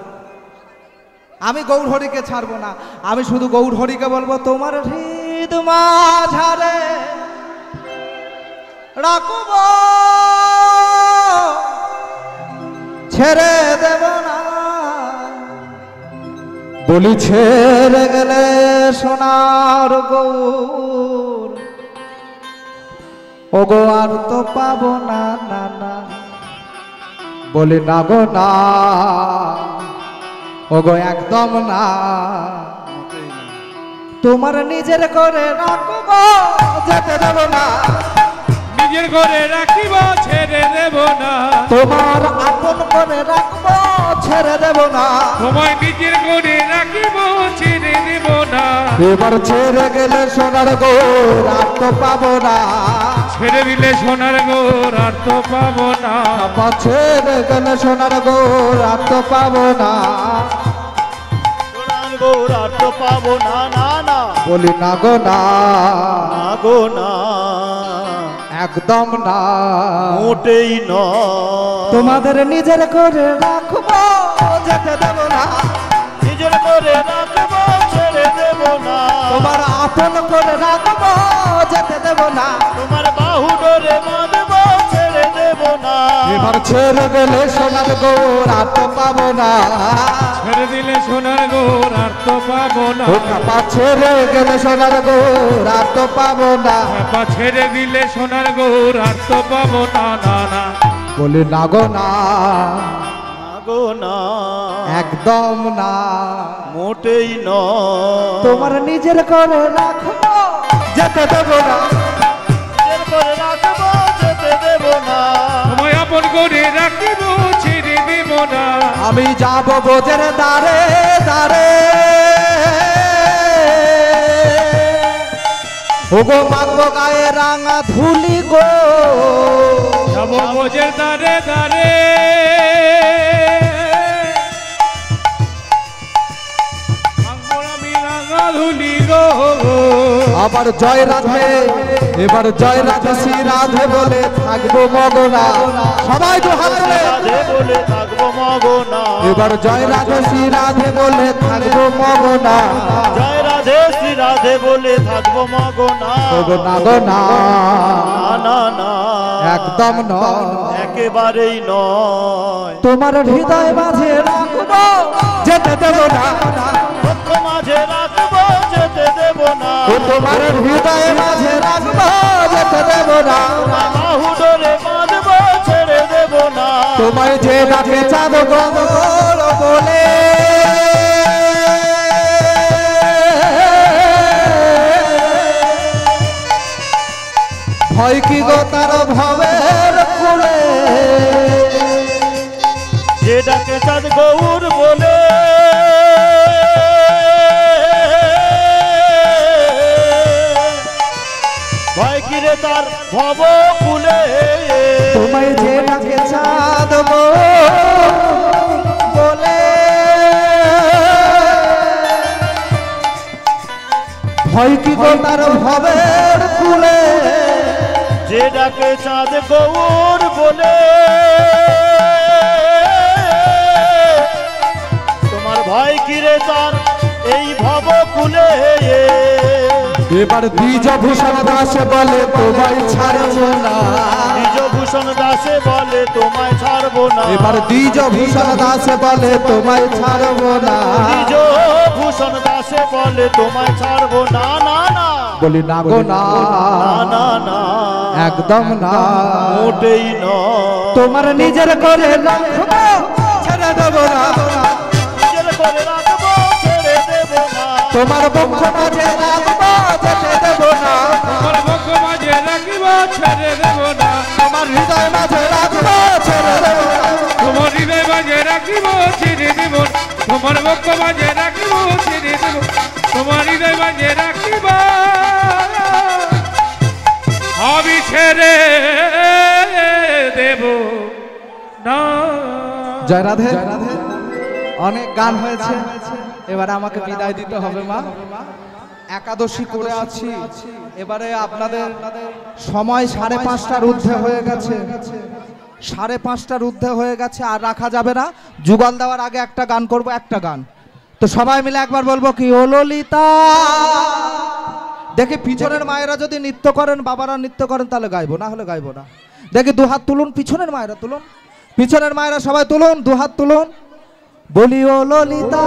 আমি গৌর হরিকে ছাড়বো না। আমি শুধু গৌর হরিকে বলবো তোমার হৃদ মাঝারে রাখব, ছেড়ে দেব না। বলি ছেড়ে গেলে সোনার গৌর, ও গো আর তো পাবো না, না না। বলি না গো না, ও গো একদম না। তোমার নিজের করে রাখবো যেতে দেব না, নিজের ঘরে রাখিব ছেড়ে দেব না, তোমার আপন করে রাখবো ছেড়ে দেব না, তোমায় নিজের ঘরে রাখিব ছেড়ে দেব না, এবার ছেড়ে গেলে সোনার গোর আর তো পাবো না, ছেড়ে দিলে সোনার গোর আর তো পাবো না, আবার ছেড়ে গেলে সোনার গোর আর তো পাবো না, সোনার গৌর আর তো পাবো না, না না বলি না গো না, না গো না, একদম না, মোটেই নয়। তোমাদের নিজের করে রাখবো যেতে দেব না, নিজের করে রাখবো ছেড়ে দেব না, তোমার আপন করে রাখবো যেতে দেব না, তোমার বাহু ডোরে বাঁধবো ছেড়ে দেব না, এবার ছেড়ে গেলে সোনার গোর আর তো পাবো না, ছেড়ে দিলে সোনার গোর আর তো পাবো না, বাবা ছেড়ে গেলে সোনার গোর আর তো পাবো না, বাবা ছেড়ে দিলে সোনার গোর আর তো পাবো না, না না বলি না গো না, না গো না, একদম না, মোটেই নয়। তোমার নিজের করে রাখবো যেতে দেব না, নিজের করে রাখবো যেতে দেব না, তোমায় আপন করে রাখিব ছেড়ে দেব না, আমি যাব বোঝের দাঁড়ে দাঁড়ে, ওগো মাগবো গায়ে রাঙা ধুলি গো, যাব বোঝের দাঁড়ে দাঁড়ে, আমি রাঙা ধুলি গো, আবার জয় রাধে, এবার জয় রাধে শ্রী রাধে বলে থাকবো মগনা, সবাই তো হাত তুলে, রাধে বলে থাকবো মগনা, এবার জয় রাধে শ্রী রাধে বলে থাকবো মগনা, জয় রাধে শ্রী রাধে বলে থাকবো মগনা, ওগো না গো না, না না না, একদম নয়, একেবারেই নয়। তোমার হৃদয় মাঝে রাখবো যেতে দেব না, পক্ষ মাঝে রাখবো যেতে দেব না, ও তোমার হৃদয় মাঝে রাখবো যেতে দেব না, বাহু ডোরে বাঁধবো ছেড়ে দেব না, তোমায় যে ডাকে চাঁদ গগল বলে, ভয় কি গো তার ভবের কুলে, যে ডাকে চাঁদ গৌর বলে, ভয় কিরে তার ভব কুলে, তোমায় যে ডাকে চাঁদ গো বলে, ভয় কি গো তার ভবের কুলে, যে ডাকে চাঁদ গৌর বলে, তোমার ভয় কিরে তার এই ভব কুলে, এবার দ্বিজভূষণ দাস বলে তোমায় ছাড়বো না, দ্বিজভূষণ দাসে বলে তোমায় ছাড়বো না, এবার দ্বিজভূষণ দাস বলে তোমায় ছাড়বো না, দ্বিজভূষণ দাসে বলে তোমায় ছাড়বো না, না না বলি না গো না, না না একদম না, মোটেই নয়। তোমার নিজের করে রাখবো ছেড়ে দেব না, নিজের করে রাখবো ছেড়ে দেব না, তোমার বক্ষ মাঝে রাখবো যেতে দেব না, তোমার বক্ষ মাঝে রাখিব ছেড়ে দেব না, তোমার হৃদয় মাঝে রাখবো ছেড়ে দেব না, তোমার হৃদয় মাঝে রাখিব ছেড়ে দেব না, তোমার বক্ষ মাঝে রাখিব ছেড়ে দেব, তোমার হৃদয় মাঝে রাখিব আমি ছেড়ে দেব না। জয় রাধে, অনেক গান হয়েছে, এবারে আমাকে বিদায় দিতে হবে মা, একাদশী করে আছি, এবারে আপনাদের সময় 5:30টার ঊর্ধ্বে হয়ে গেছে, 5:30টার ঊর্ধ্বে হয়ে গেছে, আর রাখা যাবে না, যুগল দেওয়ার আগে একটা গান করব, একটা গান, তো সবাই মিলে একবার বলবো কি ও ললিতা, দেখি পিছনের মায়েরা যদি নৃত্য করেন, বাবারা নৃত্য করেন তাহলে গাইবো, না হলে গাইবো না, দেখি দুহাত তুলুন, পিছনের মায়েরা তুলুন, পিছনের মায়েরা সবাই তুলুন, দুহাত তুলুন, বলি ও ললিতা